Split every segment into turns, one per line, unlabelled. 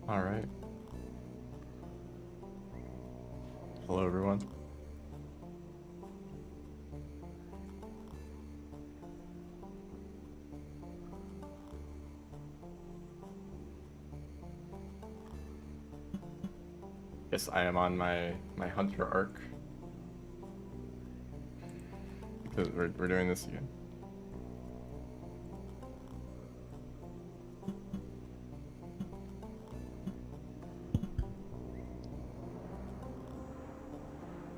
All right. Hello, everyone. Yes, I am on my hunter arc. Because we're doing this again.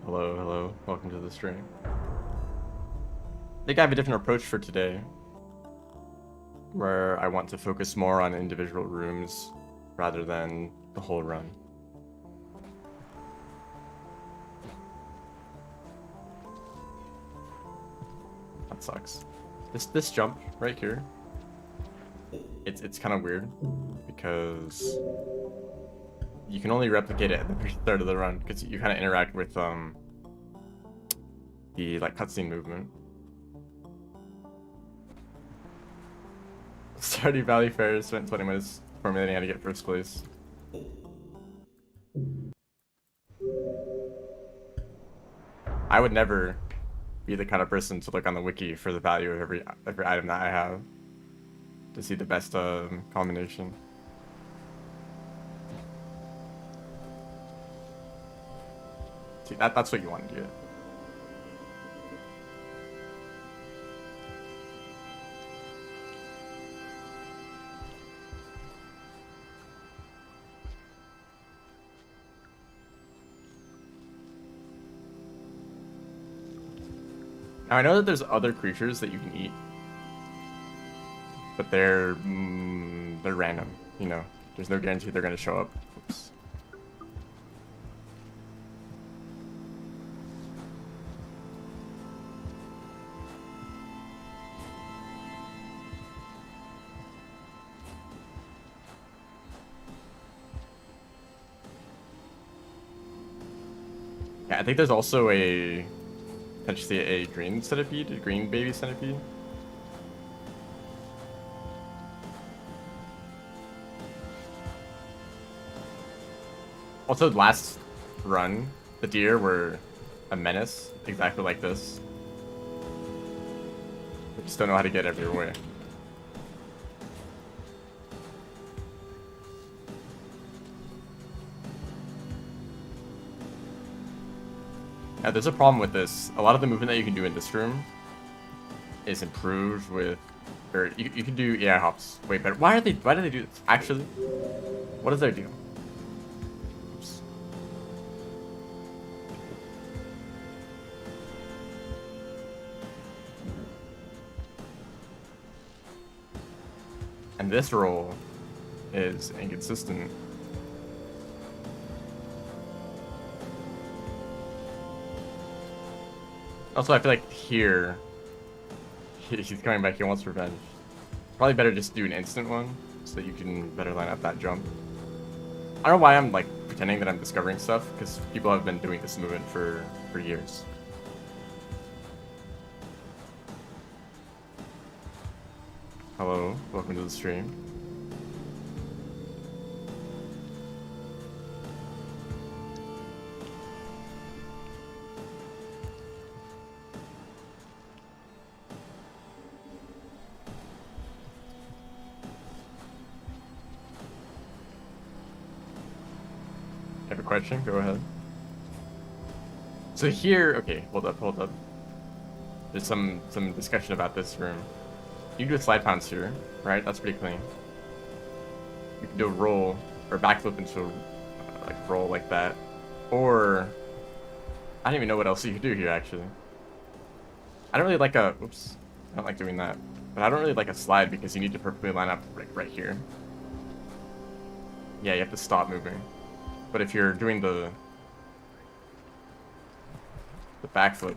Hello, hello. Welcome to the stream. I think I have a different approach for today, where I want to focus more on individual rooms rather than the whole run. That sucks. This jump right here, it's kind of weird because you can only replicate it at the very start of the run because you kind of interact with the like cutscene movement. Stardew Valley Fair spent 20 minutes formulating how to get first place. I would never be the kind of person to look on the wiki for the value of every item that I have to see the best combination. See, that's what you want to do. Now I know that there's other creatures that you can eat, but they're random. You know, there's no guarantee they're gonna show up. Oops. Yeah, I think there's also potentially a green centipede, a green baby centipede. Also, last run, the deer were a menace, exactly like this. I just don't know how to get everywhere. Now, there's a problem with this. A lot of the movement that you can do in this room is improved with, or you can do AI hops way better. Why do they do this? Actually, what does their deal? Oops. And this roll is inconsistent. Also, I feel like here, he's coming back. He wants revenge. Probably better just do an instant one so that you can better line up that jump. I don't know why I'm like pretending that I'm discovering stuff because people have been doing this movement for years. Hello, welcome to the stream. Have a question? Go ahead. So here, okay, hold up. There's some discussion about this room. You can do a slide pounce here, right? That's pretty clean. You can do a roll or backflip into a like roll like that, or I don't even know what else you could do here actually. I don't really like a oops. I don't like doing that, but I don't really like a slide because you need to perfectly line up right here. Yeah, you have to stop moving. But if you're doing the backflip,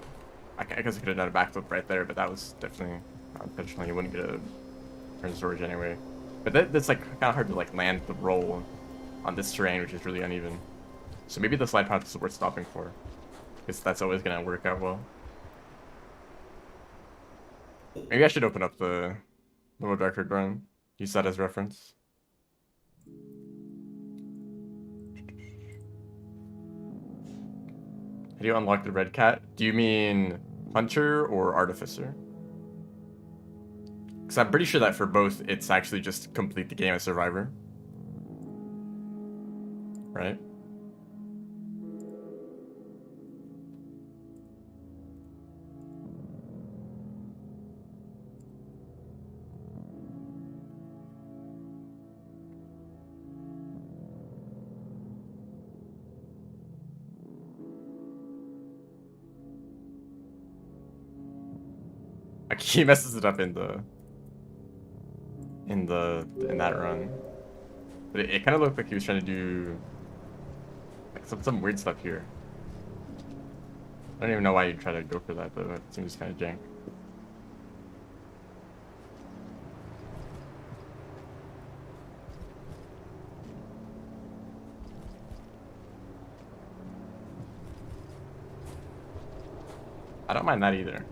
I guess I could have done a backflip right there, but that was definitely not intentional. You wouldn't get a turn storage anyway. But that's like kind of hard to like land the roll on this terrain, which is really uneven. So maybe the slide path is worth stopping for, because that's always gonna work out well. Maybe I should open up the world record run. Use that as reference. do you unlock the red cat? Do you mean hunter or artificer? Because I'm pretty sure that for both, it's actually just complete the game as survivor. Right? He messes it up in that run, but it kind of looked like he was trying to do like some weird stuff here. I don't even know why you'd try to go for that, though. It seems kind of jank. I don't mind that either.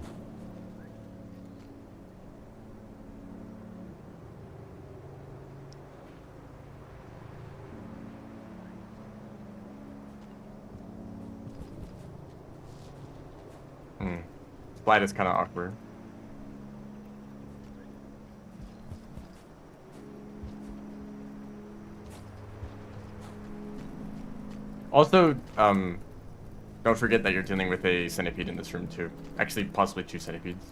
Slide is kind of awkward. Also, don't forget that you're dealing with a centipede in this room too. Actually, possibly 2 centipedes.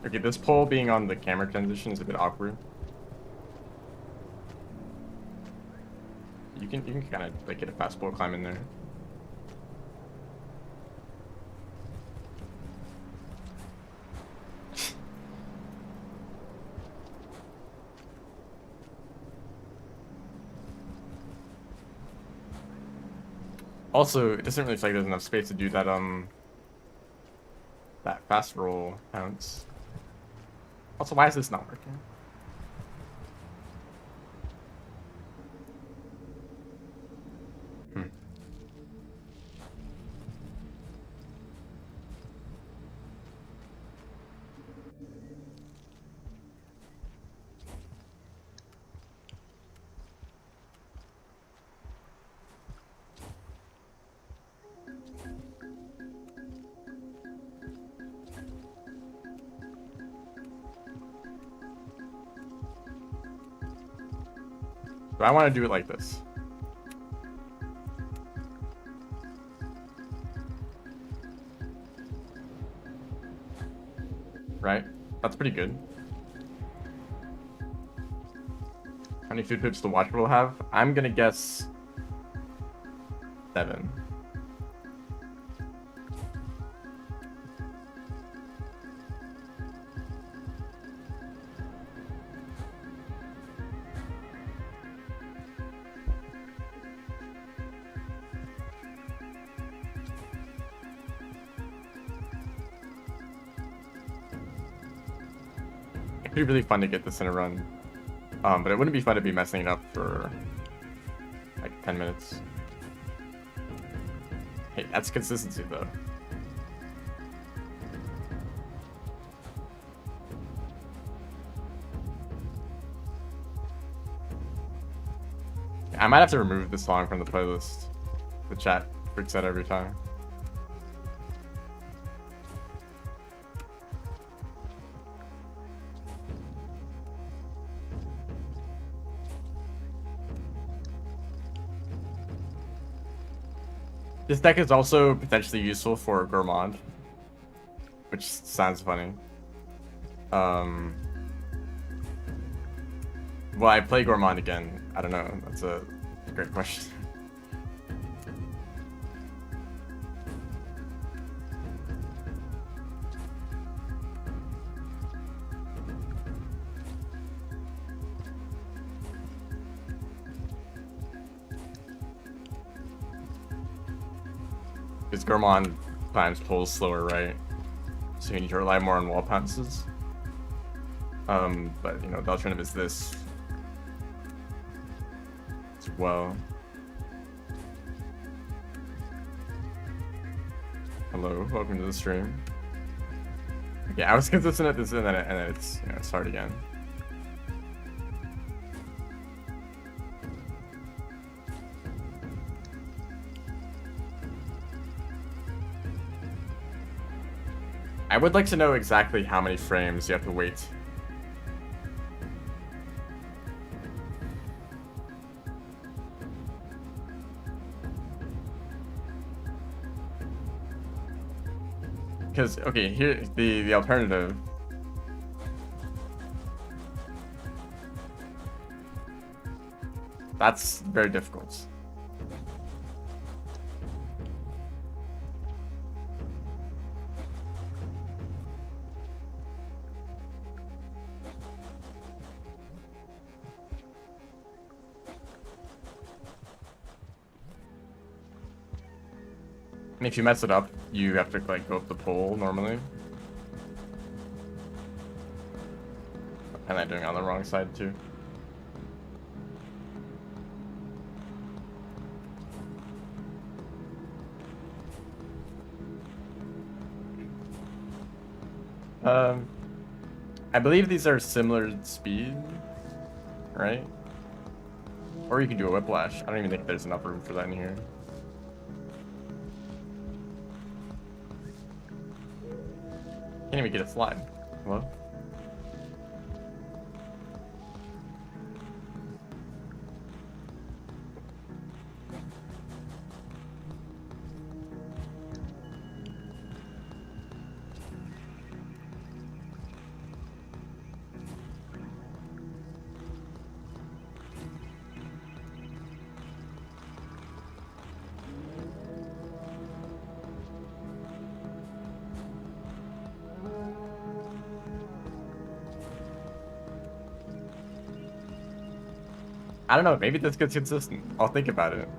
Okay, this pole being on the camera transition is a bit awkward. You can kind of like get a fast pole climb in there. Also, it doesn't really feel like there's enough space to do that that fast roll bounce. Also, why is this not working? But I want to do it like this. Right? That's pretty good. How many food pips the Watcher will have? I'm gonna guess 7. It'd be really fun to get this in a run. But it wouldn't be fun to be messing it up for like 10 minutes. Hey, that's consistency though. I might have to remove this song from the playlist. The chat freaks out every time. This deck is also potentially useful for Gourmand, which sounds funny. Well, I play Gourmand again. I don't know. That's a great question. Because Gormon times pulls slower, right? So you need to rely more on wall pounces. But you know, the alternative is this as well. Hello, welcome to the stream. Okay, I was consistent at this, and then it's, you know, it's hard again. I would like to know exactly how many frames you have to wait. Because, okay, here, the alternative. That's very difficult. And if you mess it up, you have to like go up the pole normally. And I'm doing it on the wrong side too. I believe these are similar speed, right? Or you can do a whiplash. I don't even think there's enough room for that in here. Can't even get a slide. Hello? I don't know, maybe this gets consistent. I'll think about it.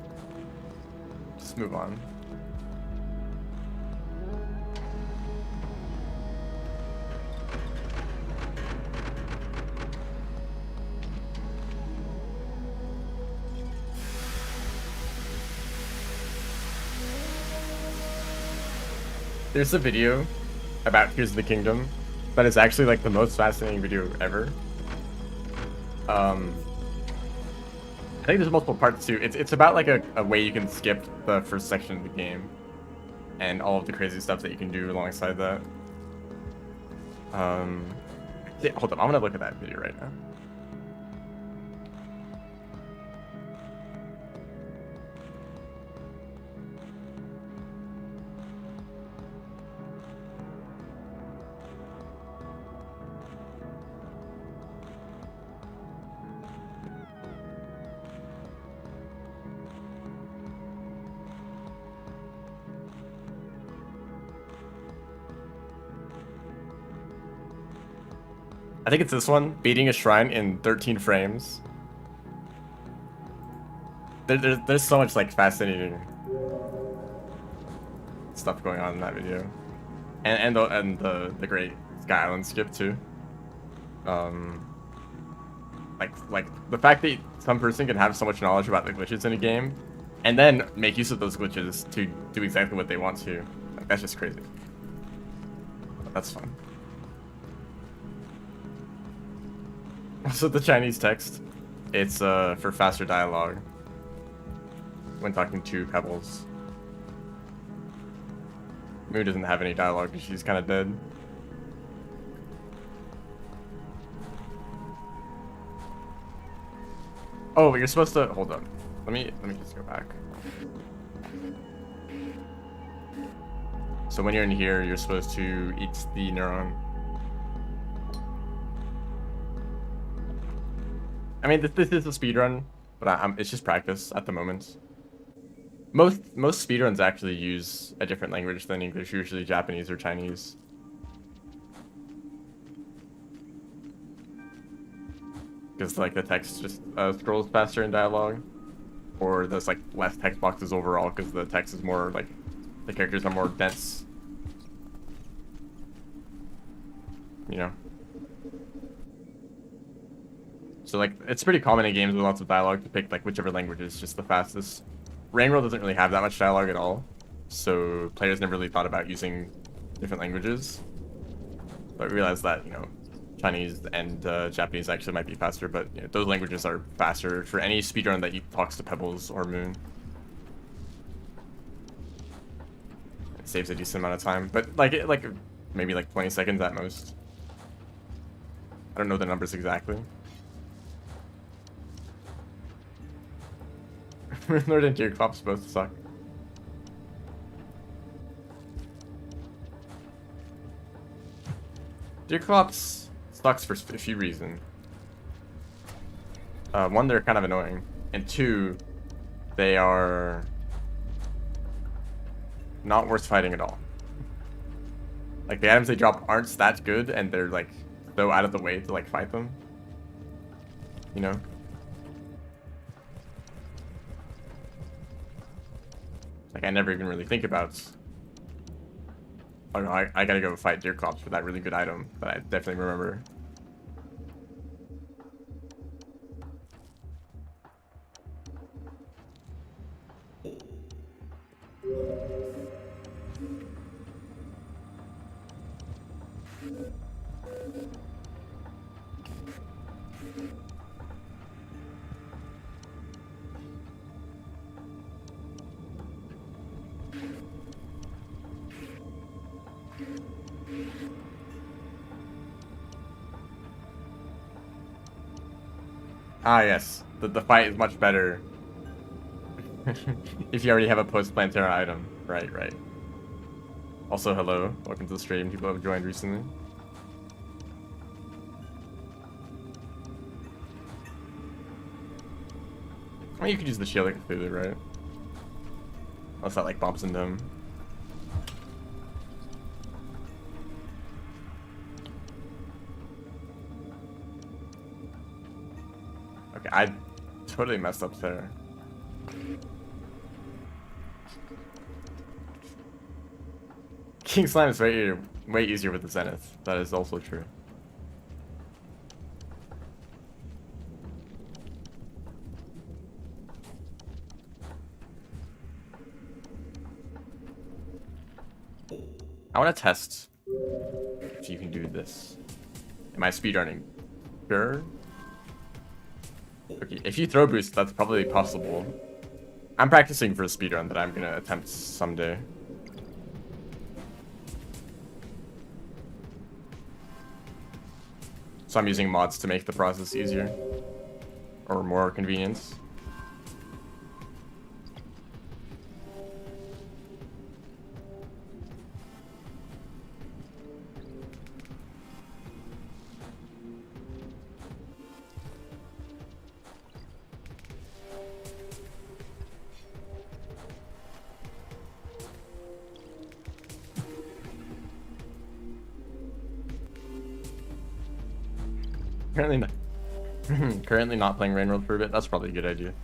Just move on. There's a video about Tears of the Kingdom that is actually like the most fascinating video ever. I think there's multiple parts too. It's about like a way you can skip the first section of the game and all of the crazy stuff that you can do alongside that. Yeah, hold on, I'm gonna look at that video right now. I think it's this one, beating a shrine in 13 frames. There's so much like fascinating stuff going on in that video, and the great Sky Island skip too. Like the fact that some person can have so much knowledge about the glitches in a game, and then make use of those glitches to do exactly what they want to. Like, that's just crazy. But that's fun. Also, the Chinese text, it's for faster dialogue when talking to Pebbles. Moo doesn't have any dialogue because she's kind of dead. Oh, you're supposed to hold up. Let me just go back. So when you're in here, you're supposed to eat the neuron. I mean, this is a speedrun, but it's just practice at the moment. Most speedruns actually use a different language than English, usually Japanese or Chinese. Because like the text just scrolls faster in dialogue, or there's like less text boxes overall because the text is more like The characters are more dense. You know? So like, it's pretty common in games with lots of dialogue to pick like whichever language is just the fastest. Rain World doesn't really have that much dialogue at all, so players never really thought about using different languages. But realized that, you know, Chinese and Japanese actually might be faster, but you know, those languages are faster for any speedrun that talks to Pebbles or Moon. It saves a decent amount of time, but like maybe like 20 seconds at most. I don't know the numbers exactly. Lord and Deerclops both suck. Deerclops sucks for a few reasons. One, they're kind of annoying, and two, they are not worth fighting at all. Like, the items they drop aren't that good, and they're like so out of the way to like fight them. You know? Like, I never even really think about, oh no, I gotta go fight Deerclops for that really good item that I definitely remember. Ah, yes. The fight is much better if you already have a post-Plantera item. Right, right. Also, hello. Welcome to the stream. People have joined recently. I mean, you could use the shield of Cthulhu, right? Unless that, like, bumps into him. Okay, I totally messed up there. King Slime is way easier with the Zenith. That is also true. I want to test if you can do this. Am I speedrunning? Sure. Okay, if you throw boost, that's probably possible. I'm practicing for a speedrun that I'm gonna attempt someday. So I'm using mods to make the process easier. Or more convenient. Currently not playing Rain World for a bit. That's probably a good idea.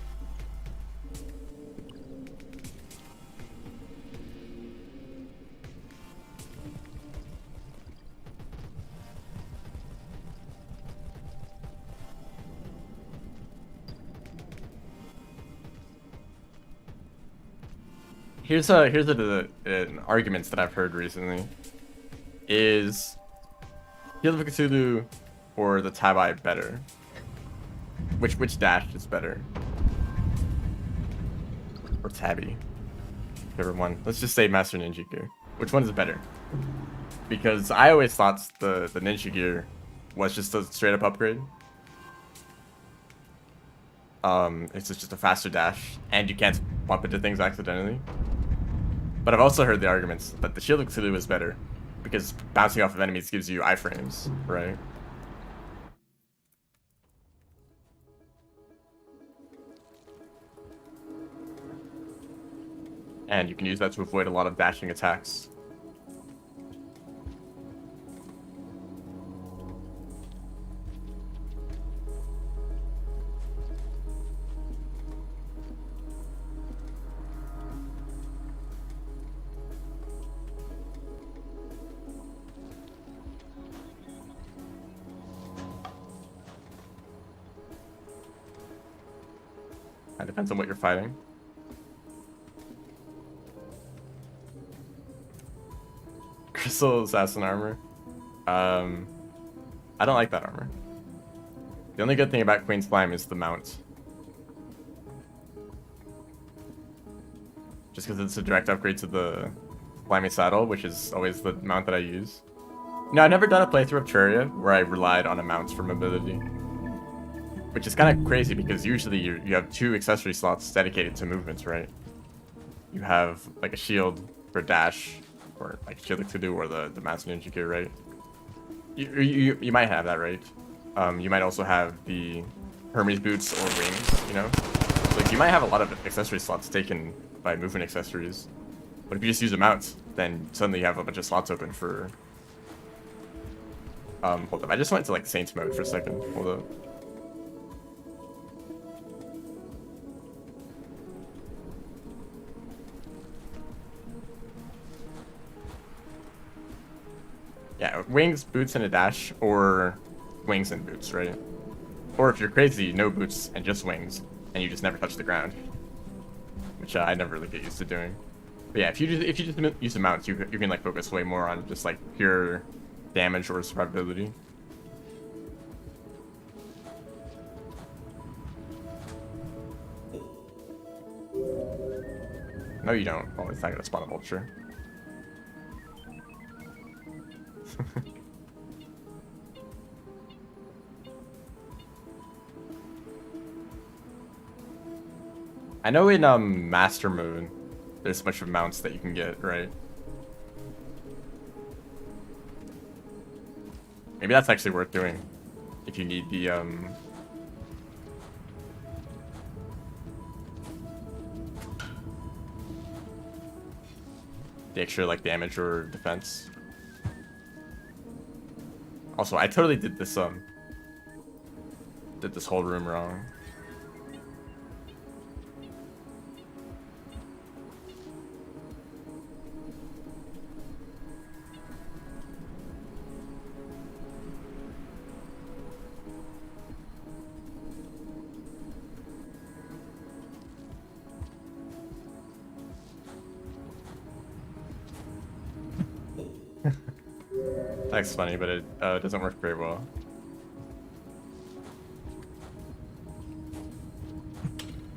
Here's an arguments that I've heard recently. Is Shield of Cthulhu or the Tabi better? Which dash is better? Or Tabby? Whichever one. Let's just say Master Ninja Gear. Which one is better? Because I always thought the Ninja Gear was just a straight up upgrade. It's just a faster dash, and you can't bump into things accidentally. But I've also heard the arguments that the Shield of Cthulhu is better, because bouncing off of enemies gives you iframes, right? And you can use that to avoid a lot of dashing attacks. That depends on what you're fighting. Crystal Assassin armor. I don't like that armor. The only good thing about Queen's Slime is the mount. Just because it's a direct upgrade to the Slimy Saddle, which is always the mount that I use. No, I've never done a playthrough of Terraria where I relied on a mount for mobility. Which is kind of crazy because usually you have 2 accessory slots dedicated to movements, right? You have like a shield for dash, or like Shield of Cthulhu or the Master Ninja gear, right? You might have that, right? You might also have the Hermes boots or wings, you know? So, like, you might have a lot of accessory slots taken by movement accessories. But if you just use a mount, then suddenly you have a bunch of slots open for... hold up. I just went to, like, Saints mode for a second. Hold up. Yeah, wings, boots, and a dash, or wings and boots, right? Or if you're crazy, no boots and just wings, and you just never touch the ground, which I never really get used to doing. But yeah, if you just use the mounts, you can like focus way more on just like pure damage or survivability. No, you don't. Oh, it's not gonna spawn a vulture. I know in Master Mode, there's a bunch of mounts that you can get, right? Maybe that's actually worth doing if you need the extra like damage or defense. Also, I totally did this whole room wrong. That's funny, but it doesn't work very well.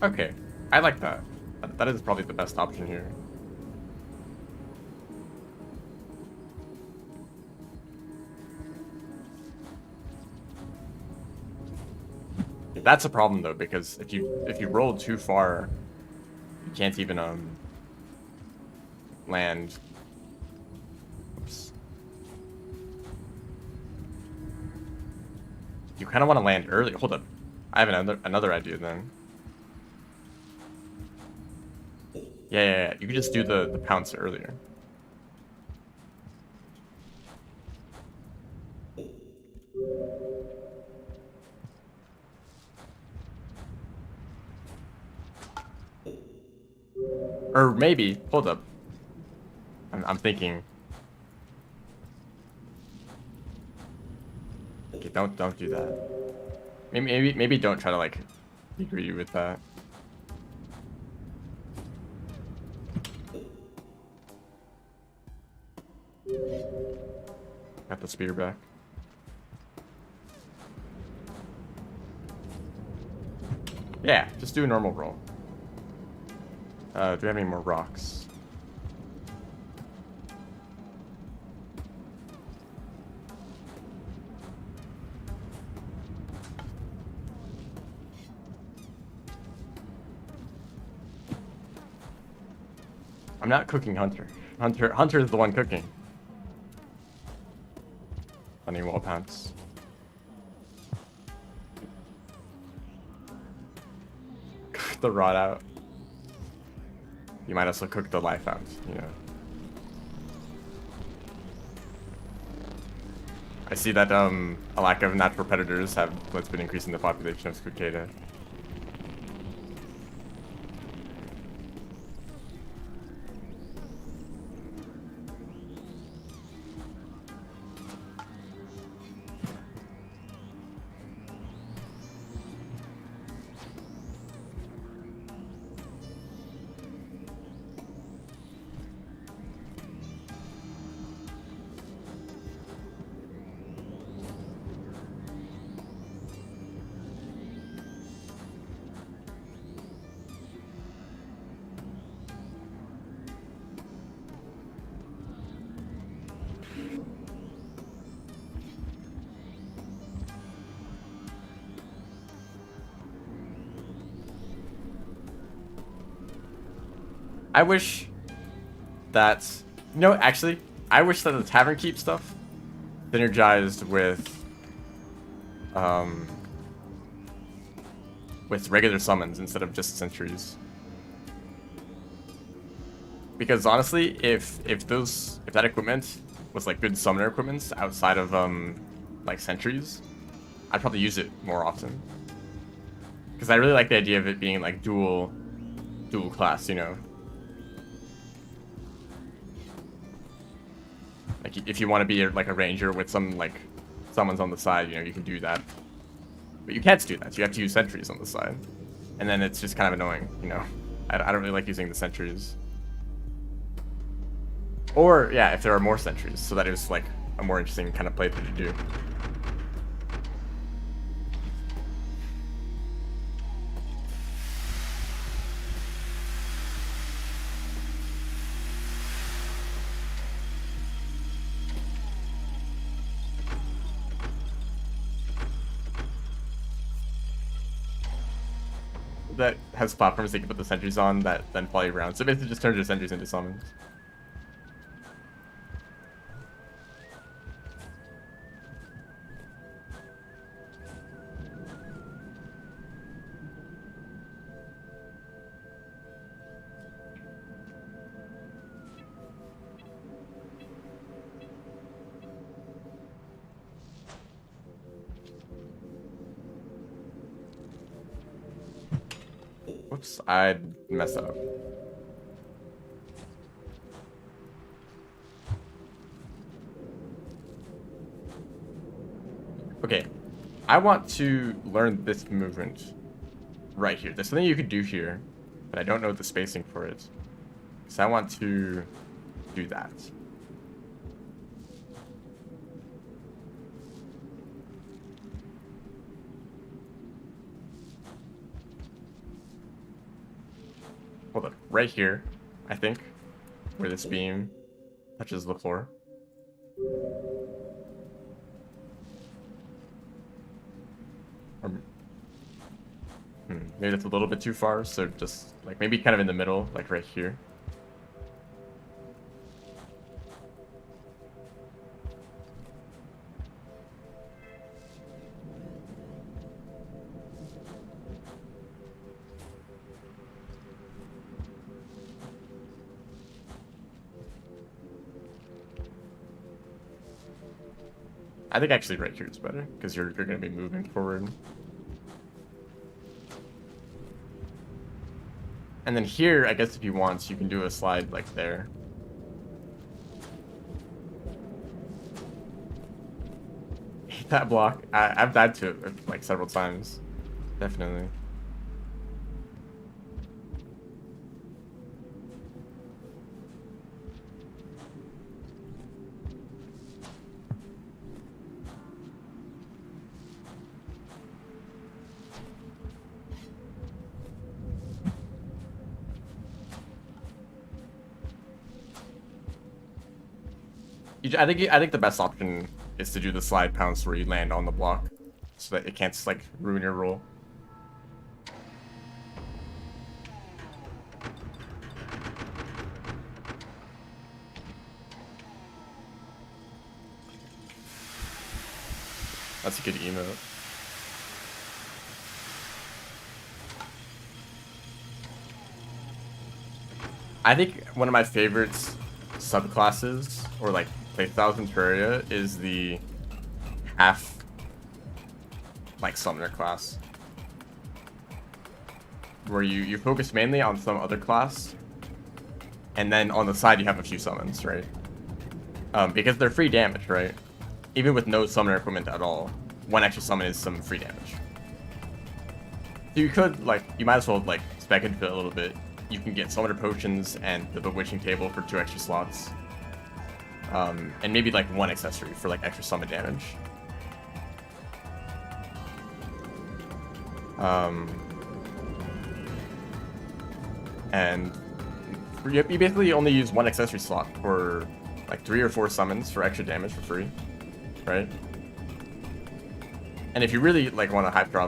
Okay, I like that. That is probably the best option here. That's a problem though, because if you roll too far, you can't even land. Oops. You kind of want to land early. Hold up, I have another idea then. Yeah. You can just do the pounce earlier. Or maybe, hold up. I'm thinking. Okay, don't do that. Maybe don't try to like be greedy with that. Got the spear back. Yeah, just do a normal roll. Do we have any more rocks? I'm not cooking Hunter. Hunter is the one cooking. Funny wall pounce. Cook the rod out. You might also cook the life out, you know. I see that a lack of natural predators have what's been increasing the population of Squidcada. I wish that, you know, actually, I wish that the Tavern Keep stuff synergized with regular summons instead of just sentries. Because honestly, if that equipment was like good summoner equipment outside of like sentries, I'd probably use it more often. Because I really like the idea of it being like dual class, you know. Like if you want to be like a ranger with some like summons on the side, you know, you can do that. But you can't do that. You have to use sentries on the side, and then it's just kind of annoying, you know. I don't really like using the sentries. Or yeah, if there are more sentries, so that is like a more interesting kind of playthrough to do. That has platforms that you can put the sentries on that then follow you around. So basically just turns your sentries into summons. Whoops, I messed that up. Okay, I want to learn this movement right here. There's something you could do here, but I don't know the spacing for it. So I want to do that. Hold up, right here, I think, where this beam touches the floor. Maybe that's a little bit too far, so just like maybe kind of in the middle, like right here. I think actually right here is better, because you're going to be moving forward. And then here, I guess if you want, you can do a slide like there. Hate that block. I've died to it like several times. Definitely. I think the best option is to do the slide pounce where you land on the block, so that it can't like ruin your roll. That's a good emote. I think one of my favorite subclasses or like playstyles in Terraria is the half like summoner class, where you focus mainly on some other class, and then on the side you have a few summons, right? Because they're free damage, right? Even with no summoner equipment at all, one extra summon is some free damage. So you could like, you might as well like spec into it a little bit. You can get summoner potions and the bewitching table for 2 extra slots. And maybe like 1 accessory for like extra summon damage. And you basically only use 1 accessory slot for like 3 or 4 summons for extra damage for free, right? And if you really like want to hyper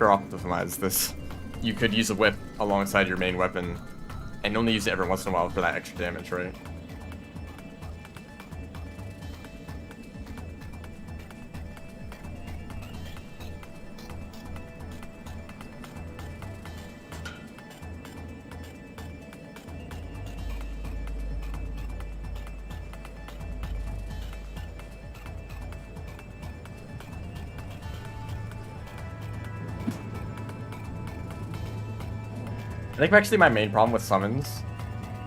optimize this, you could use a whip alongside your main weapon And only use it every once in a while for that extra damage, right? I think actually my main problem with summons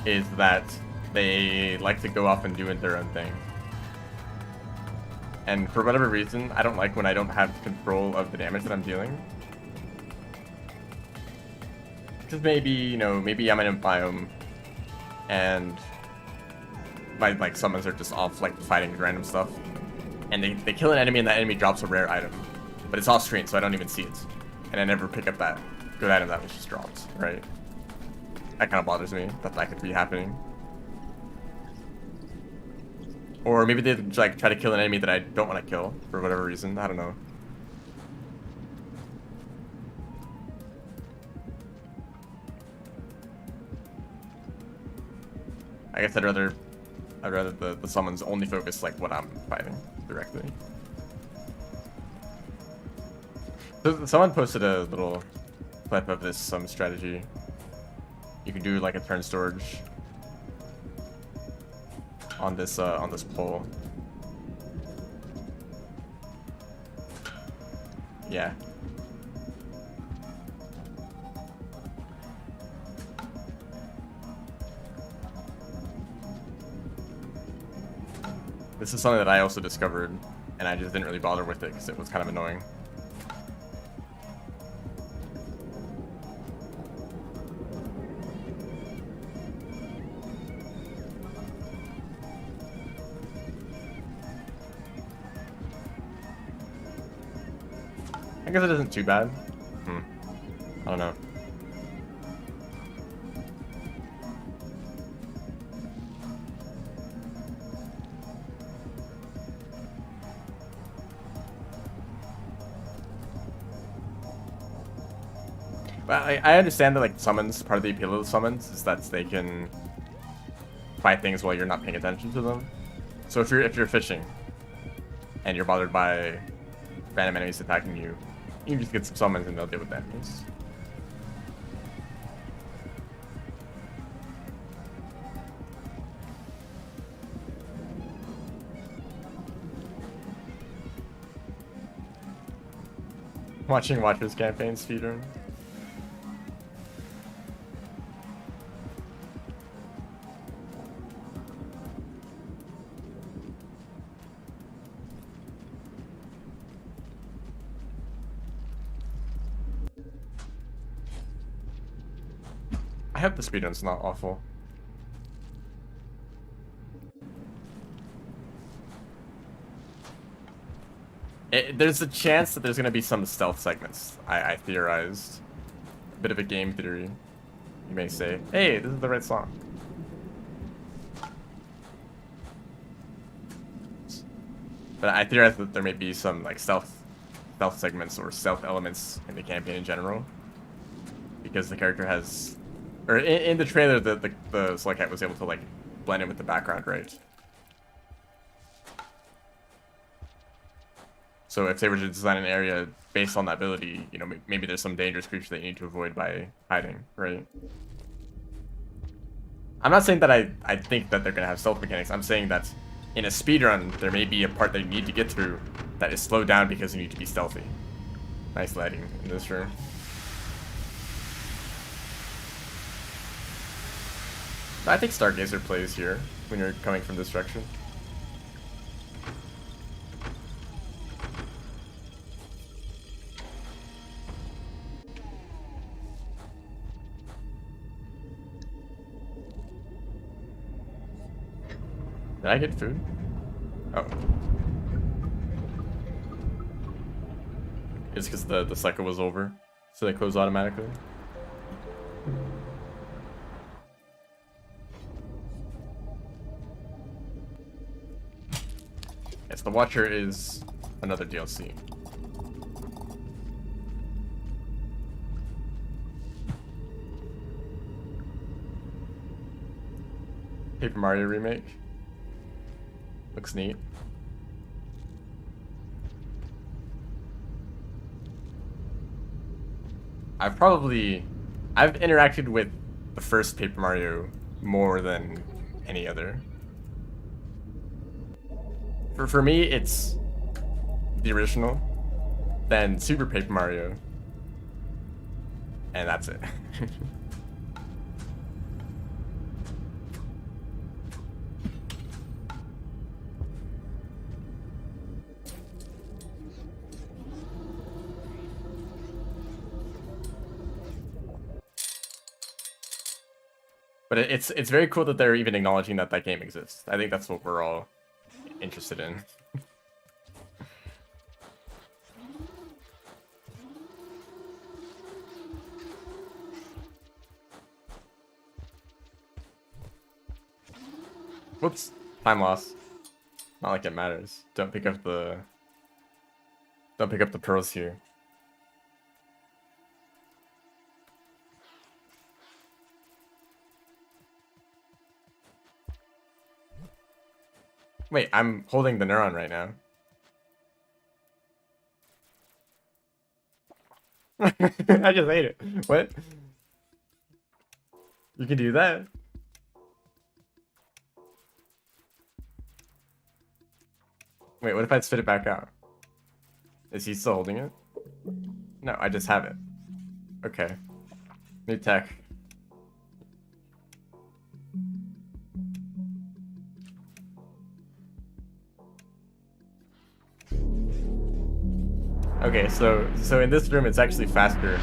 is that they like to go off and do their own thing. And for whatever reason, I don't like when I don't have control of the damage that I'm dealing. Because maybe, you know, maybe I'm in a biome and my like summons are just off like fighting random stuff. And they kill an enemy and that enemy drops a rare item. But it's off screen, so I don't even see it. And I never pick up that good item that was just dropped, right? That kind of bothers me, that could be happening. Or maybe they like try to kill an enemy that I don't want to kill for whatever reason. I don't know. I guess I'd rather the summons only focus like what I'm fighting directly. So someone posted a little clip of this strategy. You can do like a turn storage on this pole. Yeah. This is something that I also discovered, and I just didn't really bother with it because it was kind of annoying. I guess it isn't too bad. I don't know. But I understand that like summons, part of the appeal of the summons is that they can fight things while you're not paying attention to them. So if you're fishing and you're bothered by random enemies attacking you, you can just get some summons and they'll deal with the enemies. Watching Watcher's campaign speedrun. I hope the speedrun's not awful. There's a chance that there's going to be some stealth segments, I theorized. A bit of a game theory. You may say, hey, this is the right song. But I theorize that there may be some like stealth segments or stealth elements in the campaign in general. Because the character has... Or in the trailer, the Slugcat was able to like blend in with the background, right? So if they were to design an area based on that ability, you know, maybe there's some dangerous creature that you need to avoid by hiding, right? I'm not saying that I think that they're gonna have stealth mechanics. I'm saying that in a speedrun, there may be a part that you need to get through that is slowed down because you need to be stealthy. Nice lighting in this room. I think Stargazer plays here when you're coming from this direction. Did I get food? Oh. It's because the cycle was over, so they close automatically. Yes, the Watcher is another DLC. Paper Mario remake. Looks neat. I've interacted with the first Paper Mario more than any other. For me, it's the original, then Super Paper Mario, and that's it. But it's very cool that they're even acknowledging that that game exists. I think that's what we're all interested in. Whoops. Time loss. Not like it matters. Don't pick up the pearls here. Wait, I'm holding the neuron right now. I just ate it. What? You can do that? Wait, what if I spit it back out? Is he still holding it? No, I just have it. Okay. New tech. Okay, so in this room it's actually faster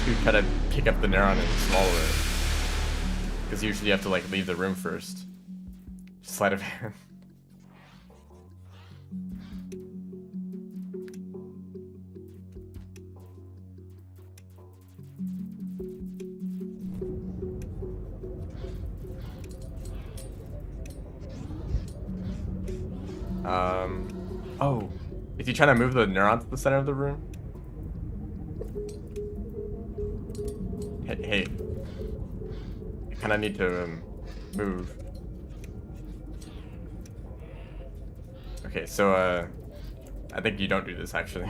to try to pick up the neuron and swallow it. Because usually you have to like leave the room first. Sleight of hand. Oh, is he trying to move the neuron to the center of the room? Hey, I kind of need to move. Okay, so I think you don't do this actually.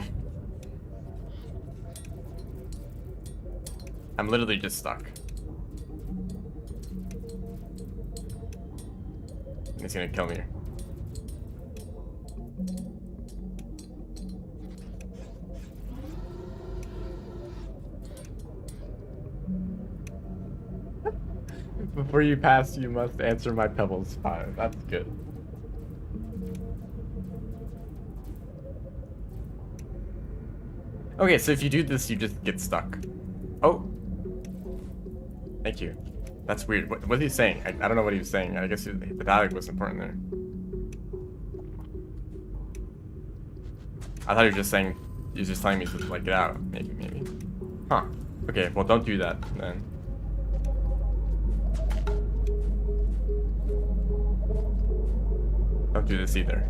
I'm literally just stuck. He's gonna kill me. Before you pass, you must answer my pebbles fire. That's good. Okay, so if you do this, you just get stuck. Oh. Thank you. That's weird. What is he saying? I don't know what he was saying. I guess the dialogue was important there. I thought he was just saying, he was just telling me to like get out. Maybe. Huh. Okay, well don't do that then. Don't do this either.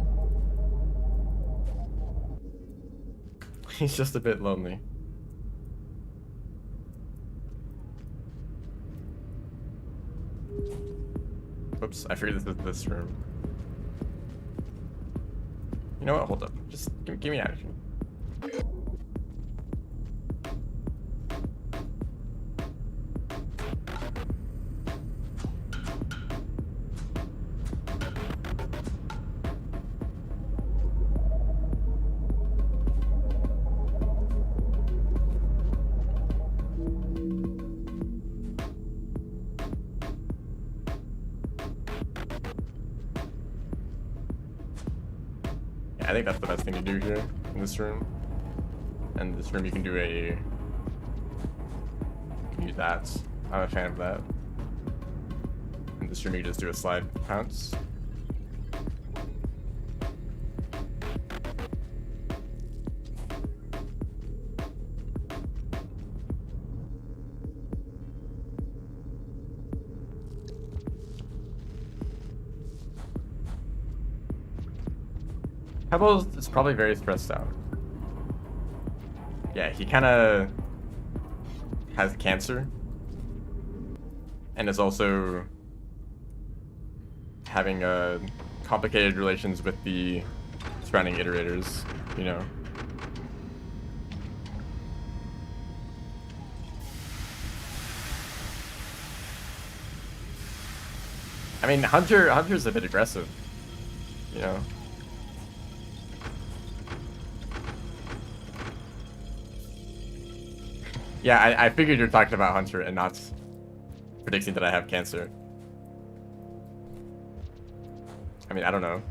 He's just a bit lonely. Oops, I figured this is this room. You know what? Hold up. Just give me out of here. I think that's the best thing to do here in this room. And this room you can do you can use that. I'm a fan of that. In this room you just do a slide pounce. Pebbles is probably very stressed out. Yeah, he kind of has cancer. And is also having complicated relations with the surrounding iterators, you know. I mean, Hunter's a bit aggressive, you know. Yeah, I figured you're talking about Hunter and not predicting that I have cancer. I mean, I don't know.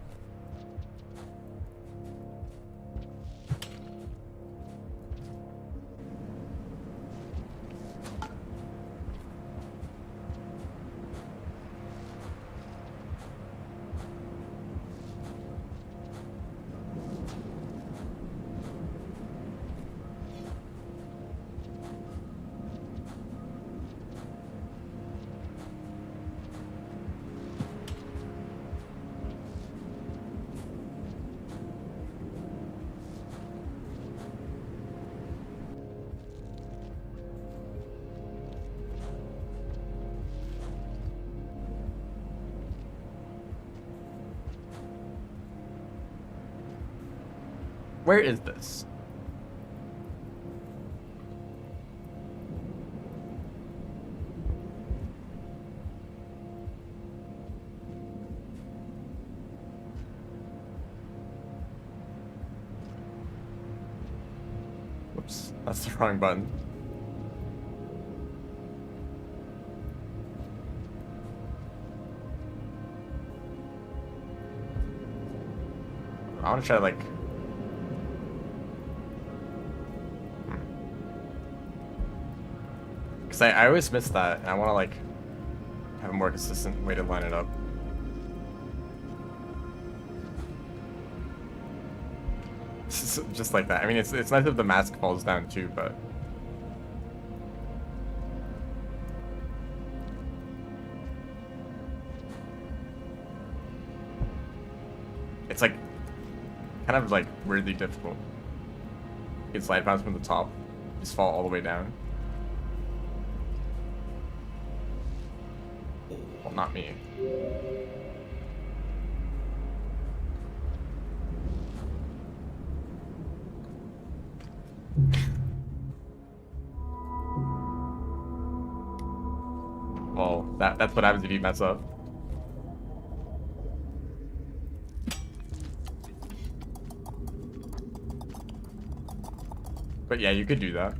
Where is this? Whoops, that's the wrong button. I want to try like... Because I always miss that, and I want to like have a more consistent way to line it up. Just like that. I mean, it's nice if the mask falls down too, but... It's like, kind of like weirdly difficult. You can slide bounce from the top, just fall all the way down. Well, not me. Well, that's what happens if you mess up. But yeah, you could do that.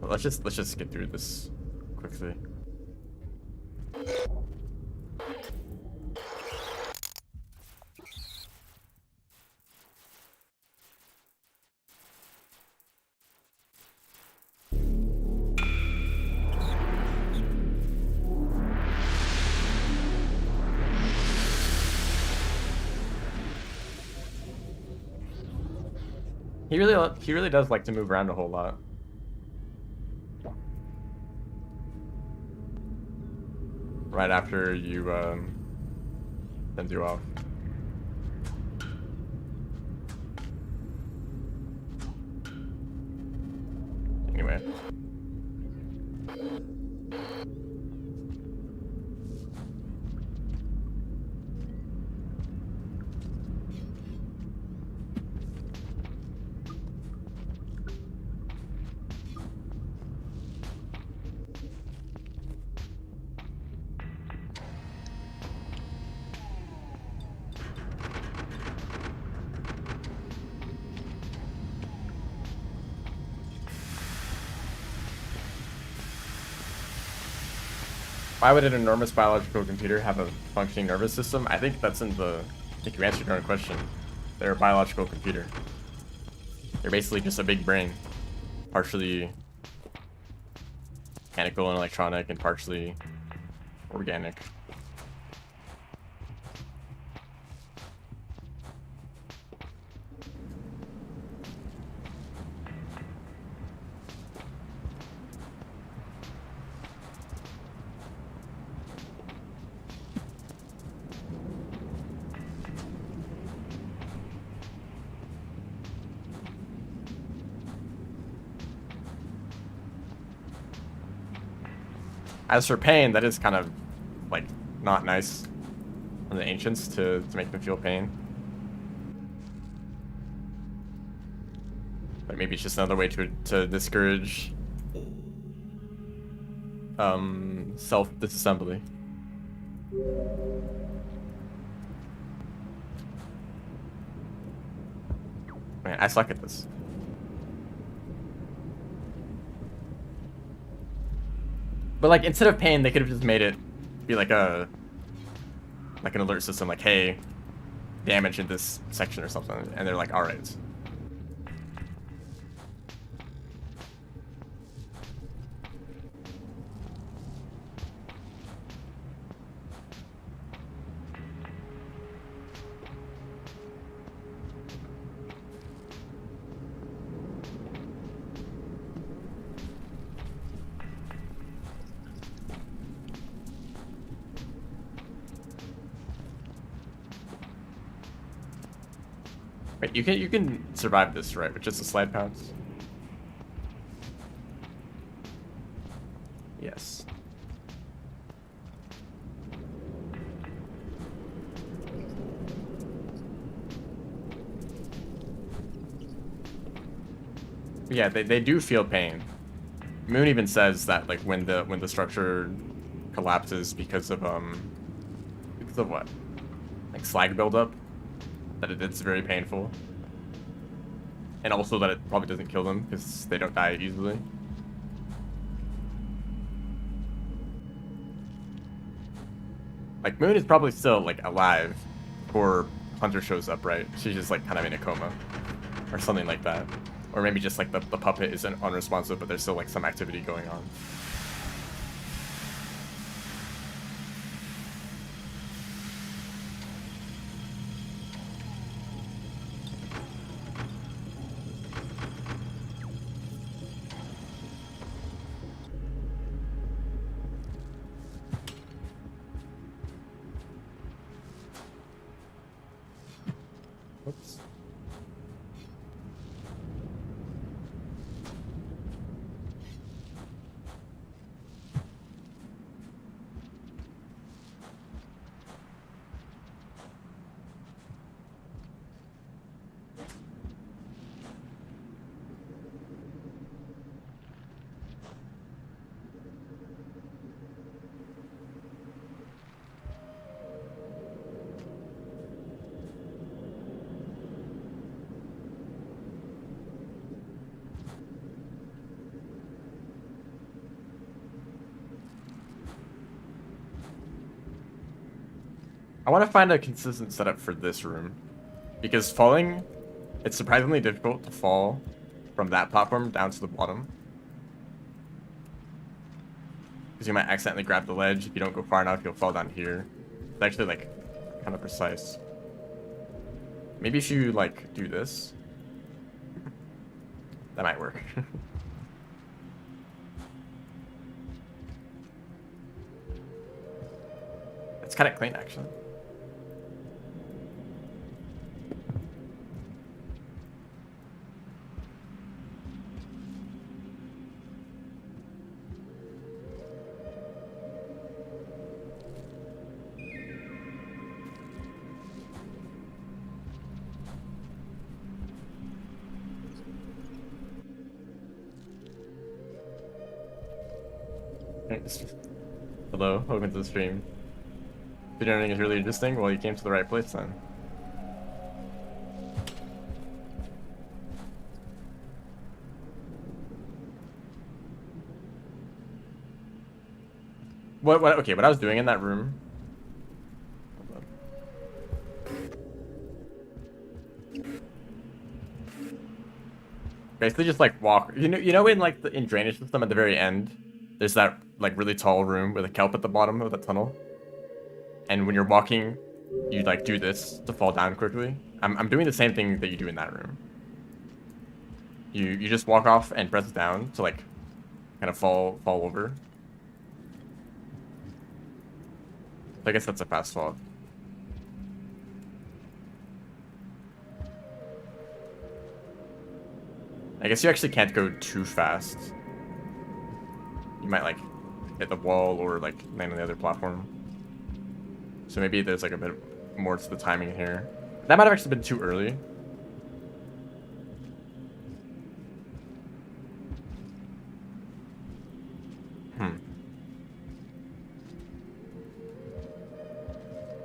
But let's just get through this quickly. He really does like to move around a whole lot. Right after you send you off. Anyway. Why would an enormous biological computer have a functioning nervous system? I think that's in the... I think you answered your own question. They're a biological computer. They're basically just a big brain. Partially mechanical and electronic and partially organic. As for pain, that is kind of like not nice on the ancients to make them feel pain. But maybe it's just another way to discourage self-disassembly. Man, I suck at this. But like instead of pain, they could have just made it be like an alert system, like, hey, damage in this section or something, and they're like, all right. Wait, you can survive this, right? With just a slide pounce? Yes. Yeah, they do feel pain. Moon even says that like when the structure collapses because of what? Like slag buildup, that it's very painful. And also that it probably doesn't kill them because they don't die easily. Like Moon is probably still like alive before Hunter shows up, right? She's just like kind of in a coma or something like that. Or maybe just like the puppet is unresponsive, but there's still like some activity going on. Oops. I want to find a consistent setup for this room, because falling, it's surprisingly difficult to fall from that platform down to the bottom. Because you might accidentally grab the ledge. If you don't go far enough, you'll fall down here. It's actually like kind of precise. Maybe if you like do this, that might work. It's kind of clean actually. Thanks. Hello, welcome to the stream. Video editing is really interesting. Well, you came to the right place then. Okay, what I was doing in that room. Basically just like walk, you know in like in drainage system at the very end, there's that like really tall room with a kelp at the bottom of the tunnel. And when you're walking, you like do this to fall down quickly. I'm doing the same thing that you do in that room. You just walk off and press down to like kind of fall over. I guess that's a fast fall. I guess you actually can't go too fast. You might like hit the wall or like land on the other platform. So maybe there's like a bit more to the timing here. That might have actually been too early.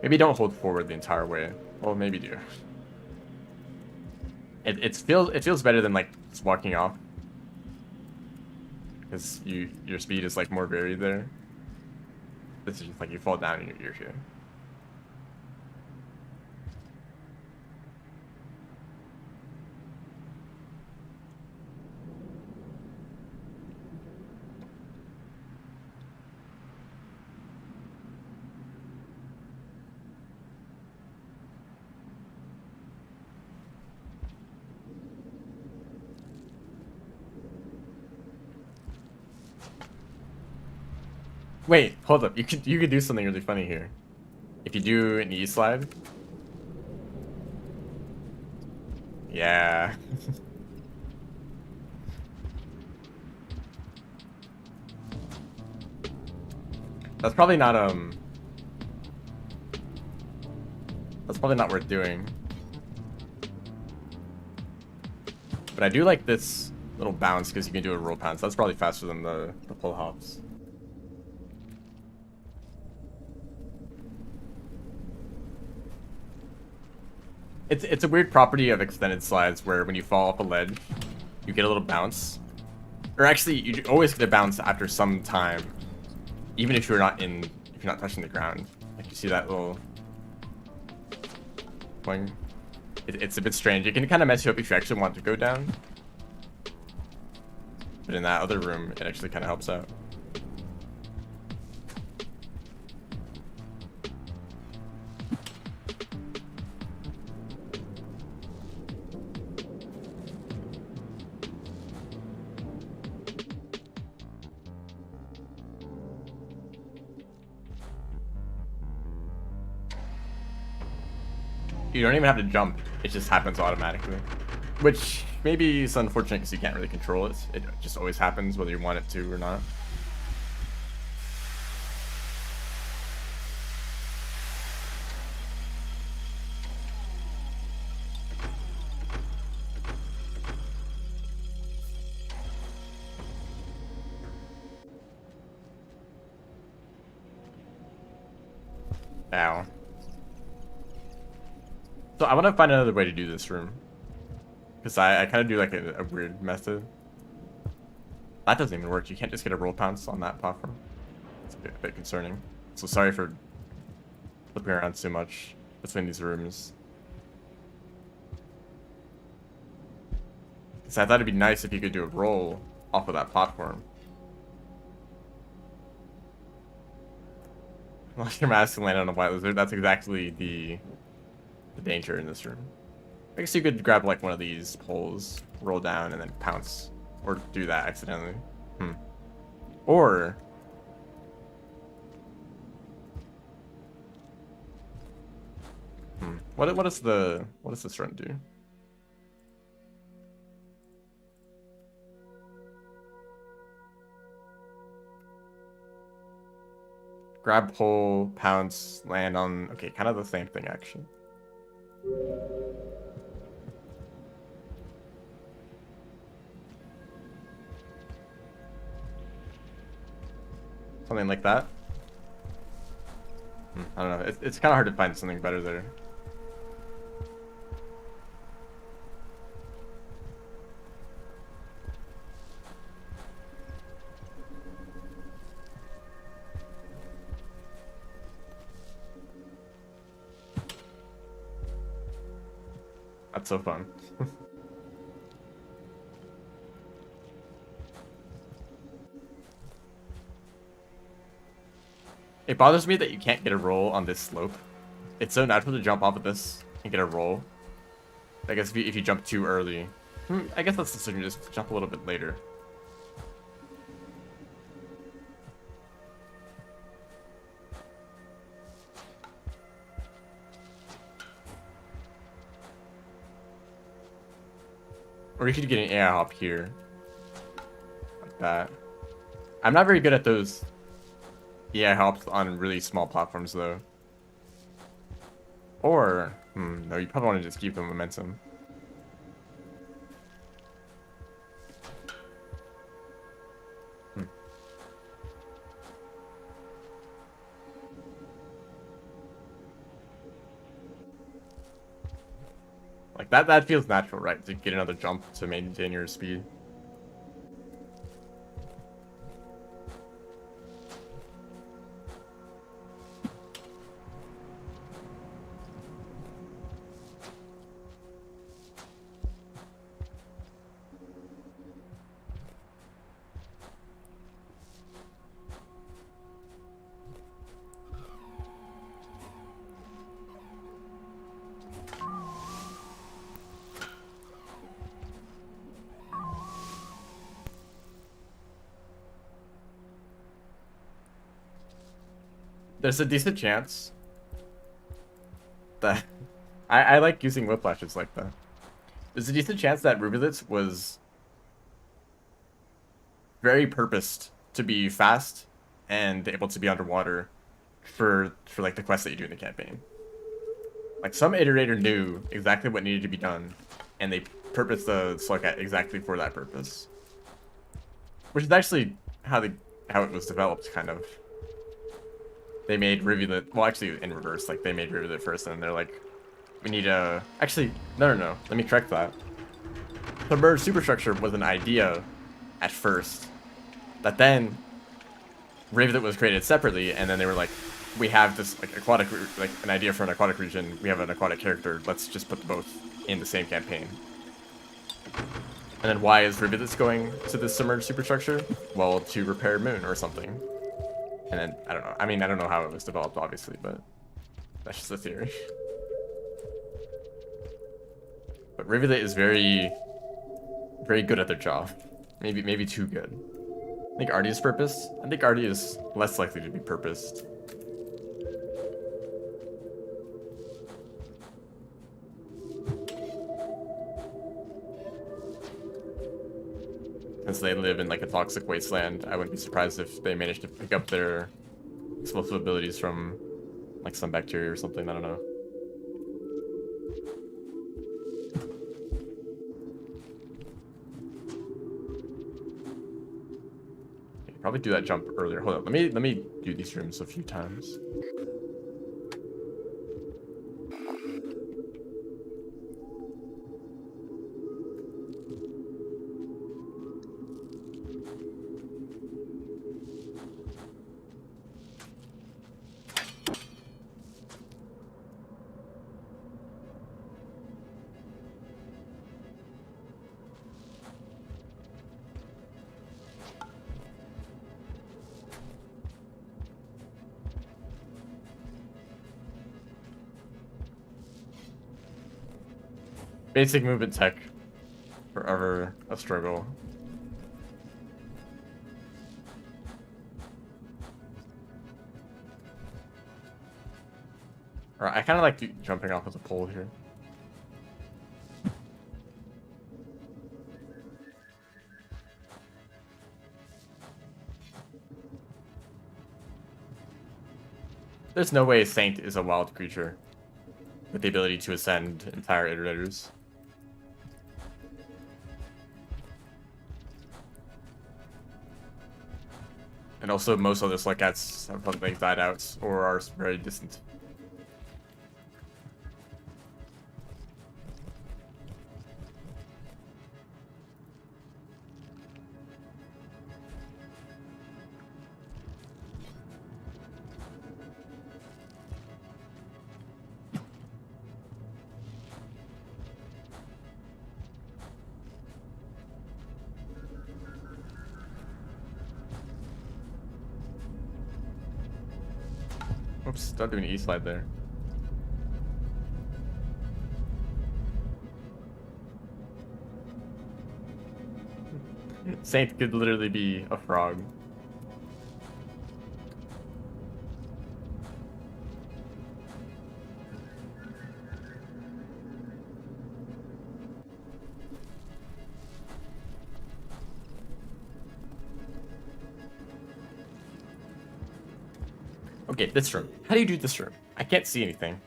Maybe don't hold forward the entire way. Well, maybe do. It feels better than like just walking off, because your speed is like more varied there. This is just like you fall down and you're here. Wait, hold up. You could do something really funny here. If you do an E slide. Yeah. That's probably not that's probably not worth doing. But I do like this little bounce because you can do a roll pounce. That's probably faster than the pull hops. It's a weird property of extended slides where when you fall off a ledge, you get a little bounce. Or actually, you always get a bounce after some time, even if you're not touching the ground. Like you see that little thing. It's a bit strange. It can kind of mess you up if you actually want to go down. But in that other room, it actually kind of helps out. You don't even have to jump. It just happens automatically. Which maybe is unfortunate because you can't really control it. It just always happens whether you want it to or not. Ow. So I want to find another way to do this room. Because I kind of do like a weird method. That doesn't even work. You can't just get a roll pounce on that platform. It's a bit concerning. So sorry for flipping around so much between these rooms. Because I thought it'd be nice if you could do a roll off of that platform. Like your mask can land on a white lizard. That's exactly the danger in this room. I guess you could grab like one of these poles, roll down, and then pounce. Or do that accidentally. Or... What does this run do? Grab pole, pounce, land on... Okay, kind of the same thing actually. Something like that. I don't know. It's kind of hard to find something better there. That's so fun. It bothers me that you can't get a roll on this slope. It's so natural to jump off of this and get a roll. I guess if you jump too early. I guess that's the decision, just jump a little bit later. Or you could get an air hop here. Like that. I'm not very good at those Yeah, it helps on really small platforms though. Or, no, you probably want to just keep the momentum. Like that feels natural, right? To get another jump to maintain your speed. There's a decent chance that I like using whiplashes like that. There's a decent chance that Rubulitz was very purposed to be fast and able to be underwater for like the quests that you do in the campaign. Like some iterator knew exactly what needed to be done, and they purposed the Slugcat exactly for that purpose. Which is actually how it was developed, kind of. They made Rivulet, well, actually in reverse. Like they made Rivulet first, and they're like, we need a. Actually, no. Let me correct that. Submerged superstructure was an idea at first, that then Rivulet was created separately, and then they were like, we have this like aquatic, like an idea for an aquatic region. We have an aquatic character. Let's just put both in the same campaign. And then why is Rivulets going to this submerged superstructure? Well, to repair Moon or something. And then I don't know. I mean, I don't know how it was developed, obviously, but that's just a theory. But Rivulet is very, very good at their job. Maybe too good. I think Artie is purposed. I think Artie is less likely to be purposed. Since they live in like a toxic wasteland, I wouldn't be surprised if they managed to pick up their explosive abilities from like some bacteria or something. I don't know. Probably do that jump earlier. Hold on, let me do these rooms a few times. Basic movement tech, forever a struggle. Alright, I kind of like jumping off of the pole here. There's no way Saint is a wild creature with the ability to ascend entire iterators. And also, most other Slugcats have something died out or are very distant. Oops, don't do an E-slide there. Saint could literally be a frog. Okay, this room. How do you do this room? I can't see anything.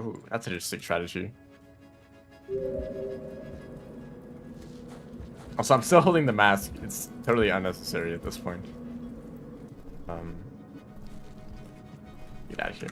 Ooh, that's an interesting strategy. Also, I'm still holding the mask. It's totally unnecessary at this point. Get out of here.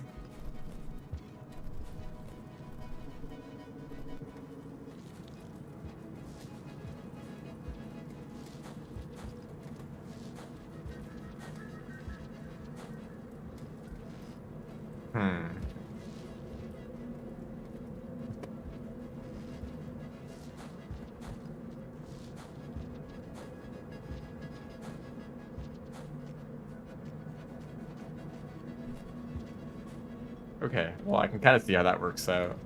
Okay, well, I can kind of see how that works out.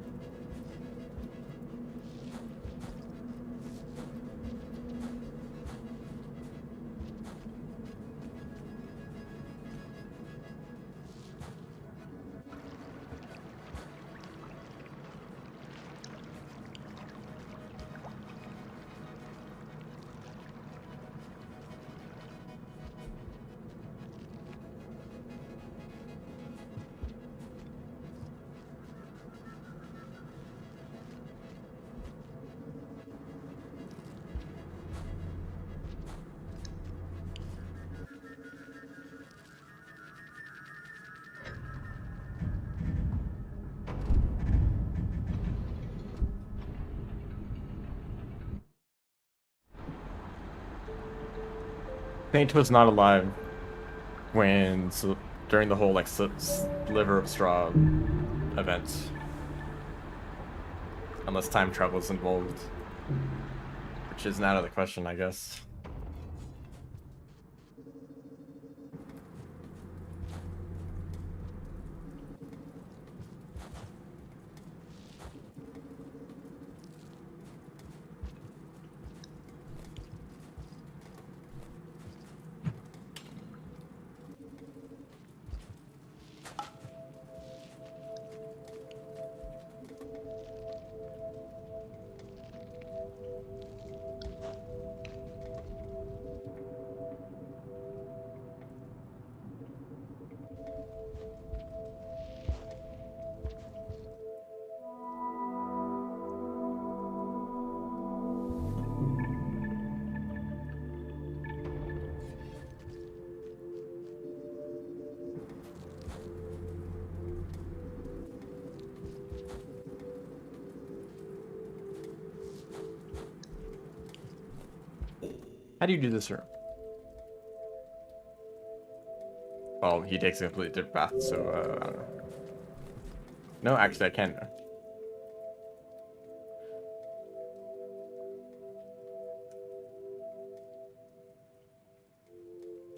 Saint was not alive when during the whole like sliver of straw event, unless time travel is involved, which isn't out of the question, I guess. How do you do this room? Well, he takes a completely different path, so I don't know. No, actually, I can.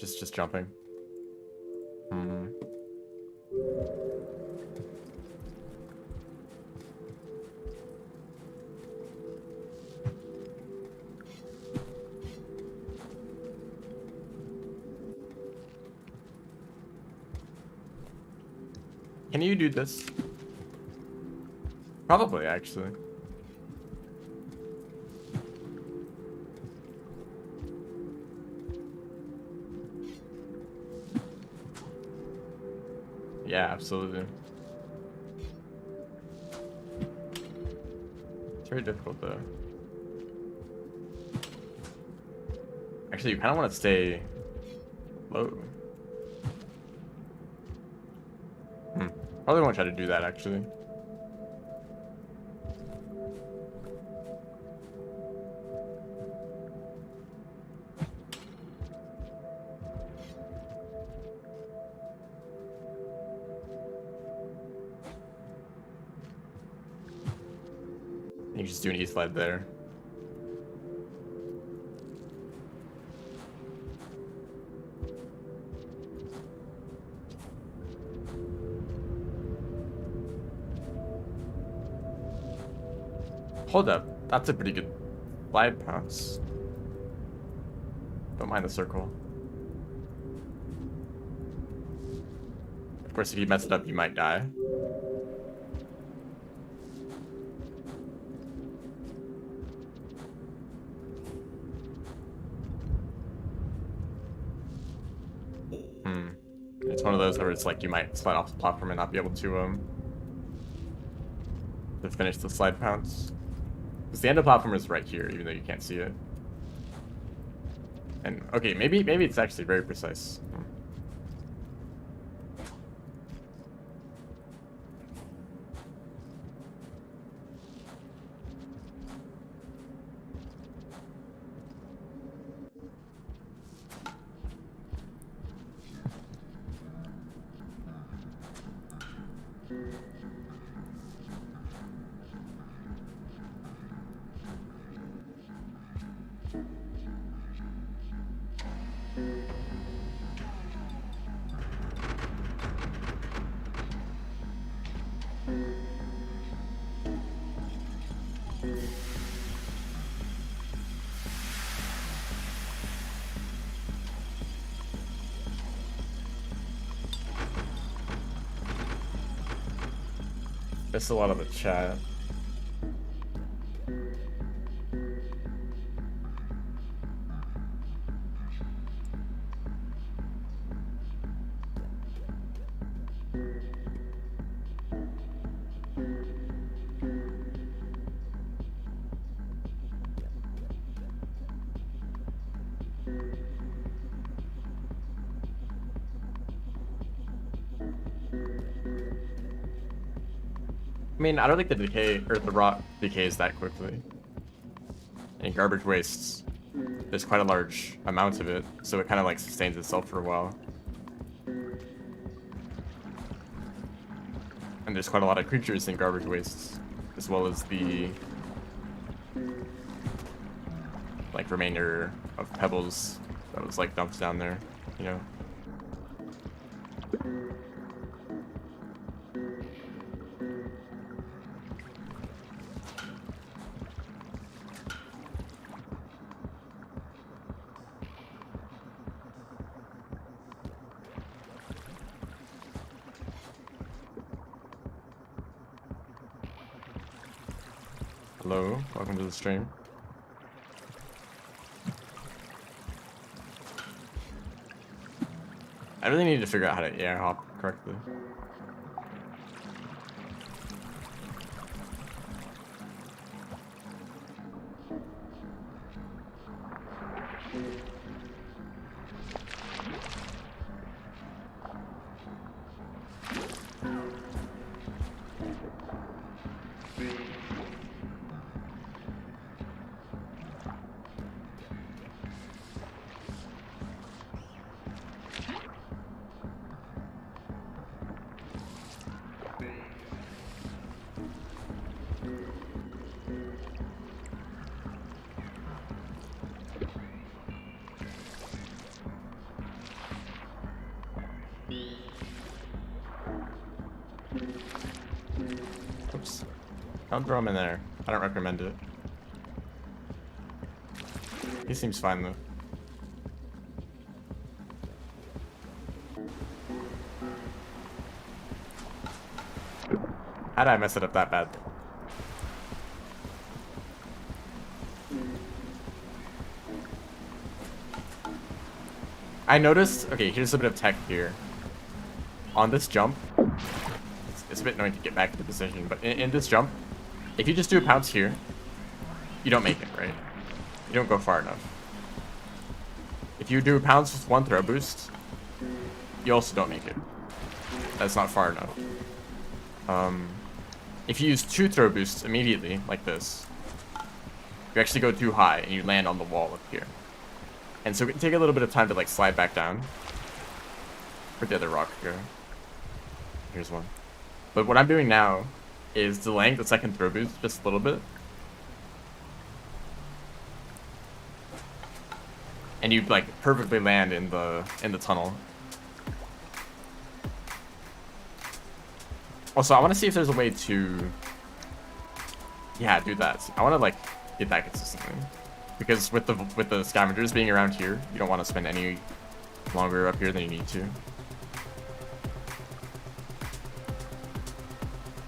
Just jumping. Can you do this? Probably, actually. Yeah, absolutely. It's very difficult, though. Actually, you kind of want to stay low. Probably won't try to do that, actually. You just do an E-slide there. Hold up. That's a pretty good slide pounce. Don't mind the circle. Of course, if you mess it up, you might die. It's one of those where it's like you might slide off the platform and not be able to finish the slide pounce. Because the end of the platform is right here, even though you can't see it. And okay, maybe it's actually very precise. Missed a lot of the chat. I mean, I don't think the decay or the rot decays that quickly. And garbage wastes, there's quite a large amount of it, so it kind of like sustains itself for a while. And there's quite a lot of creatures in garbage wastes, as well as the like remainder of pebbles that was like dumped down there, you know. Hello, welcome to the stream. I really need to figure out how to air hop correctly. Oops. Don't throw him in there. I don't recommend it. He seems fine though. How did I mess it up that bad? I noticed, okay, here's a bit of tech here. On this jump, it's a bit annoying to get back into position, but in this jump, if you just do a pounce here, you don't make it, right? You don't go far enough. If you do a pounce with one throw boost, you also don't make it. That's not far enough. If you use two throw boosts immediately, like this, you actually go too high and you land on the wall up here. And so it can take a little bit of time to like slide back down. Where'd the other rock go? Here's one. But what I'm doing now is delaying the second throw boost just a little bit. And you like perfectly land in the tunnel. Also, I want to see if there's a way to Yeah, do that. I want to like get that consistently, because with the scavengers being around here, you don't want to spend any longer up here than you need to.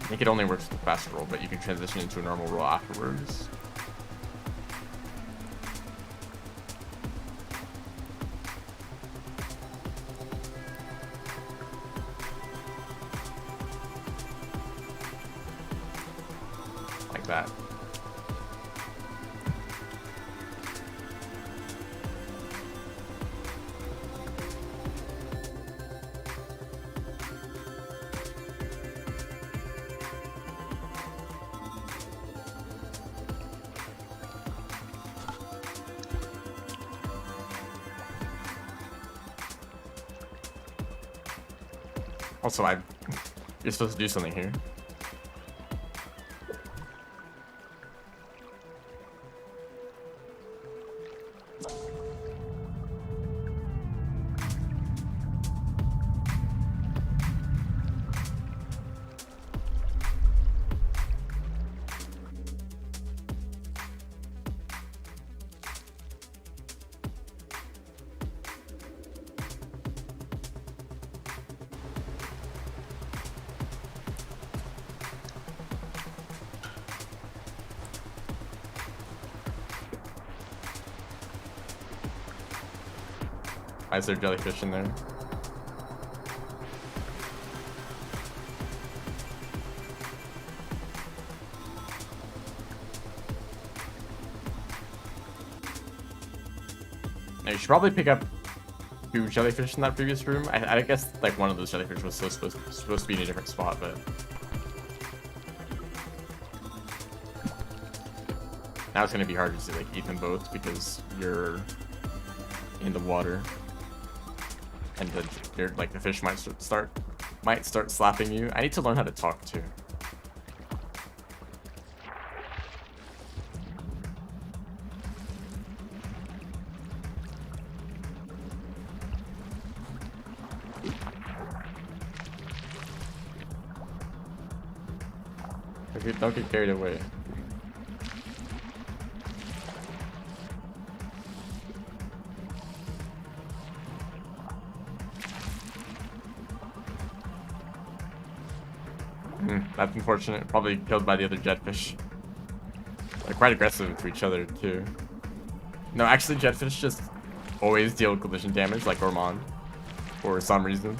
I think it only works with the fast roll, but you can transition into a normal roll afterwards. Like that. Also, you're supposed to do something here. Why is there jellyfish in there? Now you should probably pick up 2 jellyfish in that previous room. I guess like one of those jellyfish was still supposed to be in a different spot, but now it's gonna be hard to like eat them both because you're in the water, and the fish might start slapping you. I need to learn how to talk too. Okay, don't get carried away. That's unfortunate. Probably killed by the other jetfish. They're quite aggressive to each other too. No, actually jetfish just always deal collision damage like Ormond for some reason.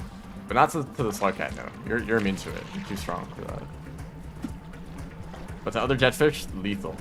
But not to the slugcat, no. You're immune to it. You're too strong for that. But the other jetfish, lethal.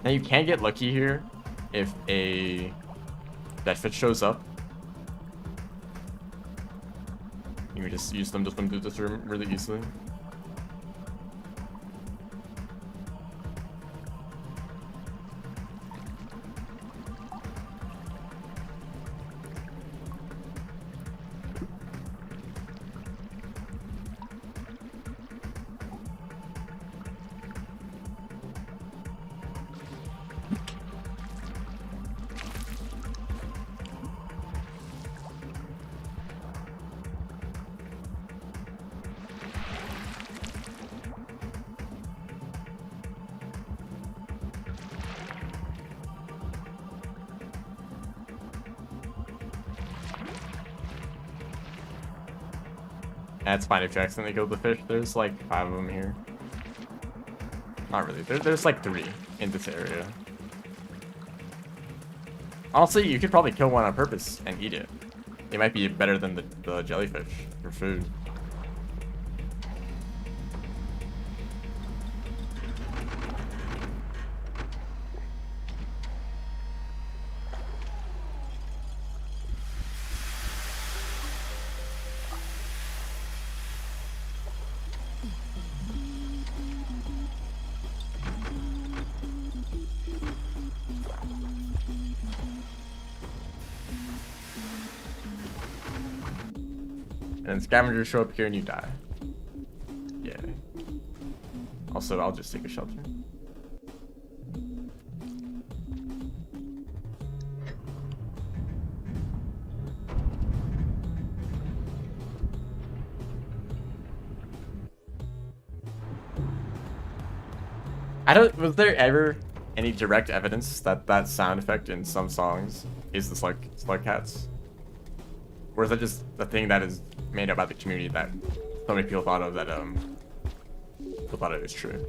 Now you can get lucky here if a jetfish shows up. You can just use them to swim through this room really easily. That's fine if you accidentally killed the fish. There's like 5 of them here. Not really. There's like 3 in this area. Honestly, you could probably kill one on purpose and eat it. It might be better than the jellyfish for food. And scavengers show up here and you die. Yeah. Also, I'll just take a shelter. Was there ever any direct evidence that that sound effect in some songs is the slug cats? Or is that just a thing that is made up by the community that so many people thought of that people thought it was true?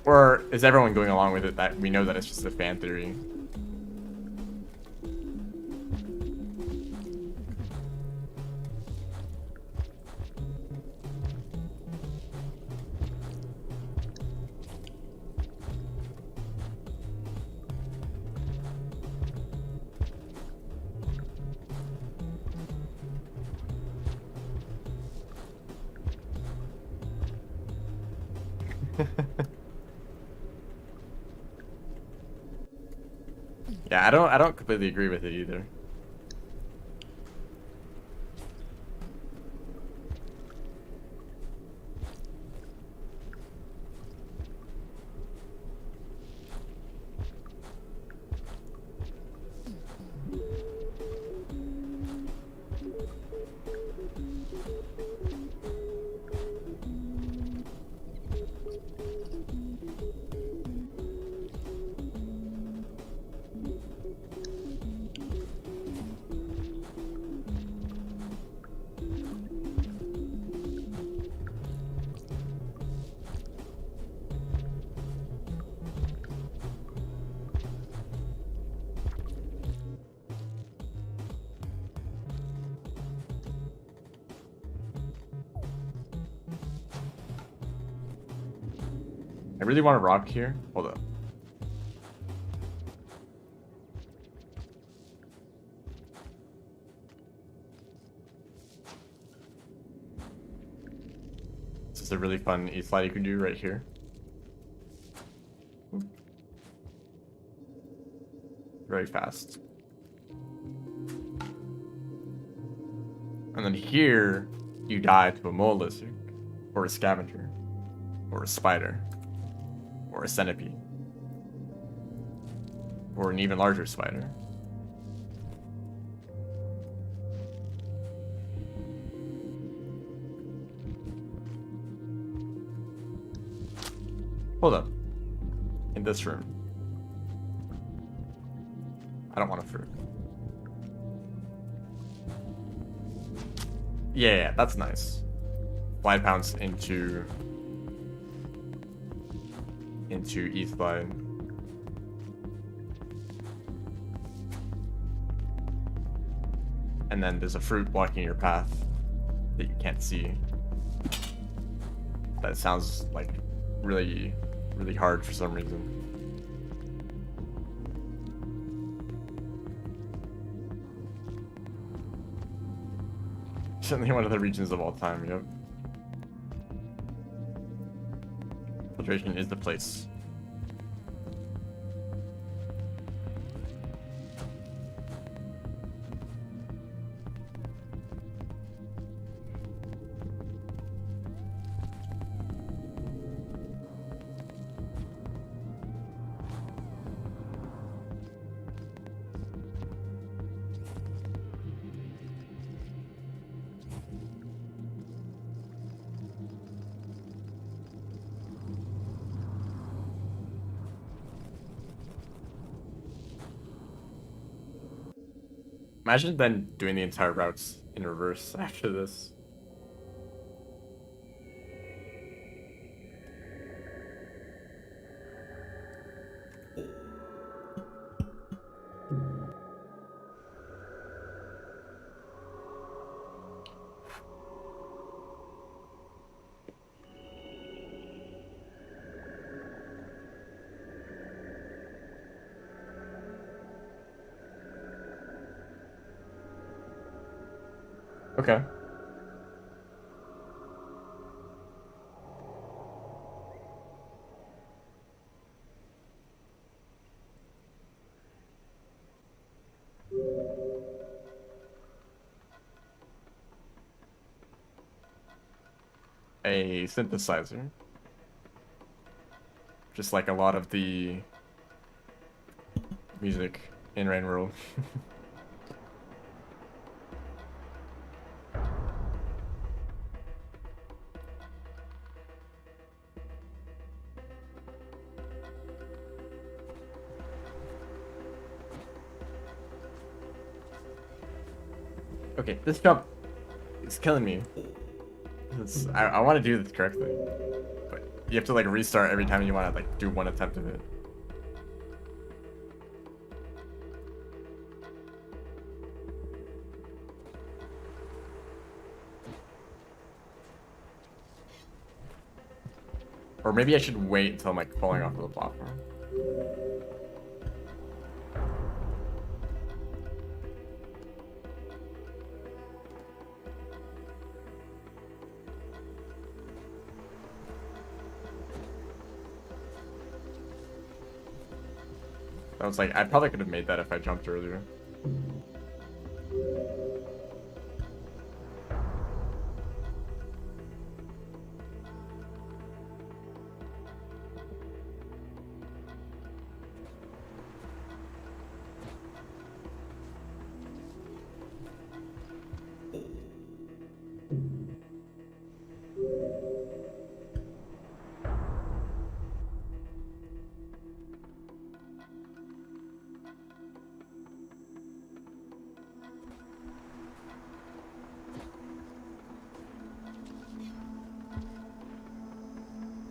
Or is everyone going along with it that we know that it's just a fan theory? Yeah, I don't completely agree with it either. I really want to rock here. Hold up. This is a really fun E-slide you can do right here. Very fast. And then here, you die to a mole lizard, or a scavenger, or a spider, or a centipede, or an even larger spider. Hold up. In this room. I don't want a fruit. Yeah, that's nice. Fly pounce into E-slide. And then there's a fruit blocking your path that you can't see. That sounds like really, really hard for some reason. Certainly one of the regions of all time, yep. Filtration is the place. Imagine then doing the entire routes in reverse after this. Okay. a synthesizer. Just like a lot of the music in Rain World. Okay, this jump is killing me. I want to do this correctly, but you have to like restart every time you want to like do one attempt of it. Or maybe I should wait until I'm like falling off of the platform. I was like, I probably could have made that if I jumped earlier.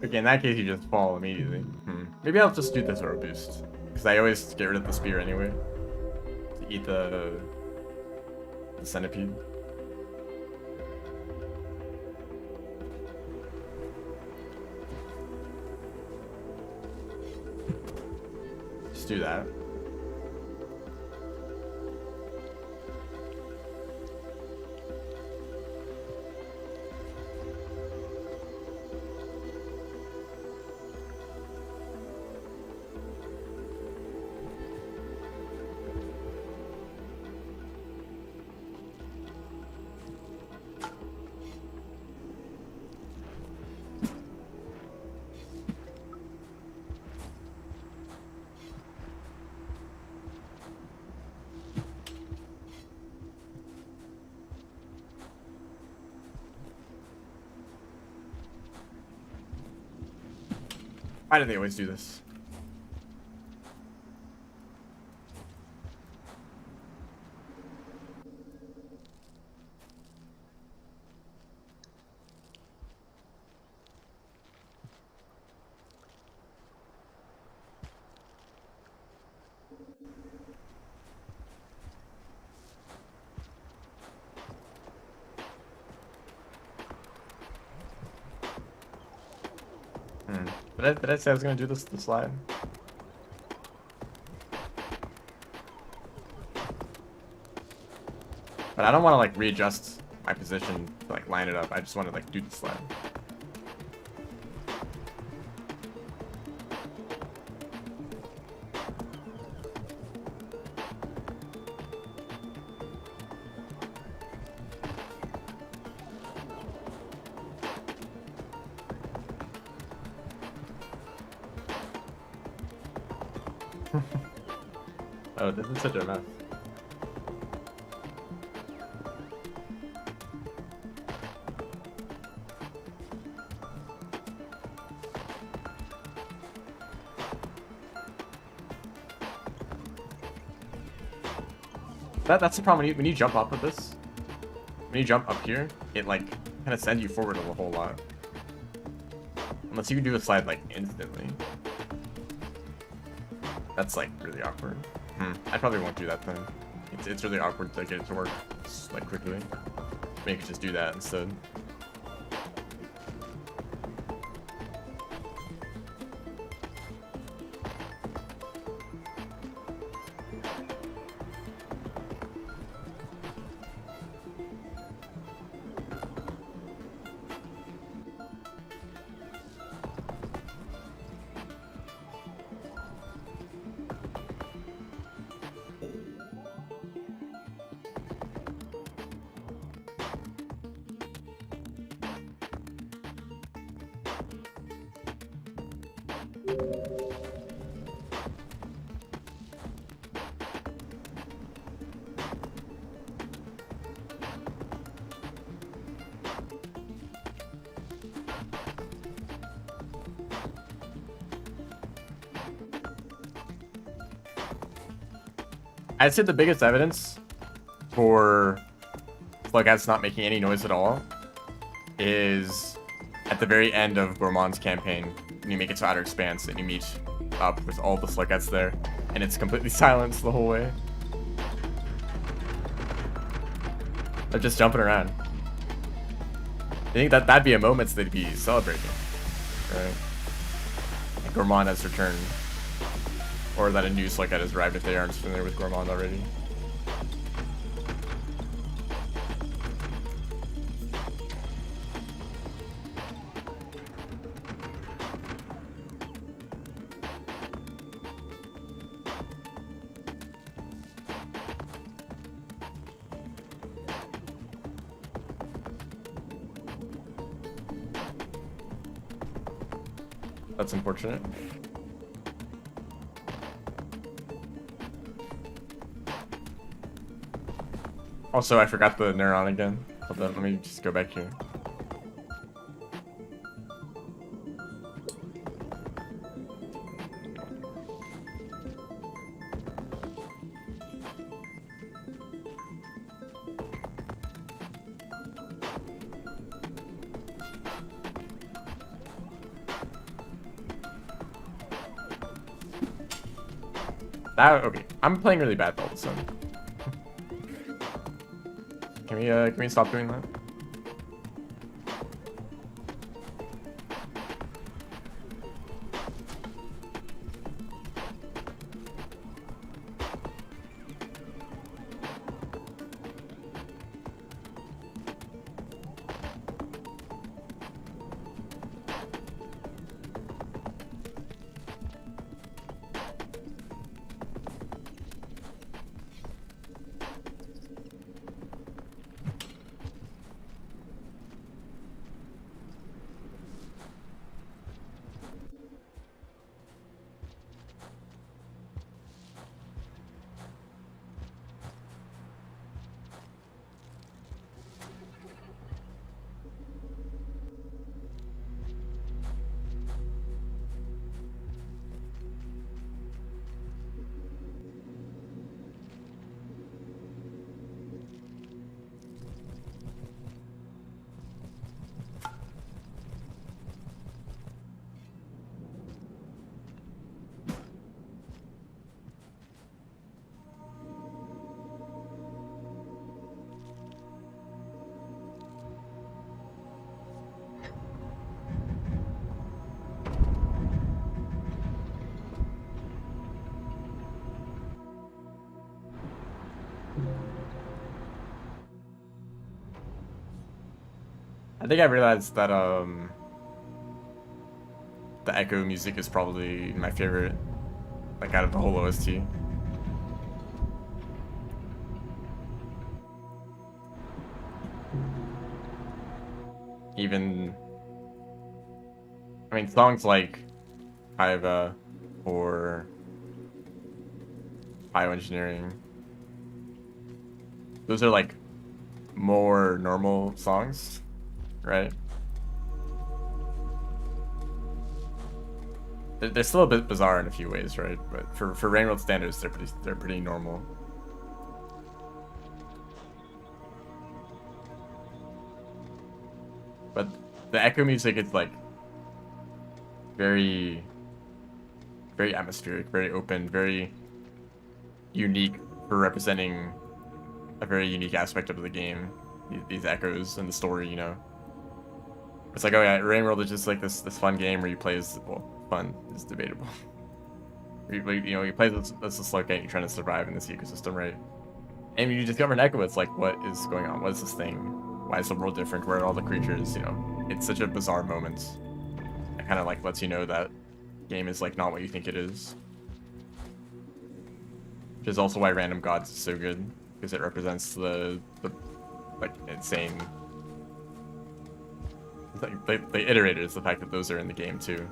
Okay, in that case, you just fall immediately. Maybe I'll just do this or a boost. Because I always get rid of the spear anyway. To eat the centipede. Just do that. Why do they always do this? Did I say I was gonna do this the slide? But I don't want to like readjust my position to like line it up. I just want to like do the slide. Oh, this is such a mess. That's the problem when you jump up with this. When you jump up here, it like kind of sends you forward a whole lot. Unless you can do a slide like instantly. That's like really awkward. I probably won't do that then. It's really awkward to get it to work like quickly. Maybe just do that instead. I'd say the biggest evidence for Slugats not making any noise at all is at the very end of Gourmand's campaign, when you make it to Outer Expanse and you meet up with all the Slugats there, and it's completely silenced the whole way. They're just jumping around. I think that that'd be a moment they'd be celebrating, right? Like Gourmand has returned, or that a new Slugat has arrived if they aren't familiar with Gourmand already. That's unfortunate. Also, I forgot the neuron again. Hold on, let me just go back here. Okay, I'm playing really bad all of a sudden. Can we stop doing that? I think I realized that the echo music is probably my favorite, like out of the whole OST. Even, I mean, songs like Aiva or Bioengineering, those are like more normal songs, right? They're still a bit bizarre in a few ways, right? But for Rainworld standards, they're pretty normal. But the echo music is like very, very atmospheric, very open, very unique for representing a very unique aspect of the game. These echoes and the story, you know. It's like, oh yeah, Rainworld is just like this fun game where you play as, well, fun is debatable. you know, you play as a Slug game, you're trying to survive in this ecosystem, right? And you discover an echo, it's like, what is going on? What is this thing? Why is the world different? Where are all the creatures? You know, it's such a bizarre moment. It kind of like lets you know that game is like not what you think it is. Which is also why Random Gods is so good, because it represents the like insane. It's like they iterated is the fact that those are in the game too.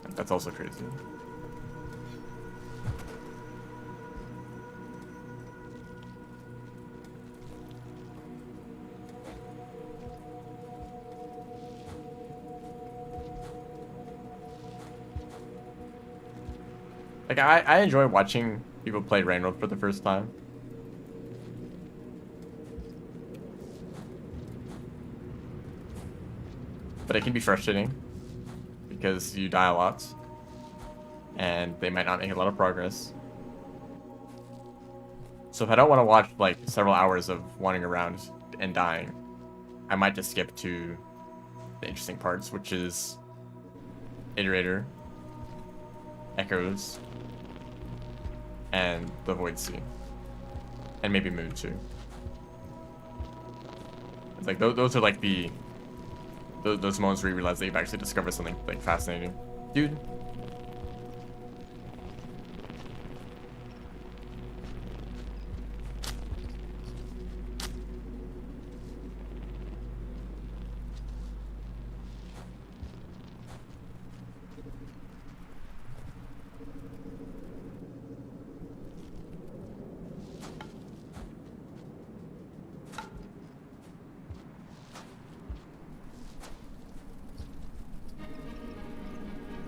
That's also crazy. Like I enjoy watching people play Rain World for the first time. But it can be frustrating because you die a lot and they might not make a lot of progress. So if I don't want to watch like several hours of wandering around and dying, I might just skip to the interesting parts, which is Iterator, Echoes, and the Void Sea. And maybe Moon too. It's like those are like those moments where you realize that you've actually discovered something like fascinating. Dude.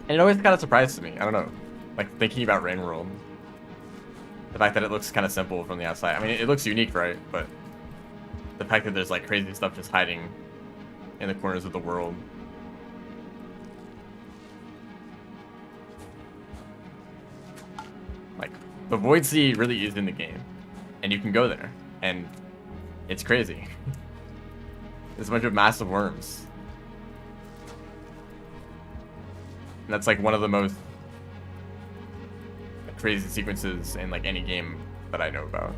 And it always kind of surprises me. I don't know. Like, thinking about Rain World. The fact that it looks kind of simple from the outside. I mean, it looks unique, right? But the fact that there's, like, crazy stuff just hiding in the corners of the world. Like, the Void Sea really is in the game. And you can go there. And it's crazy. There's a bunch of massive worms. And that's like one of the most crazy sequences in like any game that I know about.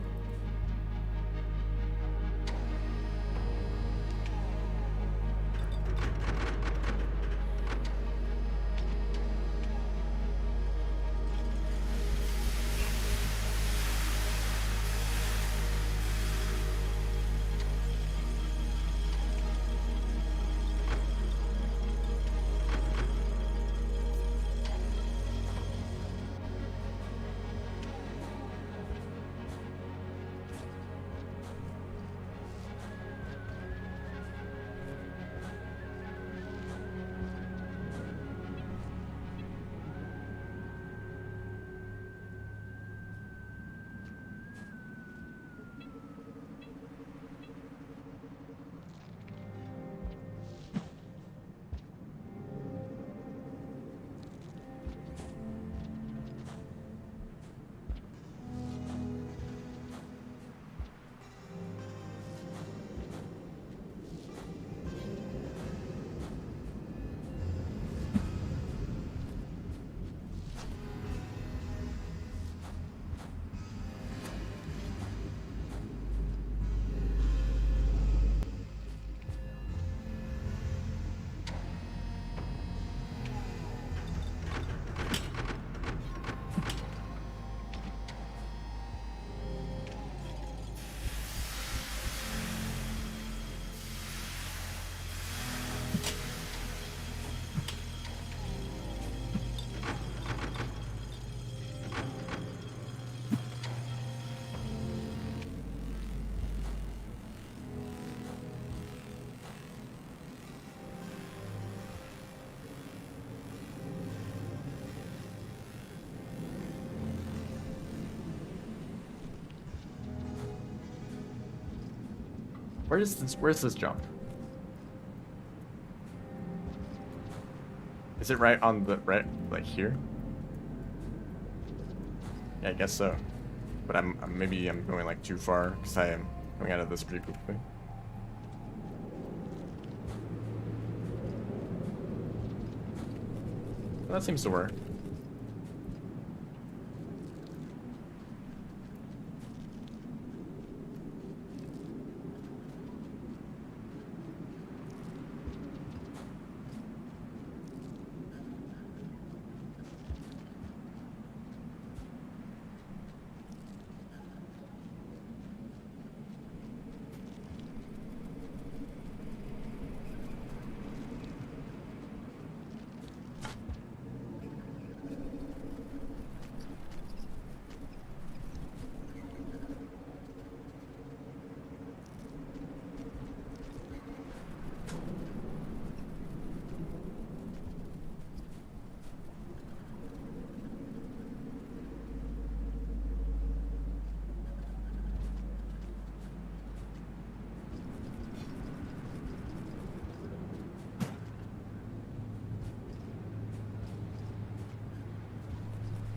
Where's this jump? Is it right on the like here? Yeah, I guess so. But maybe I'm going like too far because I am coming out of this pretty quickly. Well, that seems to work.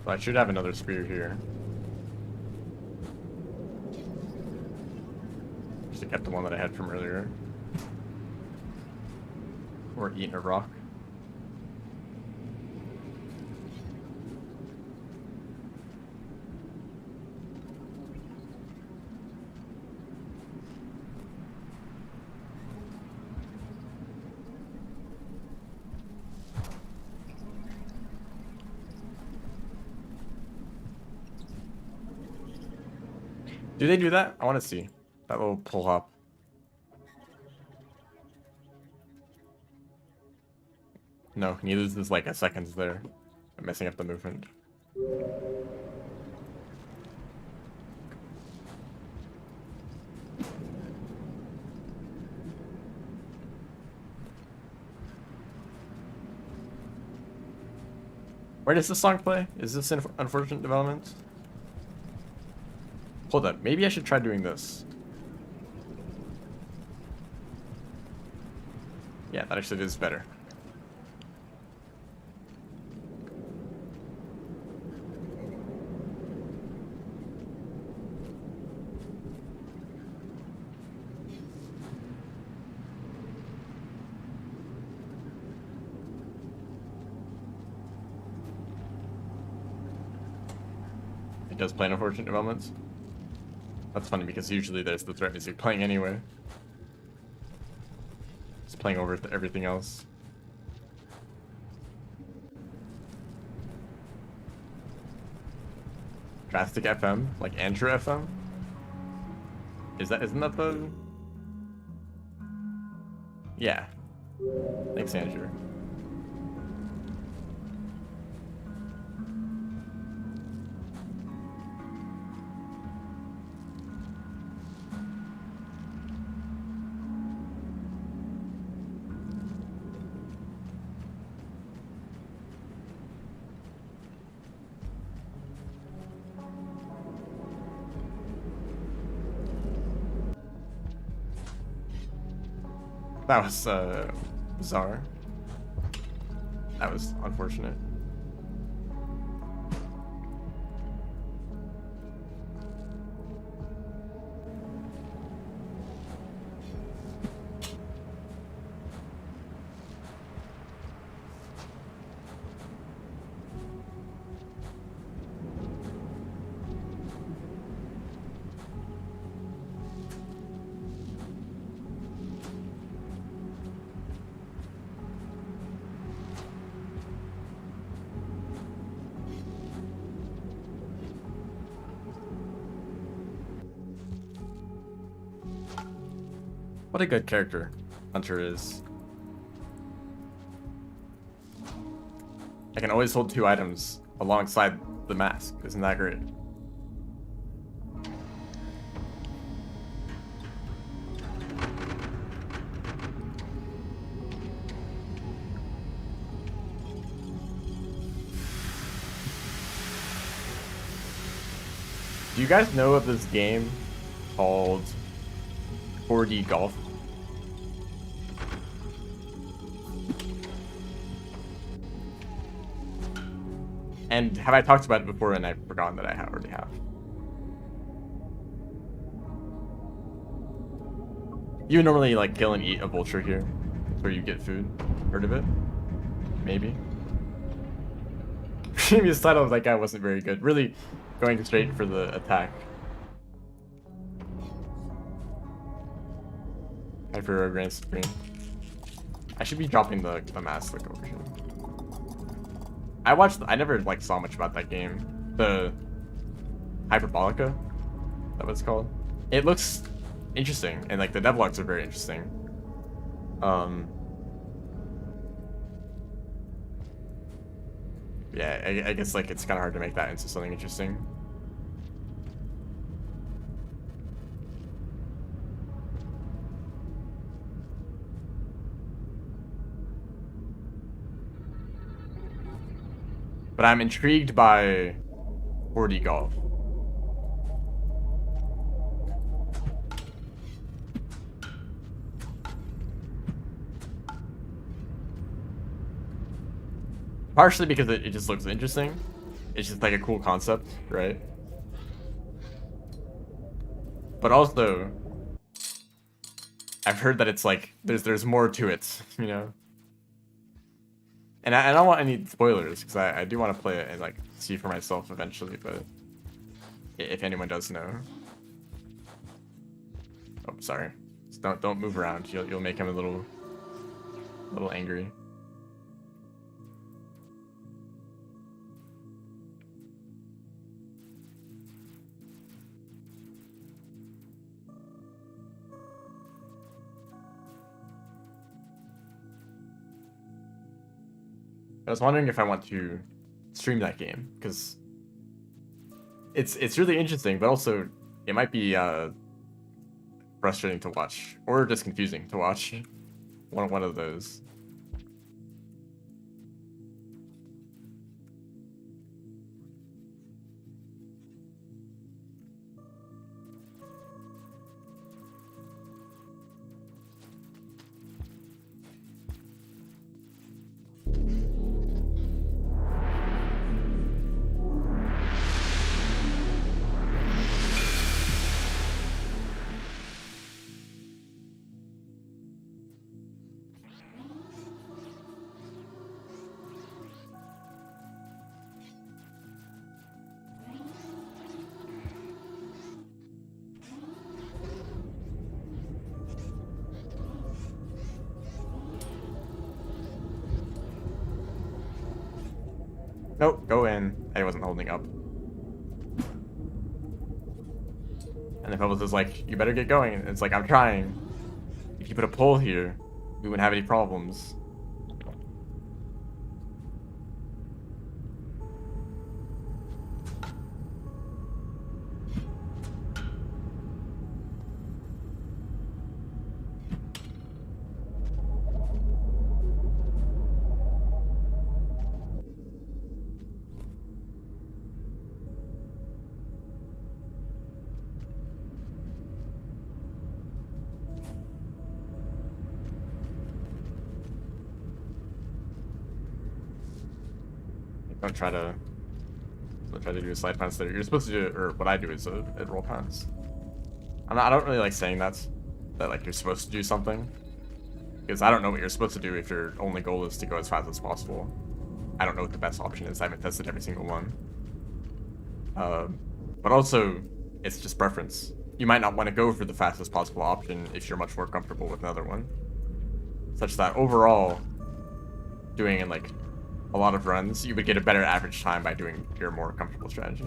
So I should have another spear here. Just to get the one that I had from earlier. Or eating a rock. Do they do that? I want to see. That little pull hop. No, he loses like a second there. I'm messing up the movement. Where does this song play? Is this an unfortunate development? Hold up, maybe I should try doing this. Yeah, that actually is better. It does play an unfortunate developments. That's funny because usually there's the threat music playing anyway. It's playing over everything else. Drastic FM, like Andrew FM. Isn't that the? Yeah. Thanks, Andrew. That was bizarre. That was unfortunate. What a good character Hunter is. I can always hold 2 items alongside the mask. Isn't that great? Do you guys know of this game called 4D Golf? And have I talked about it before and I've forgotten that I already have? You normally like kill and eat a vulture here, where you get food. Heard of it? Maybe. Previous title of that guy wasn't very good. Really going straight for the attack. Hyper Grand Supreme. I should be dropping the mask like over here. I never like saw much about that game. The Hyperbolica, is that what it's called? It looks interesting, and like the devlogs are very interesting. Yeah, I guess like it's kind of hard to make that into something interesting. But I'm intrigued by 4D Golf. Partially because it just looks interesting. it's just like a cool concept, right? But also, I've heard that it's like there's more to it, you know. And I don't want any spoilers because I do want to play it and like see for myself eventually. But if anyone does know, oh sorry, just don't move around. You'll make him a little angry. I was wondering if I want to stream that game because it's really interesting, but also it might be frustrating to watch or just confusing to watch. One of those. Nope, go in. I wasn't holding up. And the Pebbles is like, you better get going. And it's like, I'm trying. If you put a pole here, we wouldn't have any problems. Don't try to do a slide pounce there. You're supposed to do it, or what I do is a roll pounce. I don't really like saying that like you're supposed to do something, because I don't know what you're supposed to do if your only goal is to go as fast as possible. I don't know what the best option is. I haven't tested every single one. But also, it's just preference. You might not want to go for the fastest possible option if you're much more comfortable with another one. Such that overall, doing in like a lot of runs, you would get a better average time by doing your more comfortable strategy.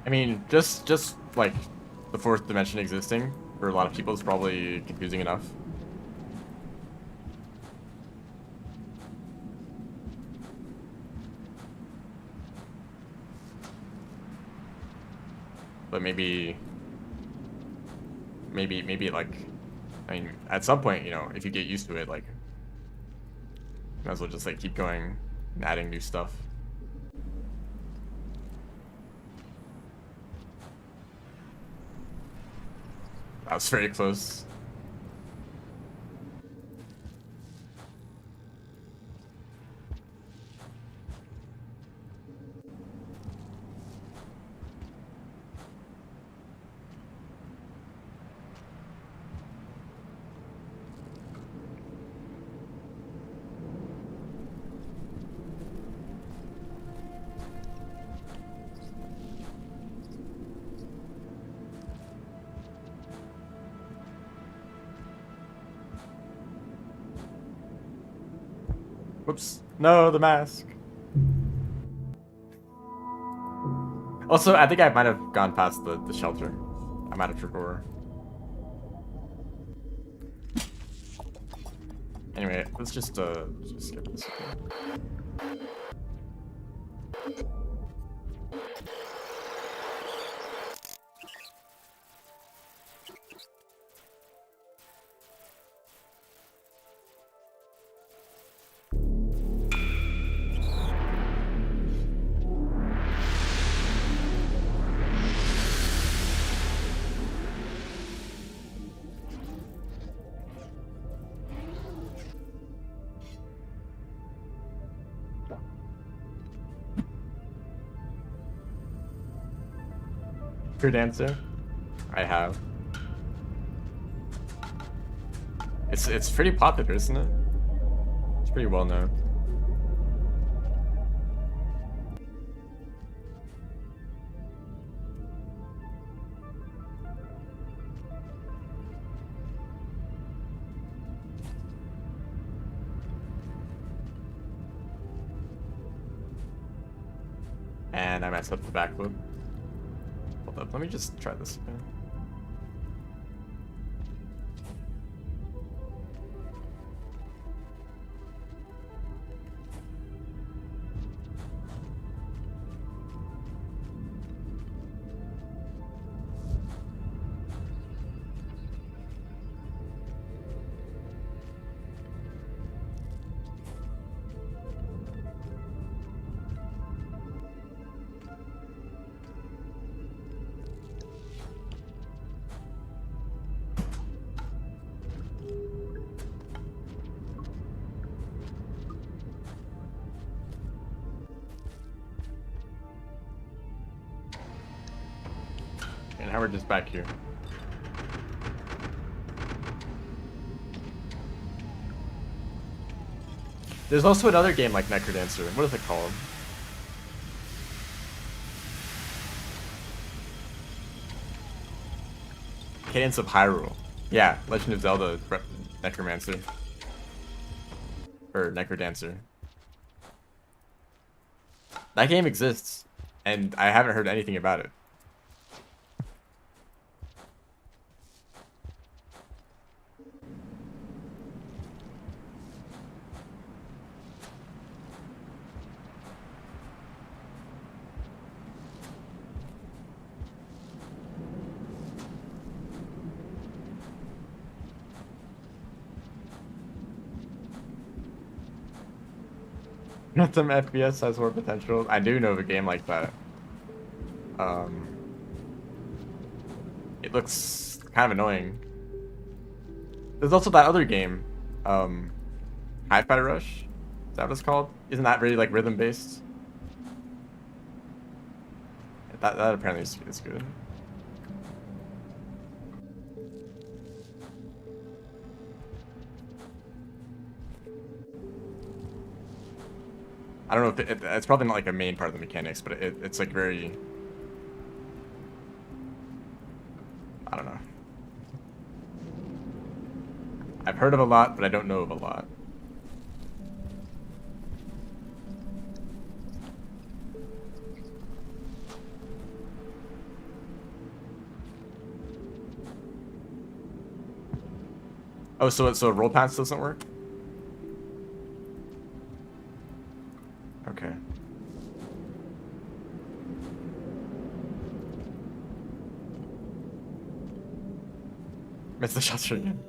I mean, just like the fourth dimension existing for a lot of people is probably confusing enough. But maybe like, I mean, at some point, you know, if you get used to it, like, you might as well just like keep going and adding new stuff. That was very close. Whoops. No, the mask. Also, I think I might have gone past the shelter. I'm out of Trigor. Anyway, let's just skip this. True Dancer? I have. It's pretty popular, isn't it? It's pretty well known. And I messed up the backflip. Hold up, let me just try this again. And now we're just back here. There's also another game like Necrodancer. What is it called? Cadence of Hyrule. Yeah, Legend of Zelda Necromancer. Or Necrodancer. That game exists, and I haven't heard anything about it. Some FPS has more potential. I do know of a game like that. It looks kind of annoying. There's also that other game, Hi-Fi Rush. Is that what it's called? Isn't that really like rhythm based? That apparently is good. I don't know if it's probably not like a main part of the mechanics, but it's like very, I don't know. I've heard of a lot, but I don't know of a lot. Oh, so roll pass doesn't work? Okay. Missed the shelter again.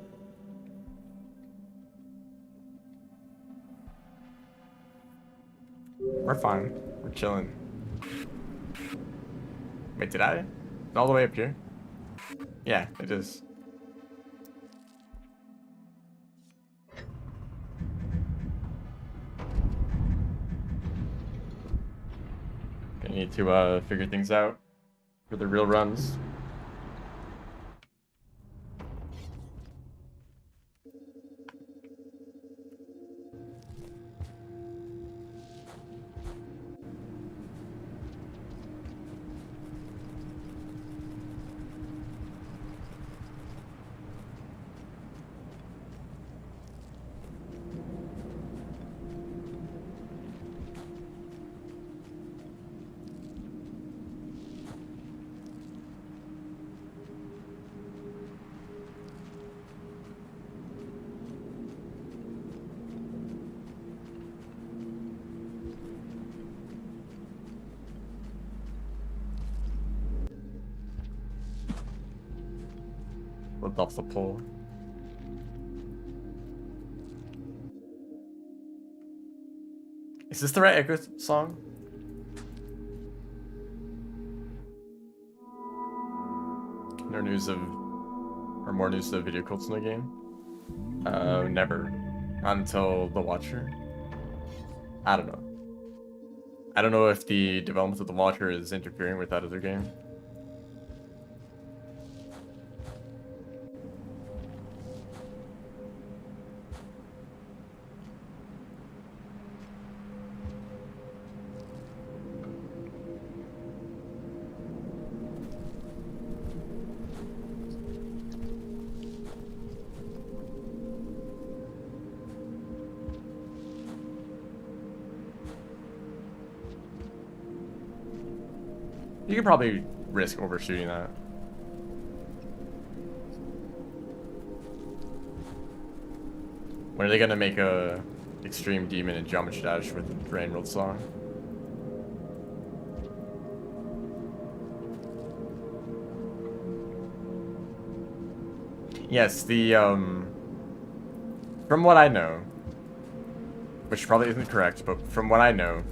We're fine. We're chilling. Wait, did I? All the way up here? Yeah, it is. I need to figure things out for the real runs. Lived off the pole. Is this the right Echo song? No news of, or more news of video cults in the game? Never. Not until The Watcher. I don't know. I don't know if the development of The Watcher is interfering with that other game. You could probably risk overshooting that. When are they gonna make a Extreme Demon and Geometry Dash with the Rain World song? Yes, the from what I know, which probably isn't correct, but from what I know,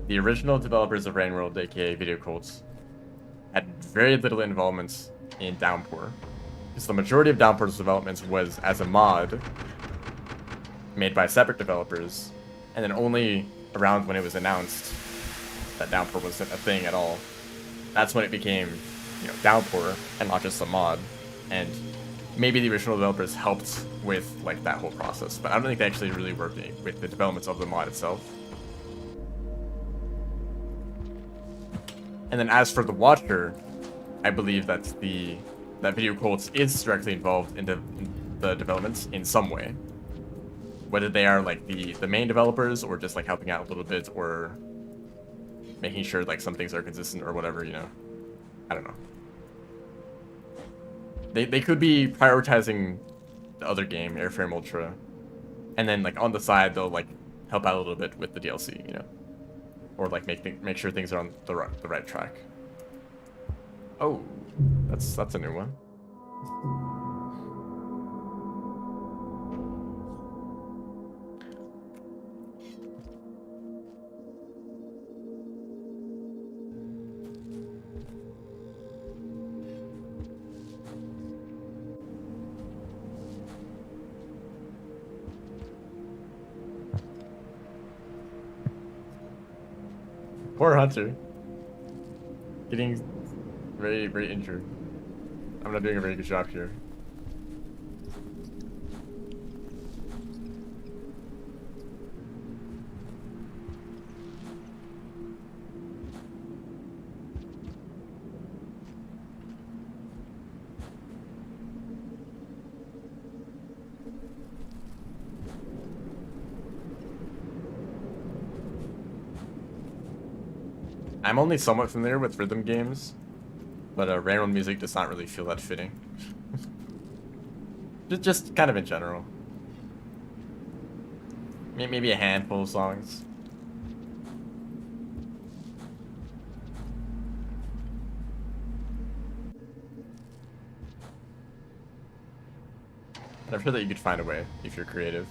the original developers of Rain World, aka Video Cults, had very little involvement in Downpour. Because the majority of Downpour's development was as a mod made by separate developers, and then only around when it was announced that Downpour wasn't a thing at all, that's when it became, you know, Downpour and not just a mod. And maybe the original developers helped with like that whole process, but I don't think they actually really worked with the developments of the mod itself. And then as for The Watcher, I believe that that Video Cults is directly involved in the developments in some way. Whether they are like the main developers or just like helping out a little bit or making sure like some things are consistent or whatever, you know. I don't know. They could be prioritizing the other game, Airframe Ultra, and then like on the side they'll like help out a little bit with the DLC, you know. Or like make sure things are on the right track. Oh, that's a new one. Poor Hunter. Getting very, very injured. I'm not doing a very good job here. I'm only somewhat familiar with rhythm games, but Rain World music does not really feel that fitting. just kind of in general. Maybe a handful of songs. But I'm sure that you could find a way if you're creative.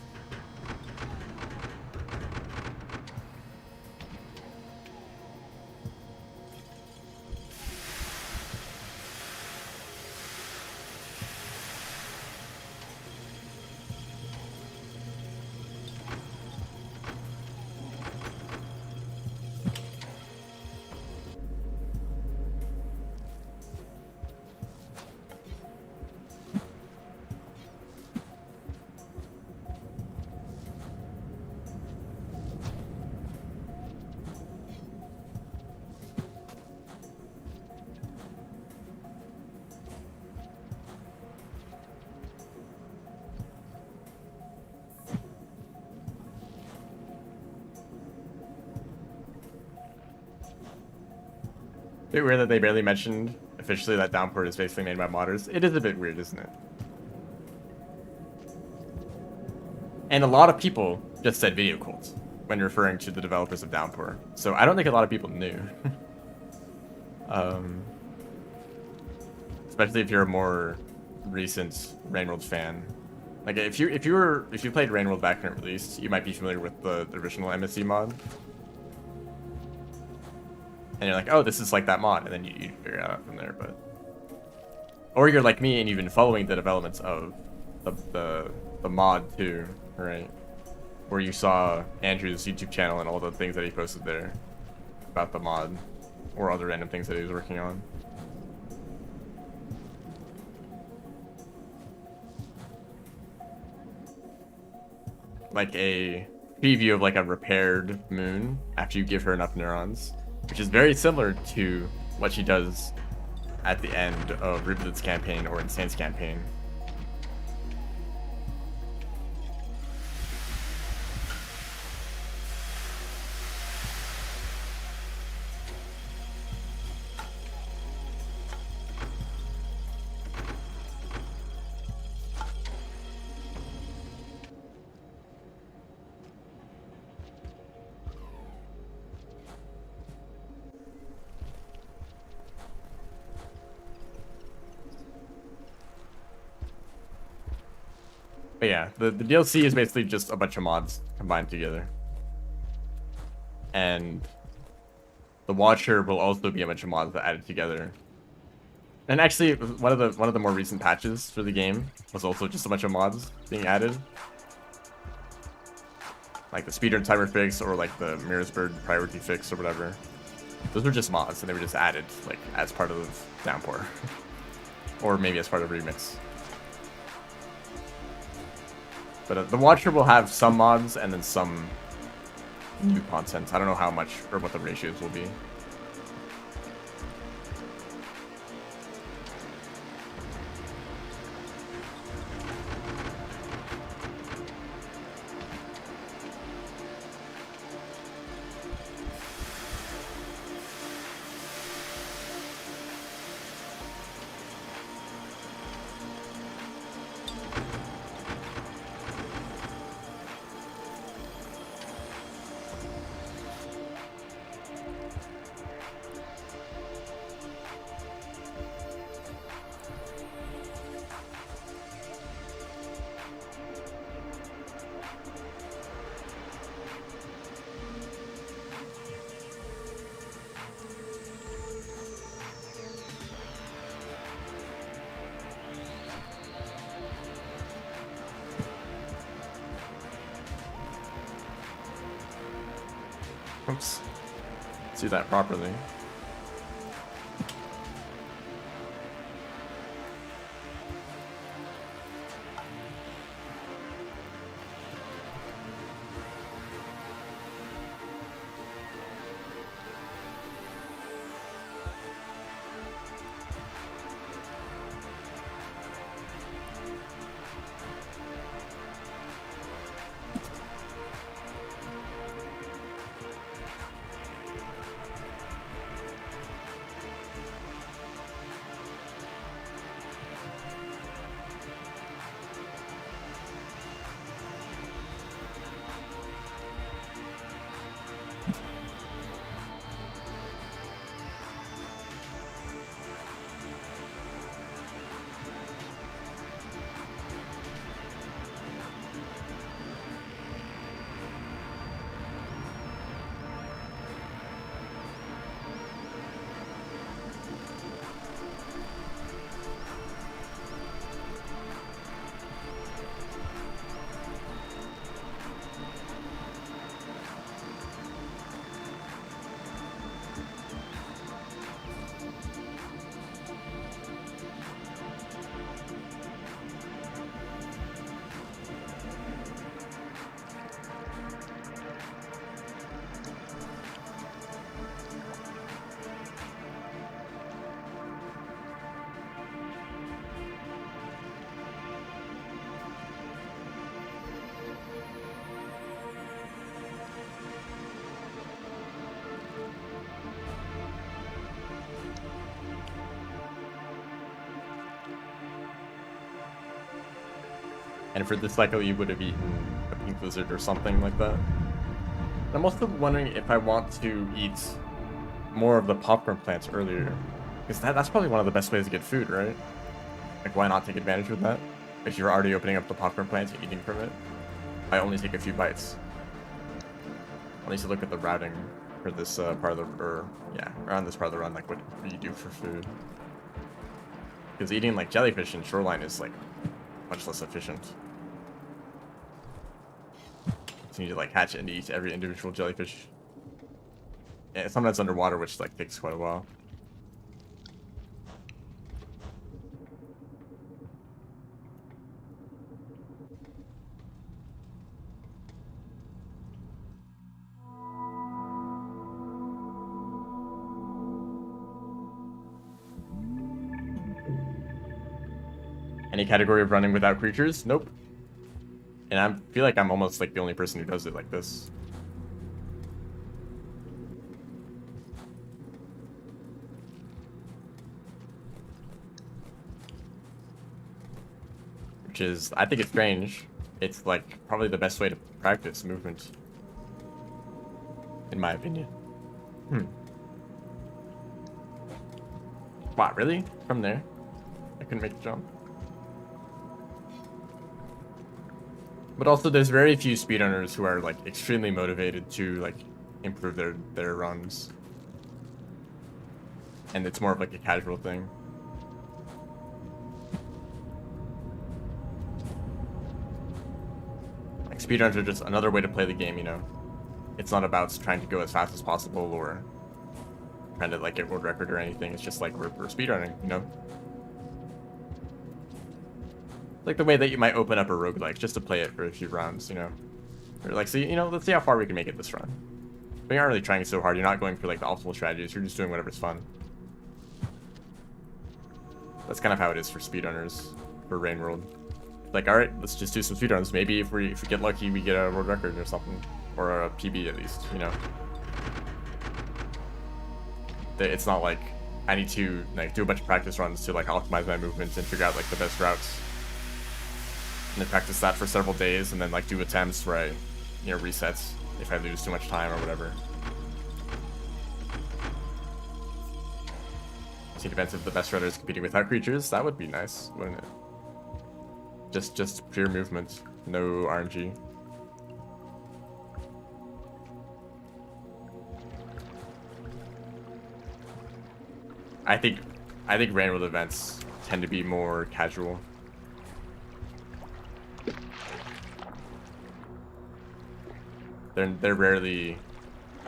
Bit weird that they barely mentioned officially that Downpour is basically made by modders. It is a bit weird, isn't it? And a lot of people just said Video Cults when referring to the developers of Downpour. So I don't think a lot of people knew. Especially if you're a more recent Rainworld fan, like if you played Rainworld back when it released, you might be familiar with the original MSC mod. And you're like, oh, this is like that mod, and then you figure it out from there. But or you're like me and you've been following the developments of the mod too, right? Where you saw Andrew's YouTube channel and all the things that he posted there about the mod, or other random things that he was working on. Like a preview of like a repaired moon after you give her enough neurons, which is very similar to what she does at the end of Revisited campaign or Insane's campaign. But yeah, the DLC is basically just a bunch of mods combined together. And the Watcher will also be a bunch of mods that added together. And actually, one of the more recent patches for the game was also just a bunch of mods being added. Like the speedrun timer fix, or like the Mirror's Bird priority fix, or whatever. Those were just mods, and they were just added like as part of Downpour. Or maybe as part of Remix. But the Watcher will have some mods and then some new content. I don't know how much or what the ratios will be. Oops. Let's do that properly. And for this cycle, you would have eaten a pink lizard or something like that. I'm also wondering if I want to eat more of the popcorn plants earlier, because that's probably one of the best ways to get food, right? Like, why not take advantage of that? If you're already opening up the popcorn plant and eating from it, I only take a few bites. At least look at the routing for this part of the, around this part of the run, like what you do for food. Because eating like jellyfish in Shoreline is like much less efficient. So you need to like hatch it and eat every individual jellyfish. Yeah, sometimes underwater, which like takes quite a while. Any category of running without creatures? Nope. And I feel like I'm almost like the only person who does it like this. Which is, I think it's strange. It's like probably the best way to practice movement. In my opinion. Wow, really? From there? I couldn't make the jump. But also, there's very few speedrunners who are like extremely motivated to like improve their runs, and it's more of like a casual thing. Like speedruns are just another way to play the game, you know. It's not about trying to go as fast as possible or trying to like get world record or anything. It's just like we're speedrunning, you know. Like the way that you might open up a roguelike just to play it for a few rounds, you know. Or like, see, you know, let's see how far we can make it this run. But you're not really trying so hard. You're not going for like the optimal strategies. You're just doing whatever's fun. That's kind of how it is for speedrunners for Rain World. Like, all right, let's just do some speedruns. Maybe if we get lucky, we get a world record or something, or a PB at least, you know. It's not like I need to like do a bunch of practice runs to like optimize my movements and figure out like the best routes. And then practice that for several days, and then like do attempts where I, you know, resets if I lose too much time or whatever. Take advantage of the best runners competing without creatures. That would be nice, wouldn't it? Just pure movement, no RNG. I think Rain World events tend to be more casual. They're rarely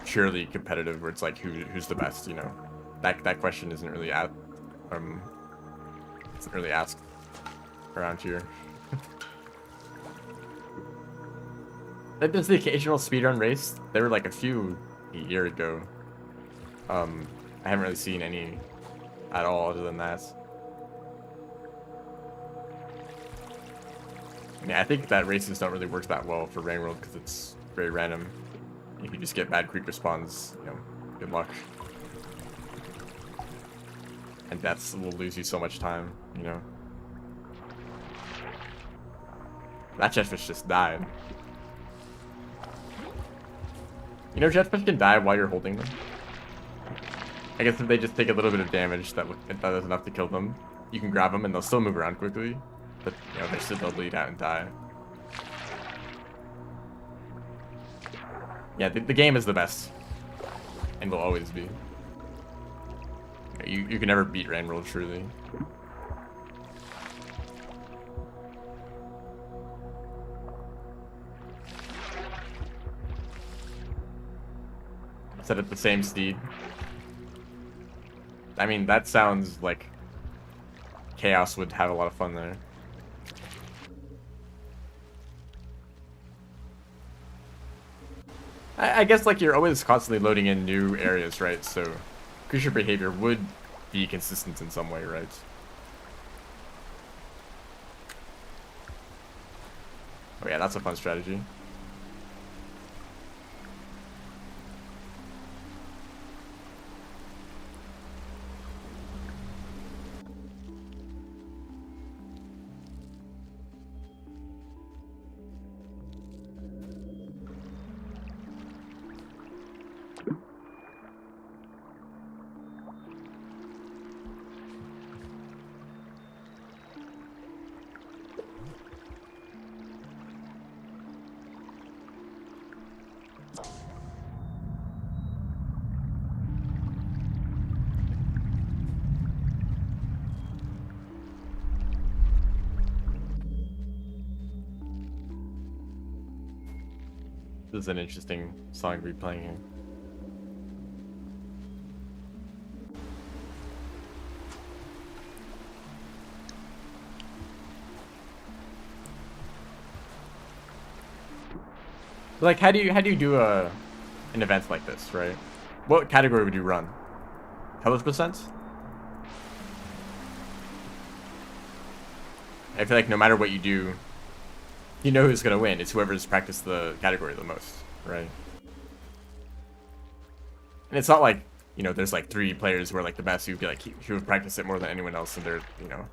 purely competitive where it's like who's the best, you know. That question isn't really asked around here. There's the occasional speedrun race. There were like a few a year ago. I haven't really seen any at all other than that. Yeah, I think that races don't really work that well for Rain World because it's very random. If you just get bad creeper spawns, you know, good luck. And deaths will lose you so much time, you know. That jetfish just died. You know, jetfish can die while you're holding them. I guess if they just take a little bit of damage that is enough to kill them, you can grab them and they'll still move around quickly. But, you know, they'll bleed out and die. Yeah, the game is the best. And will always be. You can never beat Rain World, truly. Set at the same steed. I mean, that sounds like Chaos would have a lot of fun there. I guess like you're always constantly loading in new areas, right? So creature behavior would be consistent in some way, right? Oh yeah, that's a fun strategy. This is an interesting song to be playing here. Like, how do you do an event like this, right? What category would you run? Health percent? I feel like no matter what you do, you know who's gonna win. It's whoever's practiced the category the most, right? And it's not like, you know, there's like 3 players who are like the best who have practiced it more than anyone else, and they're, you know,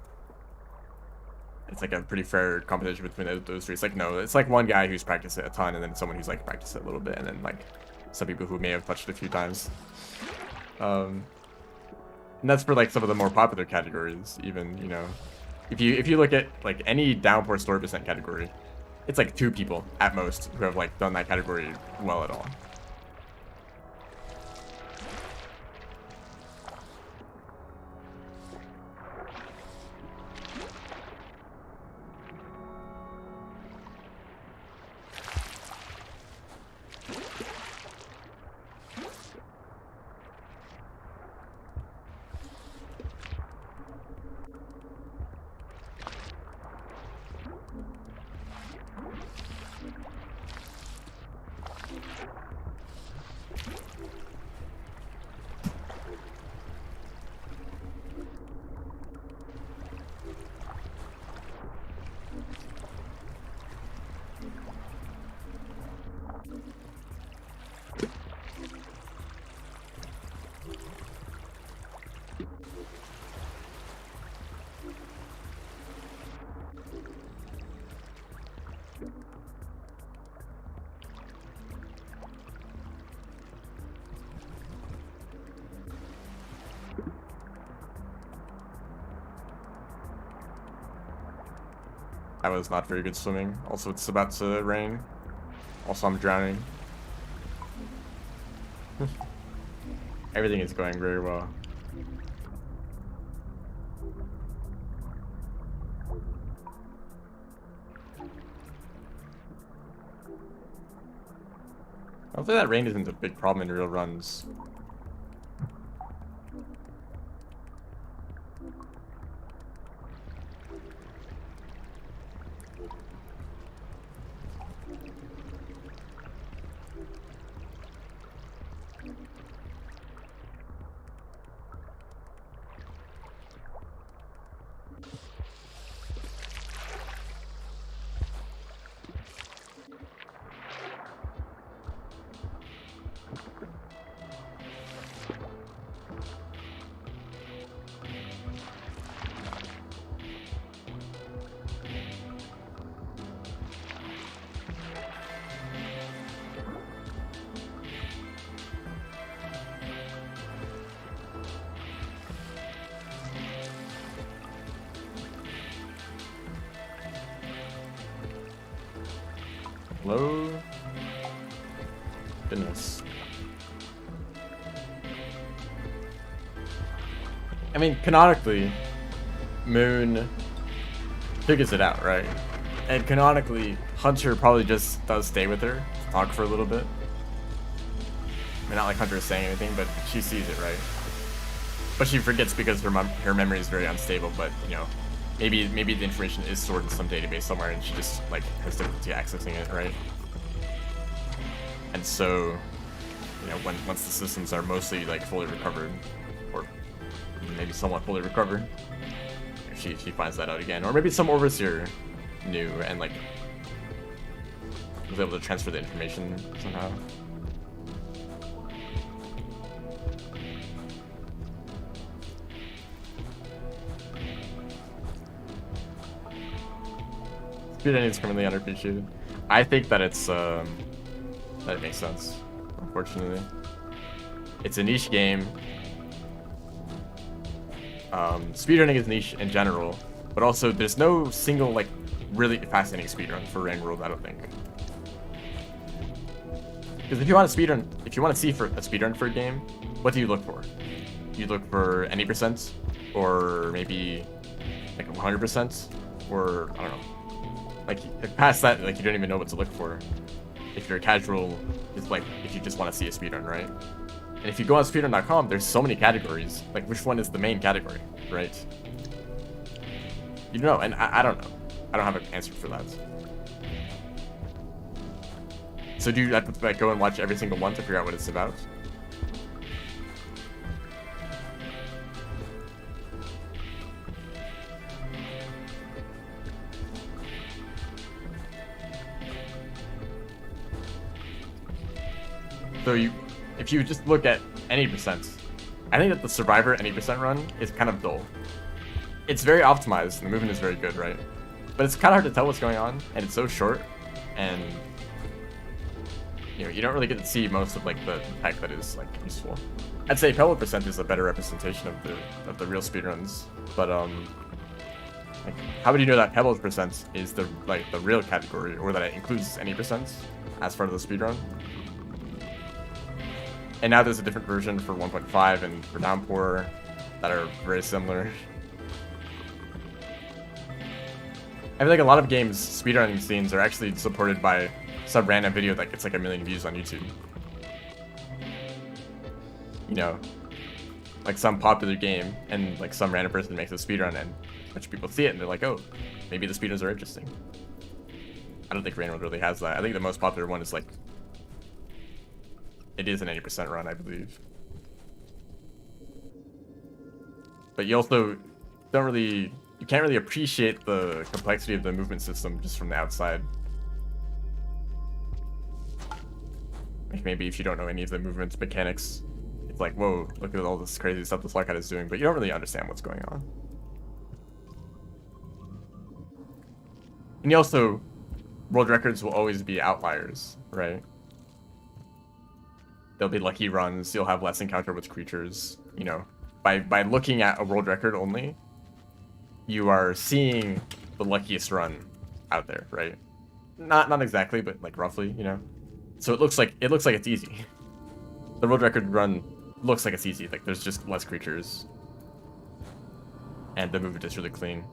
it's like a pretty fair competition between those 3. It's like, no, it's like one guy who's practiced it a ton, and then someone who's like practiced it a little bit, and then like some people who may have touched it a few times. And that's for like some of the more popular categories, even, you know. If you look at like any downpour story percent category, it's like 2 people at most who have like done that category well at all. That was not very good swimming. Also, it's about to rain. Also, I'm drowning. Everything is going very well. Hopefully that rain isn't a big problem in real runs. Hello? Goodness. I mean, canonically, Moon figures it out, right? And canonically, Hunter probably just does stay with her, talk for a little bit. I mean, not like Hunter is saying anything, but she sees it, right? But she forgets because her memory is very unstable, but, you know, maybe the information is stored in some database somewhere and she just, like, has difficulty accessing it, right? And so, you know, once the systems are mostly, like, fully recovered, or maybe somewhat fully recovered, she finds that out again. Or maybe some overseer knew and, like, was able to transfer the information somehow. Speedrunning is currently underappreciated. I think that it's that it makes sense. Unfortunately, it's a niche game. Speedrunning is niche in general, but also there's no single like really fascinating speedrun for Rain World. I don't think. Because if you want to speedrun, if you want to see for a speedrun for a game, what do you look for? You look for any percent, or maybe like 100%, or I don't know. Like past that, like you don't even know what to look for. if you're casual, is like if you just want to see a speedrun, right? And if you go on speedrun.com, there's so many categories. Like, which one is the main category, right? You know, and I don't know. I don't have an answer for that. So do you have to like go and watch every single one to figure out what it's about? So if you just look at any percent, I think that the Survivor any percent run is kind of dull. It's very optimized, and the movement is very good, right? But it's kind of hard to tell what's going on, and it's so short, and you don't really get to see most of like the tech that is like useful. I'd say Pebble percent is a better representation of the real speedruns, but like, how would you know that Pebble percent is the real category, or that it includes any percent as part of the speedrun? And now there's a different version for 1.5 and for Downpour that are very similar. I feel like a lot of games' speedrunning scenes are actually supported by some random video that gets like 1 million views on YouTube. You know, like some popular game, and like some random person makes a speedrun, and a bunch of people see it, and they're like, oh, maybe the speedruns are interesting. I don't think Rainworld really has that. I think the most popular one is like, it is an 80% run, I believe. But you also you can't really appreciate the complexity of the movement system just from the outside. Like maybe if you don't know any of the movement mechanics, it's like, whoa, look at all this crazy stuff this Lockout is doing, but you don't really understand what's going on. And you also, world records will always be outliers, right? There'll be lucky runs, you'll have less encounter with creatures, you know. By looking at a world record only, you are seeing the luckiest run out there, right? Not exactly, but like roughly, you know. So it looks like it's easy. The world record run looks like it's easy, like there's just less creatures. And the movement is really clean.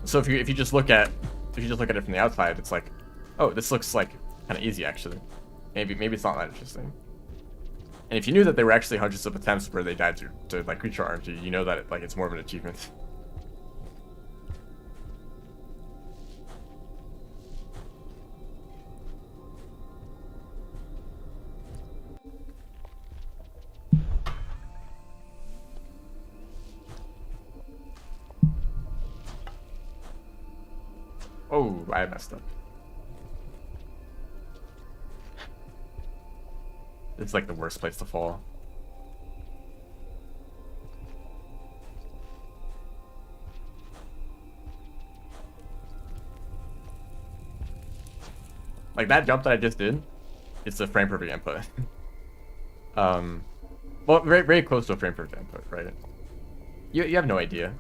So if you just look at it from the outside, it's like, oh, this looks like kind of easy actually. Maybe it's not that interesting. And if you knew that there were actually hundreds of attempts where they died to like creature RNG, you know that it's more of an achievement. Oh, I messed up. It's like the worst place to fall. Like that jump that I just did, it's a frame perfect input. Well, very, very close to a frame perfect input, right? You have no idea.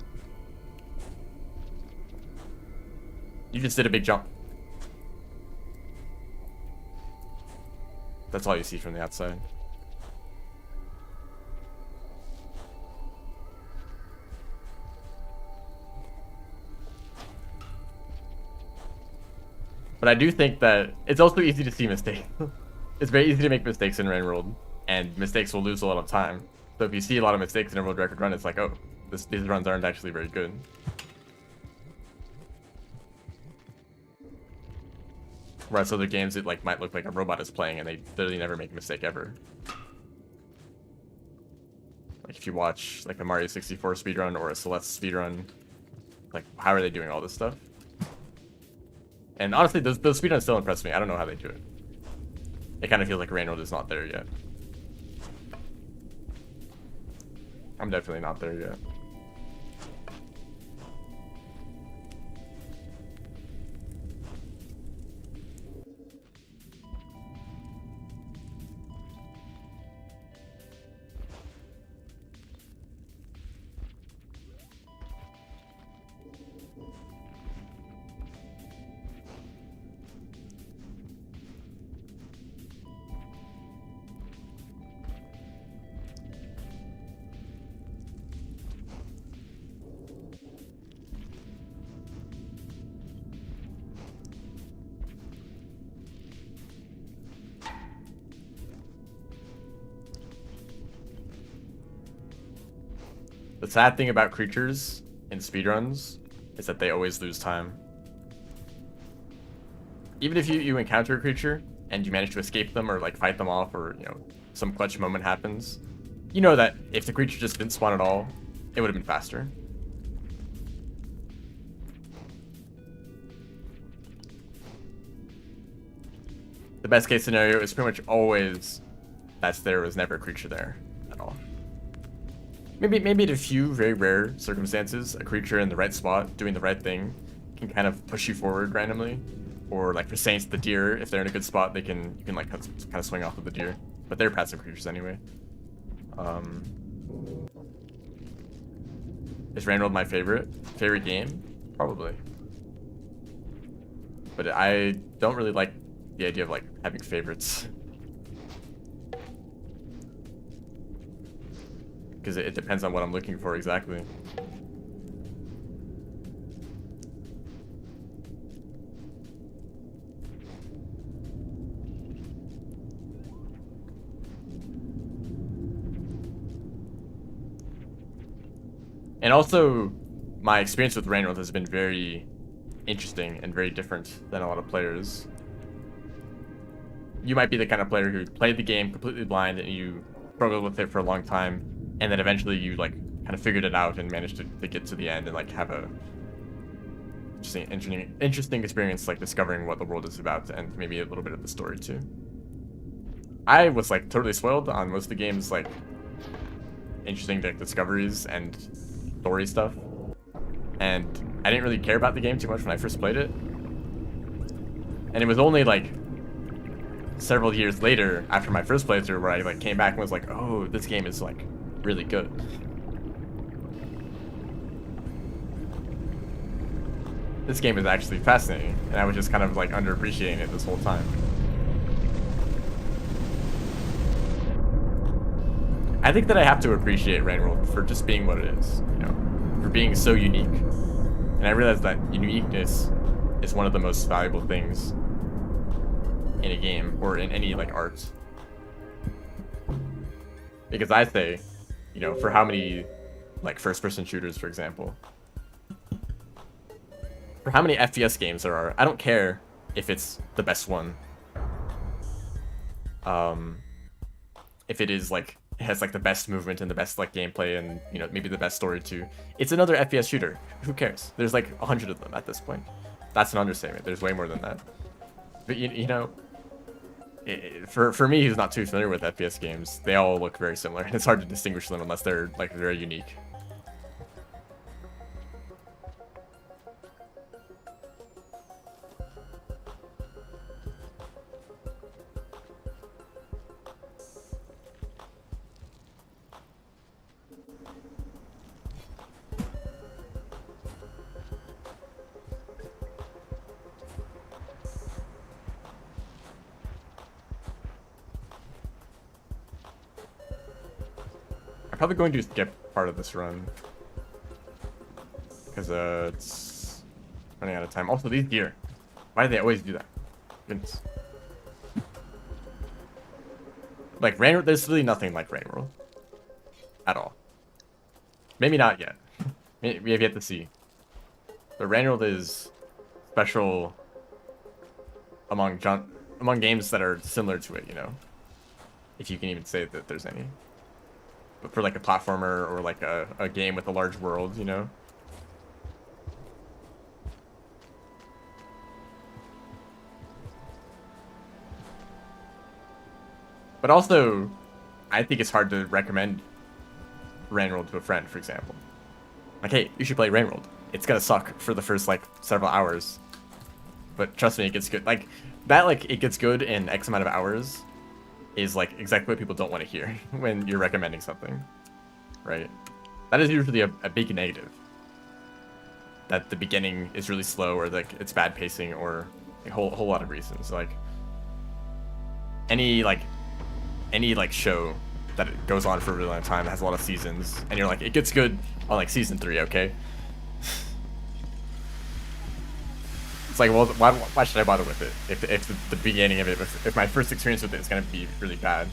You just did a big jump. That's all you see from the outside. But I do think that it's also easy to see mistakes. It's very easy to make mistakes in Rainworld, and mistakes will lose a lot of time. So if you see a lot of mistakes in a world record run, it's like, oh, these runs aren't actually very good. Whereas other games, it might look like a robot is playing, and they literally never make a mistake ever. Like if you watch like a Mario 64 speedrun or a Celeste speedrun, like how are they doing all this stuff? And honestly, those speedruns still impress me. I don't know how they do it. It kind of feels like Rainworld is not there yet. I'm definitely not there yet. The sad thing about creatures in speedruns is that they always lose time. Even if you encounter a creature and you manage to escape them or like fight them off, or some clutch moment happens, you know that if the creature just didn't spawn at all, it would have been faster. The best case scenario is pretty much always that there was never a creature there at all. Maybe in a few very rare circumstances, a creature in the right spot doing the right thing can kind of push you forward randomly, or like for Saints, the deer, if they're in a good spot, you can like kind of swing off of the deer, but they're passive creatures anyway. Is Rain World my favorite game? Probably, but I don't really like the idea of like having favorites, because it depends on what I'm looking for exactly. And also, my experience with Rain World has been very interesting and very different than a lot of players. You might be the kind of player who played the game completely blind and you struggled with it for a long time, and then eventually you like kind of figured it out and managed to get to the end and like have a interesting experience, like discovering what the world is about and maybe a little bit of the story too. I was like totally spoiled on most of the game's like interesting like discoveries and story stuff, and I didn't really care about the game too much when I first played it. And it was only like several years later, after my first playthrough, where I like came back and was like, oh, this game is like really good. This game is actually fascinating, and I was just kind of like underappreciating it this whole time. I think that I have to appreciate Rain World for just being what it is, for being so unique. And I realize that uniqueness is one of the most valuable things in a game or in any like art. Because I say, for how many like first-person shooters, for example, for how many FPS games there are, I don't care if it's the best one. If it is like it has like the best movement and the best like gameplay and maybe the best story too. It's another FPS shooter. Who cares? There's like 100 of them at this point. That's an understatement. There's way more than that. But for me, who's not too familiar with FPS games, they all look very similar, and it's hard to distinguish them unless they're like very unique. I'm probably going to skip part of this run because it's running out of time. Also, these deer, why do they always do that? Goodness. Like Rain World, there's really nothing like Rain World at all. Maybe not yet. We have yet to see. But Rain World is special among games that are similar to it, if you can even say that there's any. But for like a platformer or like a game with a large world, But also, I think it's hard to recommend Rain World to a friend, for example. Like, hey, you should play Rain World. It's gonna suck for the first like several hours, but trust me, it gets good. Like that, like it gets good in X amount of hours is like exactly what people don't want to hear when you're recommending something, right? That is usually a big negative. That the beginning is really slow, or like it's bad pacing, or a whole lot of reasons. Like any show that it goes on for a really long time, has a lot of seasons, and you're like, it gets good on like season 3, okay? It's like, well, why should I bother with it if the beginning of it, if my first experience with it is gonna be really bad?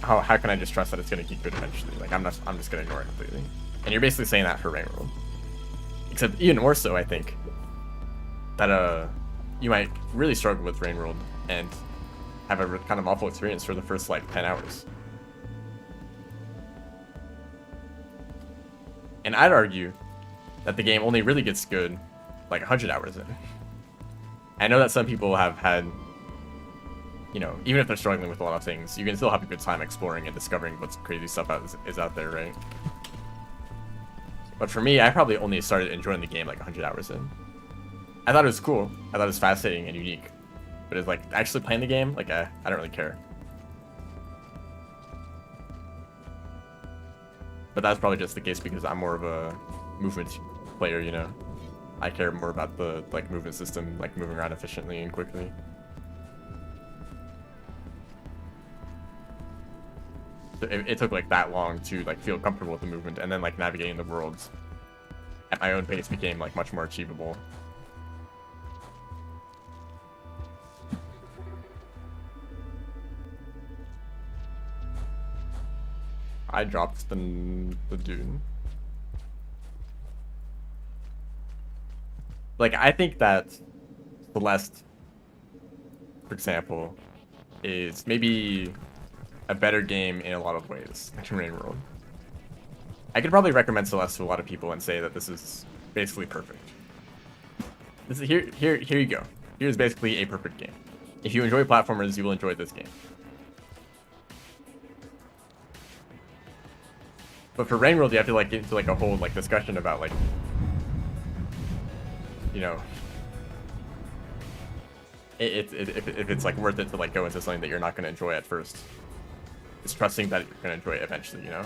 How can I just trust that it's gonna keep good eventually? Like I'm just gonna ignore it completely. And you're basically saying that for Rain World. Except even more so, I think, that you might really struggle with Rain World and have a kind of awful experience for the first like 10 hours. And I'd argue that the game only really gets good like 100 hours in. I know that some people have had, you know, even if they're struggling with a lot of things, you can still have a good time exploring and discovering what crazy stuff is out there, right? But for me, I probably only started enjoying the game like 100 hours in. I thought it was cool. I thought it was fascinating and unique. But it's like actually playing the game, like I don't really care. But that's probably just the case because I'm more of a movement player, you know. I care more about the like movement system, like moving around efficiently and quickly. It took like that long to like feel comfortable with the movement, and then like navigating the worlds at my own pace became like much more achievable. I dropped the dune. Like I think that Celeste, for example, is maybe a better game in a lot of ways than Rain World. I could probably recommend Celeste to a lot of people and say that this is basically perfect. This is here you go. Here's basically a perfect game. If you enjoy platformers, you will enjoy this game. But for Rain World, you have to like get into like a whole like discussion about like, you know, if it's like worth it to like go into something that you're not going to enjoy at first. It's trusting that you're going to enjoy it eventually, you know?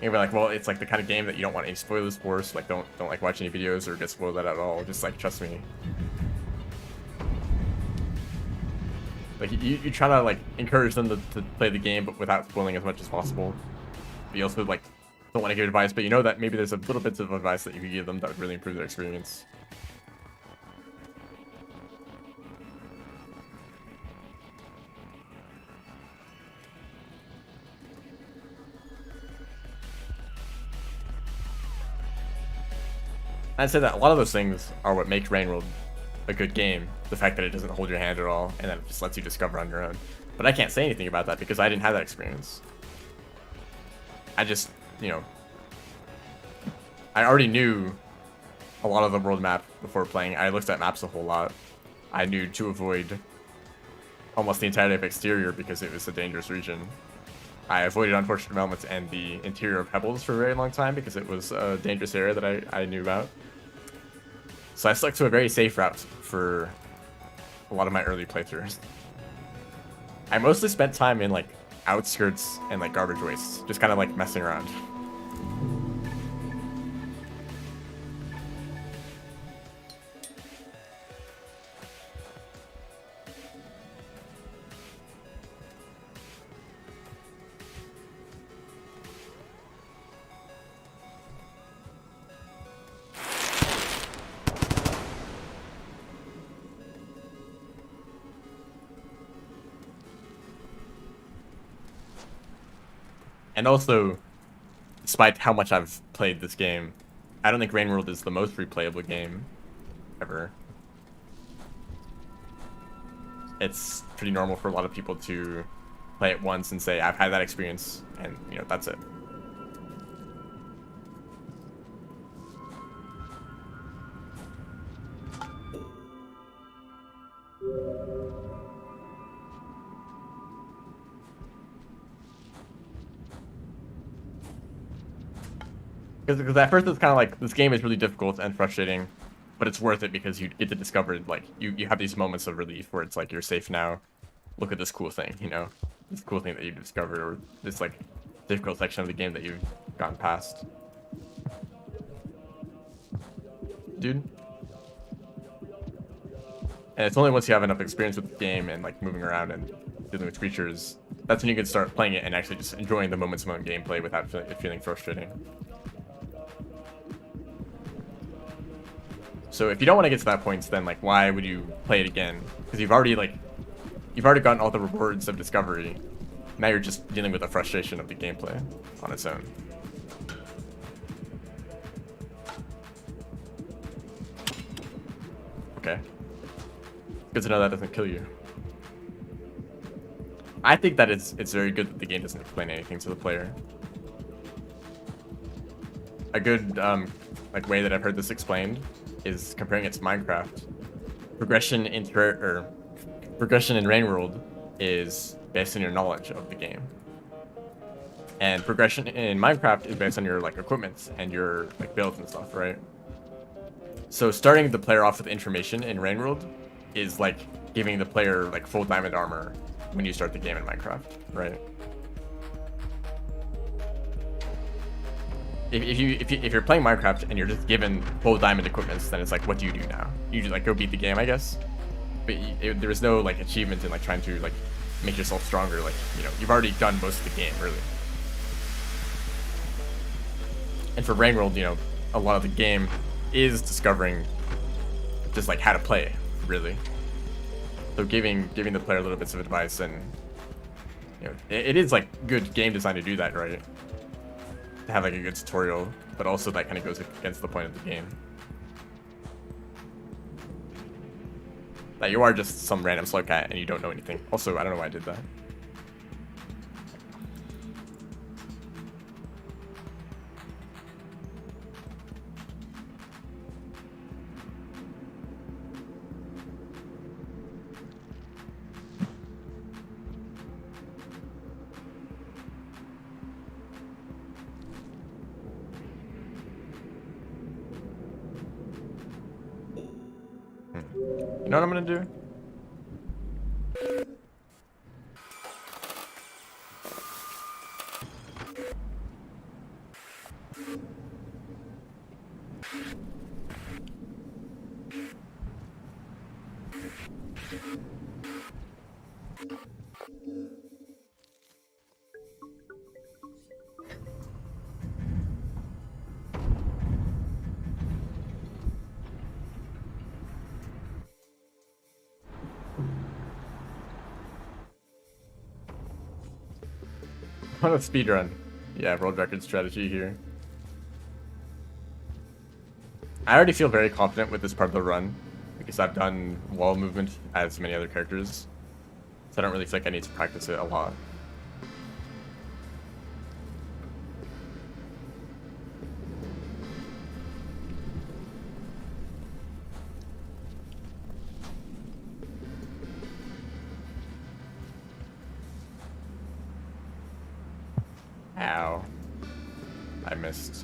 You're like, well, it's like the kind of game that you don't want any spoilers for, so like don't like watch any videos or get spoiled at all. Just like trust me. Like you try to like encourage them to play the game, but without spoiling as much as possible. But you also like don't want to give advice, but you know that maybe there's a little bits of advice that you could give them that would really improve their experience. I'd say that a lot of those things are what make Rain World a good game. The fact that it doesn't hold your hand at all, and then it just lets you discover on your own. But I can't say anything about that because I didn't have that experience. I just, you know, I already knew a lot of the world map before playing. I looked at maps a whole lot. I knew to avoid almost the entirety of exterior because it was a dangerous region. I avoided unfortunate developments and the interior of Pebbles for a very long time because it was a dangerous area that I knew about. So I stuck to a very safe route for a lot of my early playthroughs. I mostly spent time in like outskirts and like garbage wastes, just kind of like messing around. And also, despite how much I've played this game, I don't think Rain World is the most replayable game ever. It's pretty normal for a lot of people to play it once and say, I've had that experience, and, you know, that's it. Because at first it's kind of like, this game is really difficult and frustrating, but it's worth it because you get to discover, like, you have these moments of relief where it's like, you're safe now, look at this cool thing, you know? This cool thing that you've discovered, or this, like, difficult section of the game that you've gotten past. Dude. And it's only once you have enough experience with the game and, like, moving around and dealing with creatures, that's when you can start playing it and actually just enjoying the moments of gameplay without it feeling frustrating. So if you don't want to get to that point, then like why would you play it again? Because you've already gotten all the rewards of discovery. Now you're just dealing with the frustration of the gameplay on its own. Okay. Good to know that doesn't kill you. I think that it's very good that the game doesn't explain anything to the player. A good like way that I've heard this explained is comparing it to Minecraft. Progression in Rain World is based on your knowledge of the game, and progression in Minecraft is based on your like equipment and your like builds and stuff, right? So starting the player off with information in Rain World is like giving the player like full diamond armor when you start the game in Minecraft, right? If you're playing Minecraft and you're just given full diamond equipments, then it's like, what do you do now? You just like go beat the game, I guess. But there is no like achievement in like trying to like make yourself stronger. Like, you know, you've already done most of the game, really. And for Rain World, you know, a lot of the game is discovering just like how to play, really. So giving the player little bits of advice, and you know, it is like good game design to do that, right? To have like a good tutorial, but also that kind of goes against the point of the game. That you are just some random slowcat and you don't know anything. Also, I don't know why I did that. You know what I'm gonna do? On a speedrun. Yeah, world record strategy here. I already feel very confident with this part of the run because I've done wall movement as many other characters. So I don't really feel like I need to practice it a lot. Ow. I missed.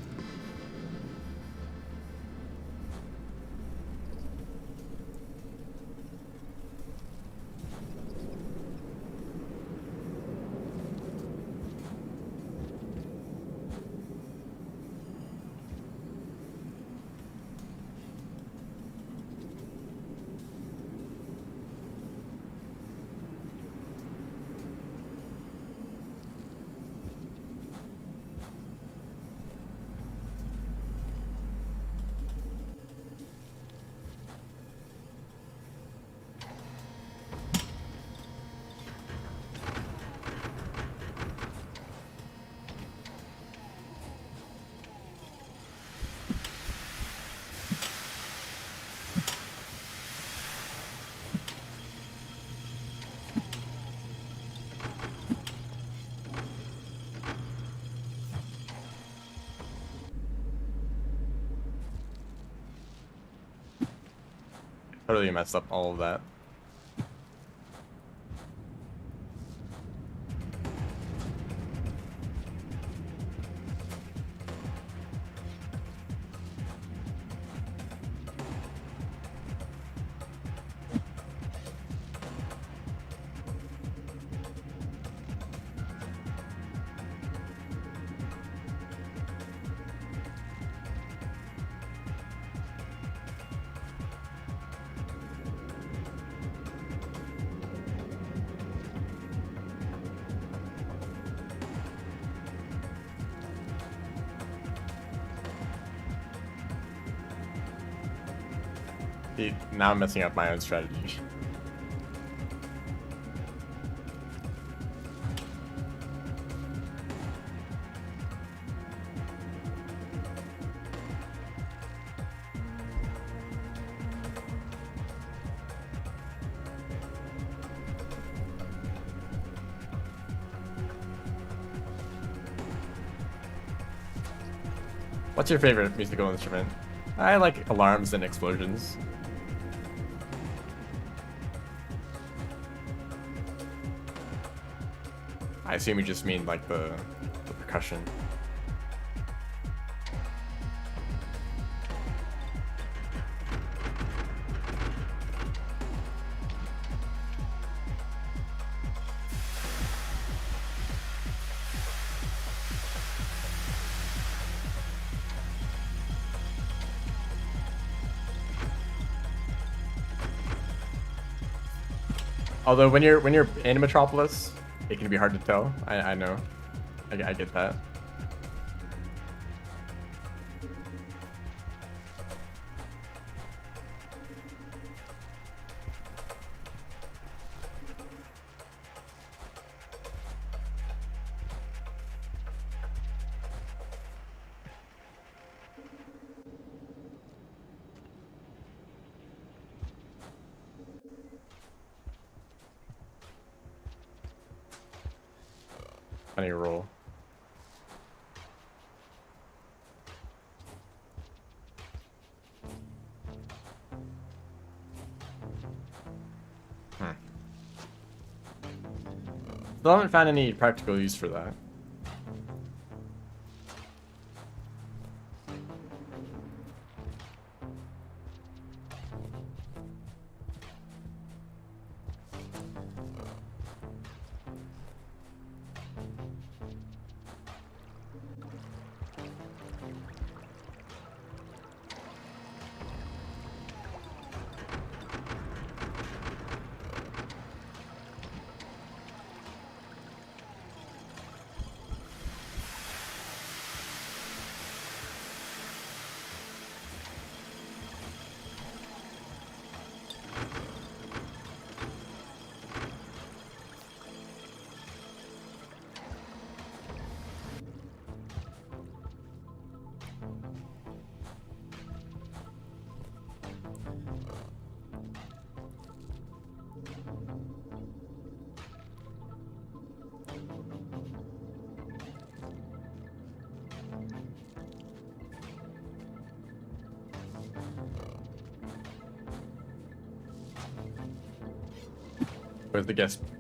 Totally messed up all of that. See, now I'm messing up my own strategy. What's your favorite musical instrument? I like alarms and explosions. I assume you just mean like the percussion. Although when you're in Metropolis, it can be hard to tell. I know. I get that. Funny roll. Still haven't found any practical use for that.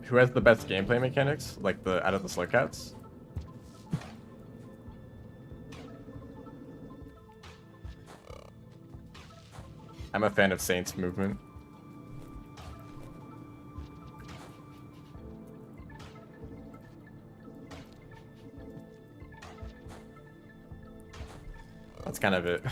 Who has the best gameplay mechanics? Like the out of the Slugcats? I'm a fan of Saint's movement. That's kind of it.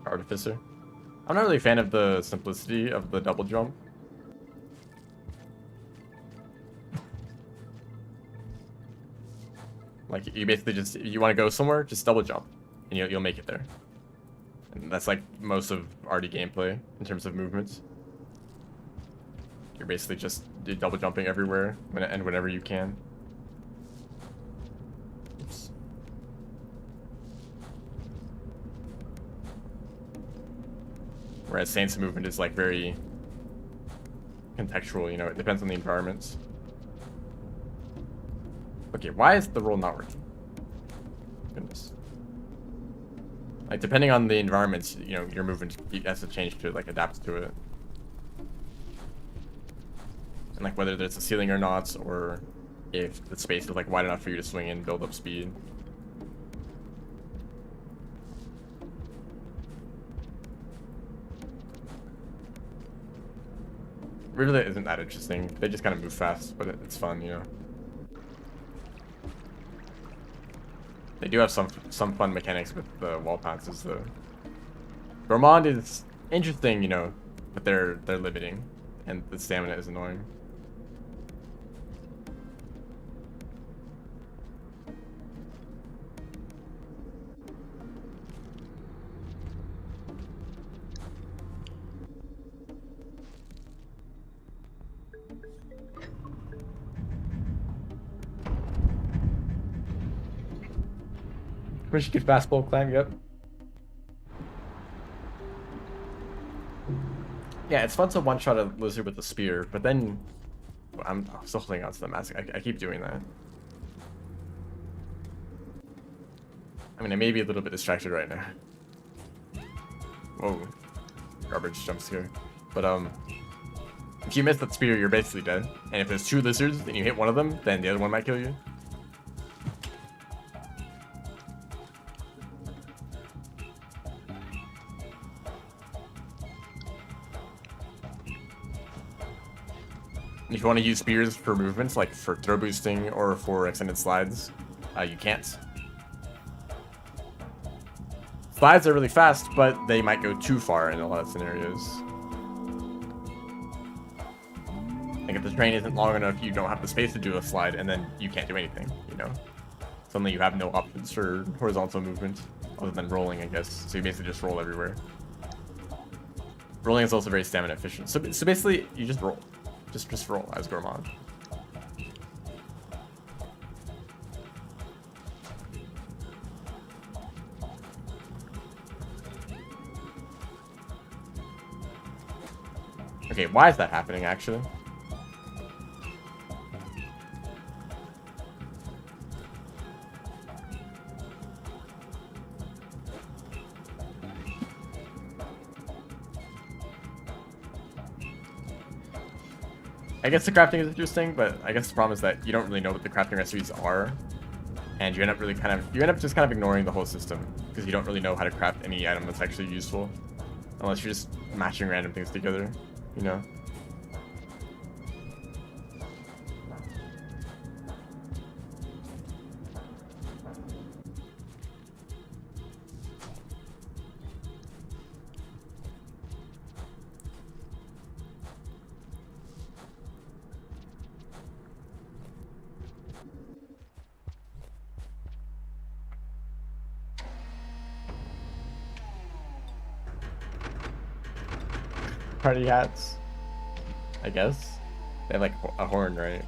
Artificer. I'm not really a fan of the simplicity of the double jump. Like you basically just, if you want to go somewhere, just double jump, and you'll make it there. And that's like most of RD gameplay in terms of movements. You're basically just double jumping everywhere and whenever you can. Oops. Whereas Saint's movement is like very contextual, you know, it depends on the environments. Okay, why is the roll not working? Goodness. Like, depending on the environments, you know, your movement has to change to, like, adapt to it. And, like, whether there's a ceiling or not, or if the space is, like, wide enough for you to swing in, build up speed. Really isn't that interesting. They just kind of move fast, but it's fun, you know. They do have some fun mechanics with the wall bounces though. Gourmand is interesting, you know, but they're limiting, and the stamina is annoying. Wish you could fastball climb, yep. Yeah, it's fun to one-shot a lizard with a spear, but then... I'm still holding on to the mask. I keep doing that. I mean, I may be a little bit distracted right now. Whoa. Garbage jumps here. But, if you miss that spear, you're basically dead. And if there's 2 lizards and you hit one of them, then the other one might kill you. If you want to use spears for movements, like for throw boosting or for extended slides, you can't. Slides are really fast, but they might go too far in a lot of scenarios. Like if the train isn't long enough, you don't have the space to do a slide, and then you can't do anything, you know? Suddenly you have no options for horizontal movement, other than rolling, I guess. So you basically just roll everywhere. Rolling is also very stamina efficient. So basically, you just roll. Just roll as Gourmand. Okay, why is that happening, actually? I guess the crafting is interesting, but I guess the problem is that you don't really know what the crafting recipes are, and you end up just kind of ignoring the whole system because you don't really know how to craft any item that's actually useful, unless you're just matching random things together, you know. Party hats, I guess. They have like a horn, right?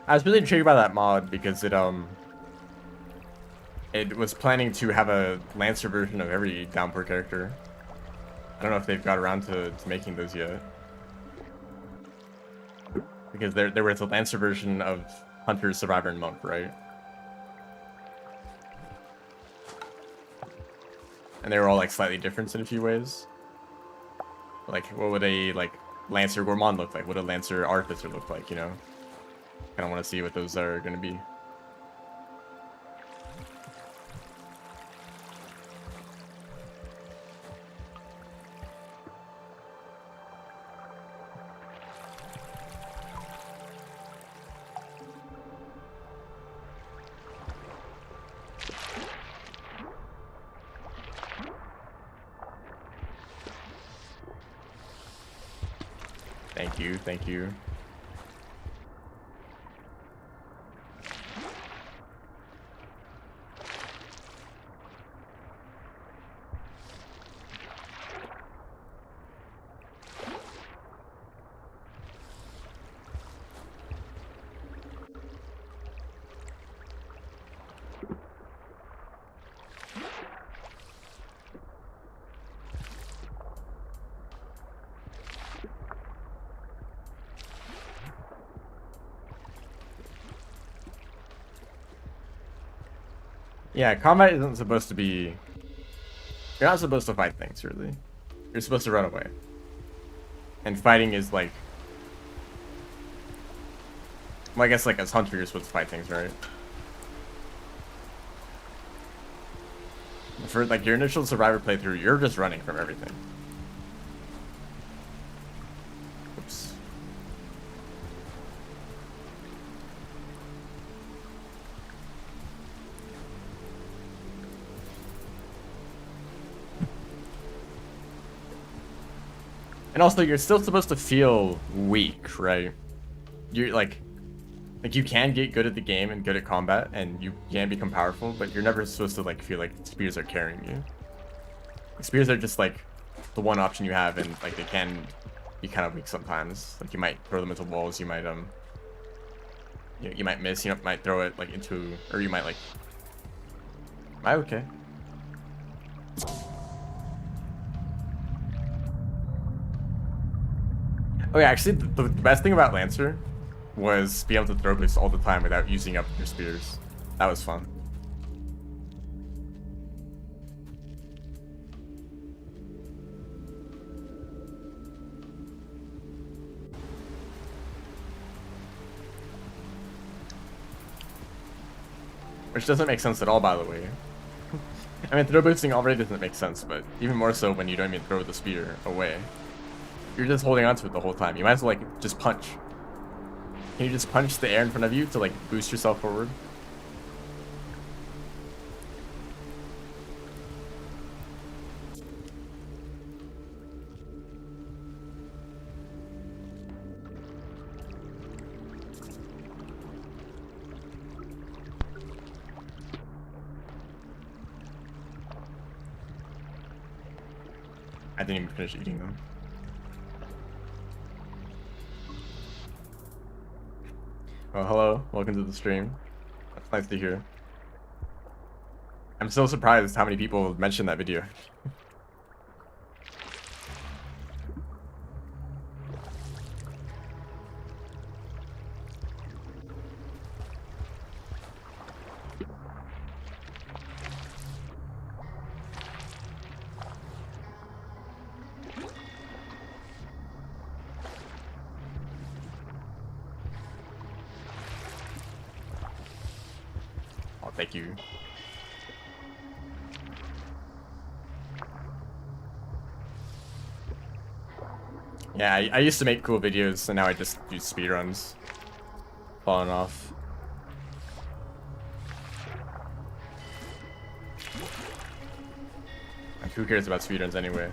I was really intrigued by that mod because it was planning to have a Lancer version of every Downpour character. I don't know if they've got around to making those yet. Because there was a Lancer version of Hunter, Survivor, and Monk, right? And they were all like slightly different in a few ways. Like, what would a Lancer Gourmand look like? What would a Lancer Artificer look like, you know? I don't want to see what those are going to be. Thank you, thank you. Yeah, combat isn't supposed to be... You're not supposed to fight things, really. You're supposed to run away. And fighting is like... Well, I guess like as Hunter, you're supposed to fight things, right? For like your initial Survivor playthrough, you're just running from everything. Oops. And also, you're still supposed to feel weak, right? You're like you can get good at the game and good at combat, and you can become powerful, but you're never supposed to like feel like spears are carrying you. Spears are just like the one option you have, and like they can be kind of weak sometimes. Like you might throw them into walls, you might you might miss, you might throw it like into, or you might like. Am I okay? Oh yeah, actually, the best thing about Lancer was being able to throw boost all the time without using up your spears. That was fun. Which doesn't make sense at all, by the way. I mean, throw boosting already doesn't make sense, but even more so when you don't even throw the spear away. You're just holding onto it the whole time. You might as well, like, just punch. Can you just punch the air in front of you to, like, boost yourself forward? I didn't even finish eating them. Oh, hello. Welcome to the stream. That's nice to hear. I'm so surprised how many people mentioned that video. Oh, thank you. Yeah, I used to make cool videos, and now I just do speedruns. Falling off. Like, who cares about speedruns anyway?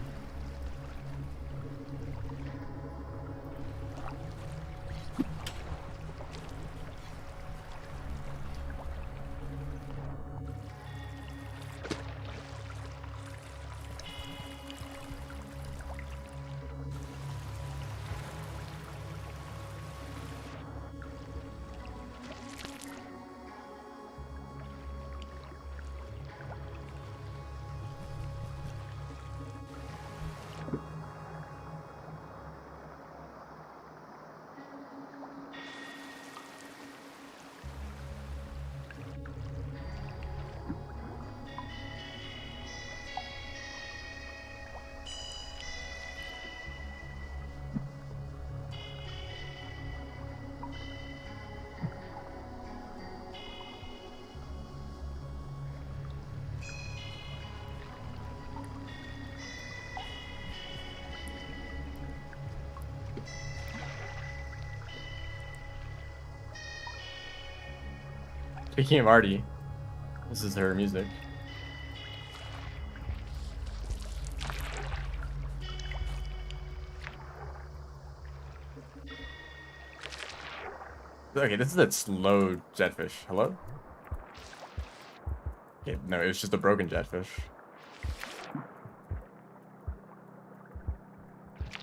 Speaking of Artie, this is her music. Okay, this is a slow jetfish. Hello? Okay, no, it was just a broken jetfish.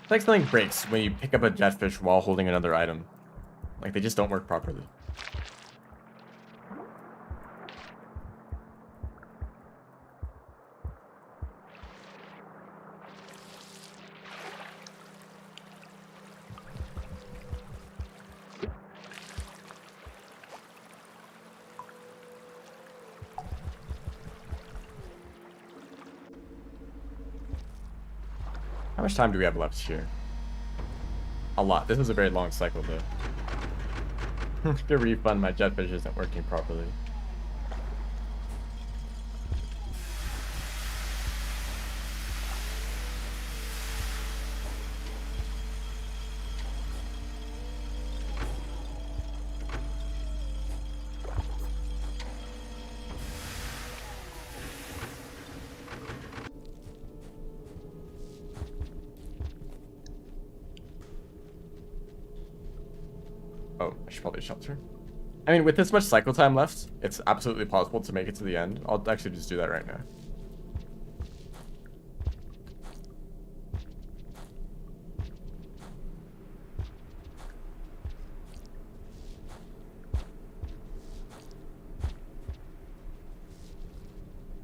It's like something breaks when you pick up a jetfish while holding another item. Like, they just don't work properly. How much time do we have left here? A lot. This was a very long cycle, though. The refund, my jetfish isn't working properly. Oh, I should probably shelter. I mean, with this much cycle time left, it's absolutely possible to make it to the end. I'll actually just do that right now.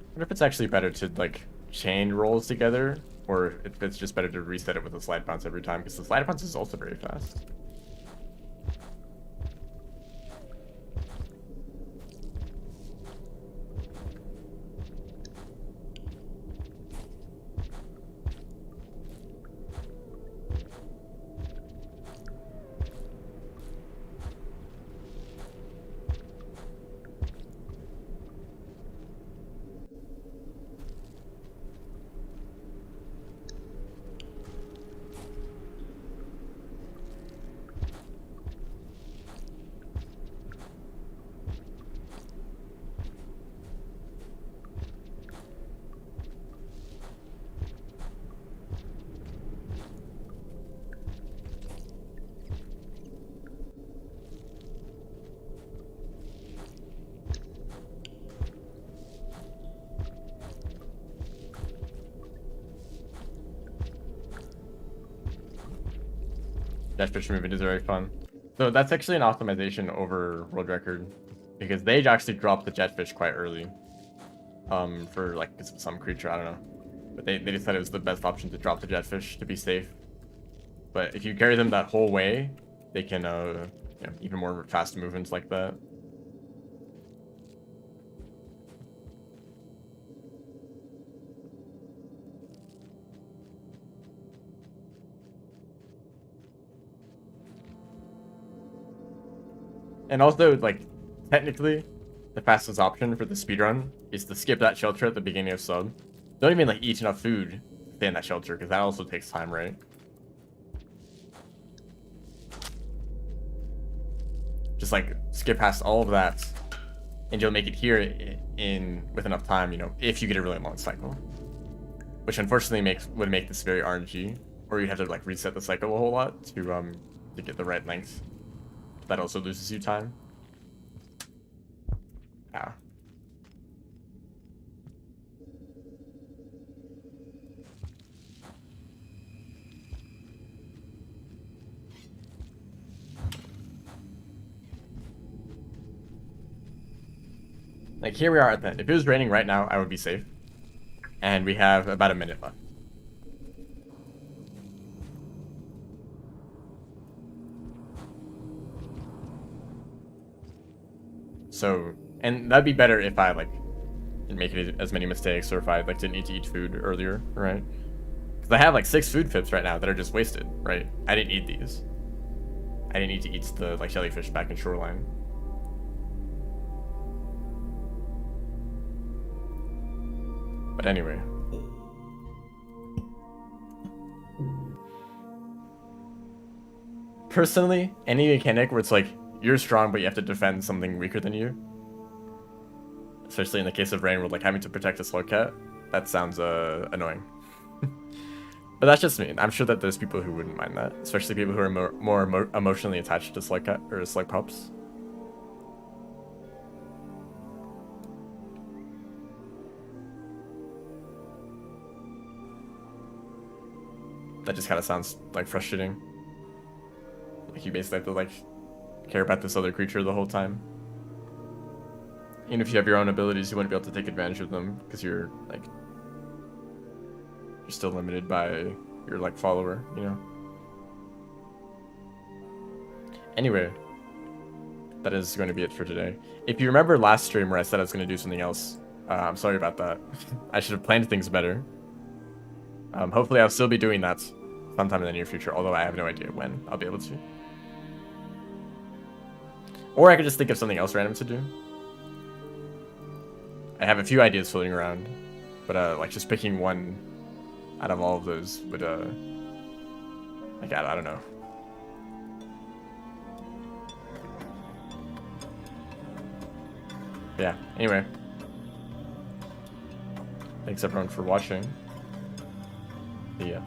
I wonder if it's actually better to like chain rolls together, or if it's just better to reset it with a slide bounce every time, because the slide bounce is also very fast. Jetfish movement is very fun. So that's actually an optimization over world record, because they actually dropped the jetfish quite early. For like some creature, I don't know. But they decided it was the best option to drop the jetfish to be safe. But if you carry them that whole way, they can you know, even more fast movements like that. And also, like, technically, the fastest option for the speedrun is to skip that shelter at the beginning of sub. Don't even, like, eat enough food to stay in that shelter, because that also takes time, right? Just, like, skip past all of that, and you'll make it here with enough time, you know, if you get a really long cycle. Which, unfortunately, would make this very RNG, or you have to, like, reset the cycle a whole lot to get the right length. That also loses you time. Yeah. Like, here we are at the end. If it was raining right now, I would be safe. And we have about a minute left. So, and that'd be better if I, like, didn't make as many mistakes, or if I, like, didn't need to eat food earlier, right? Because I have, like, 6 food fips right now that are just wasted, right? I didn't eat these. I didn't need to eat the, like, jellyfish back in Shoreline. But anyway. Personally, any mechanic where it's like, you're strong, but you have to defend something weaker than you, especially in the case of Rain World, like having to protect a Slugcat, that sounds annoying. But that's just me. I'm sure that there's people who wouldn't mind that, especially people who are more emotionally attached to Slugcat or Slug Pups. That just kind of sounds like frustrating. Like you basically have to like care about this other creature the whole time. Even if you have your own abilities, you wouldn't be able to take advantage of them because you're still limited by your like follower, you know. Anyway, that is going to be it for today. If you remember last stream where I said I was going to do something else, I'm sorry about that. I should have planned things better. Hopefully I'll still be doing that sometime in the near future, although I have no idea when I'll be able to. Or I could just think of something else random to do. I have a few ideas floating around, but like just picking one out of all of those would like I don't know. Yeah, anyway. Thanks everyone for watching. See ya.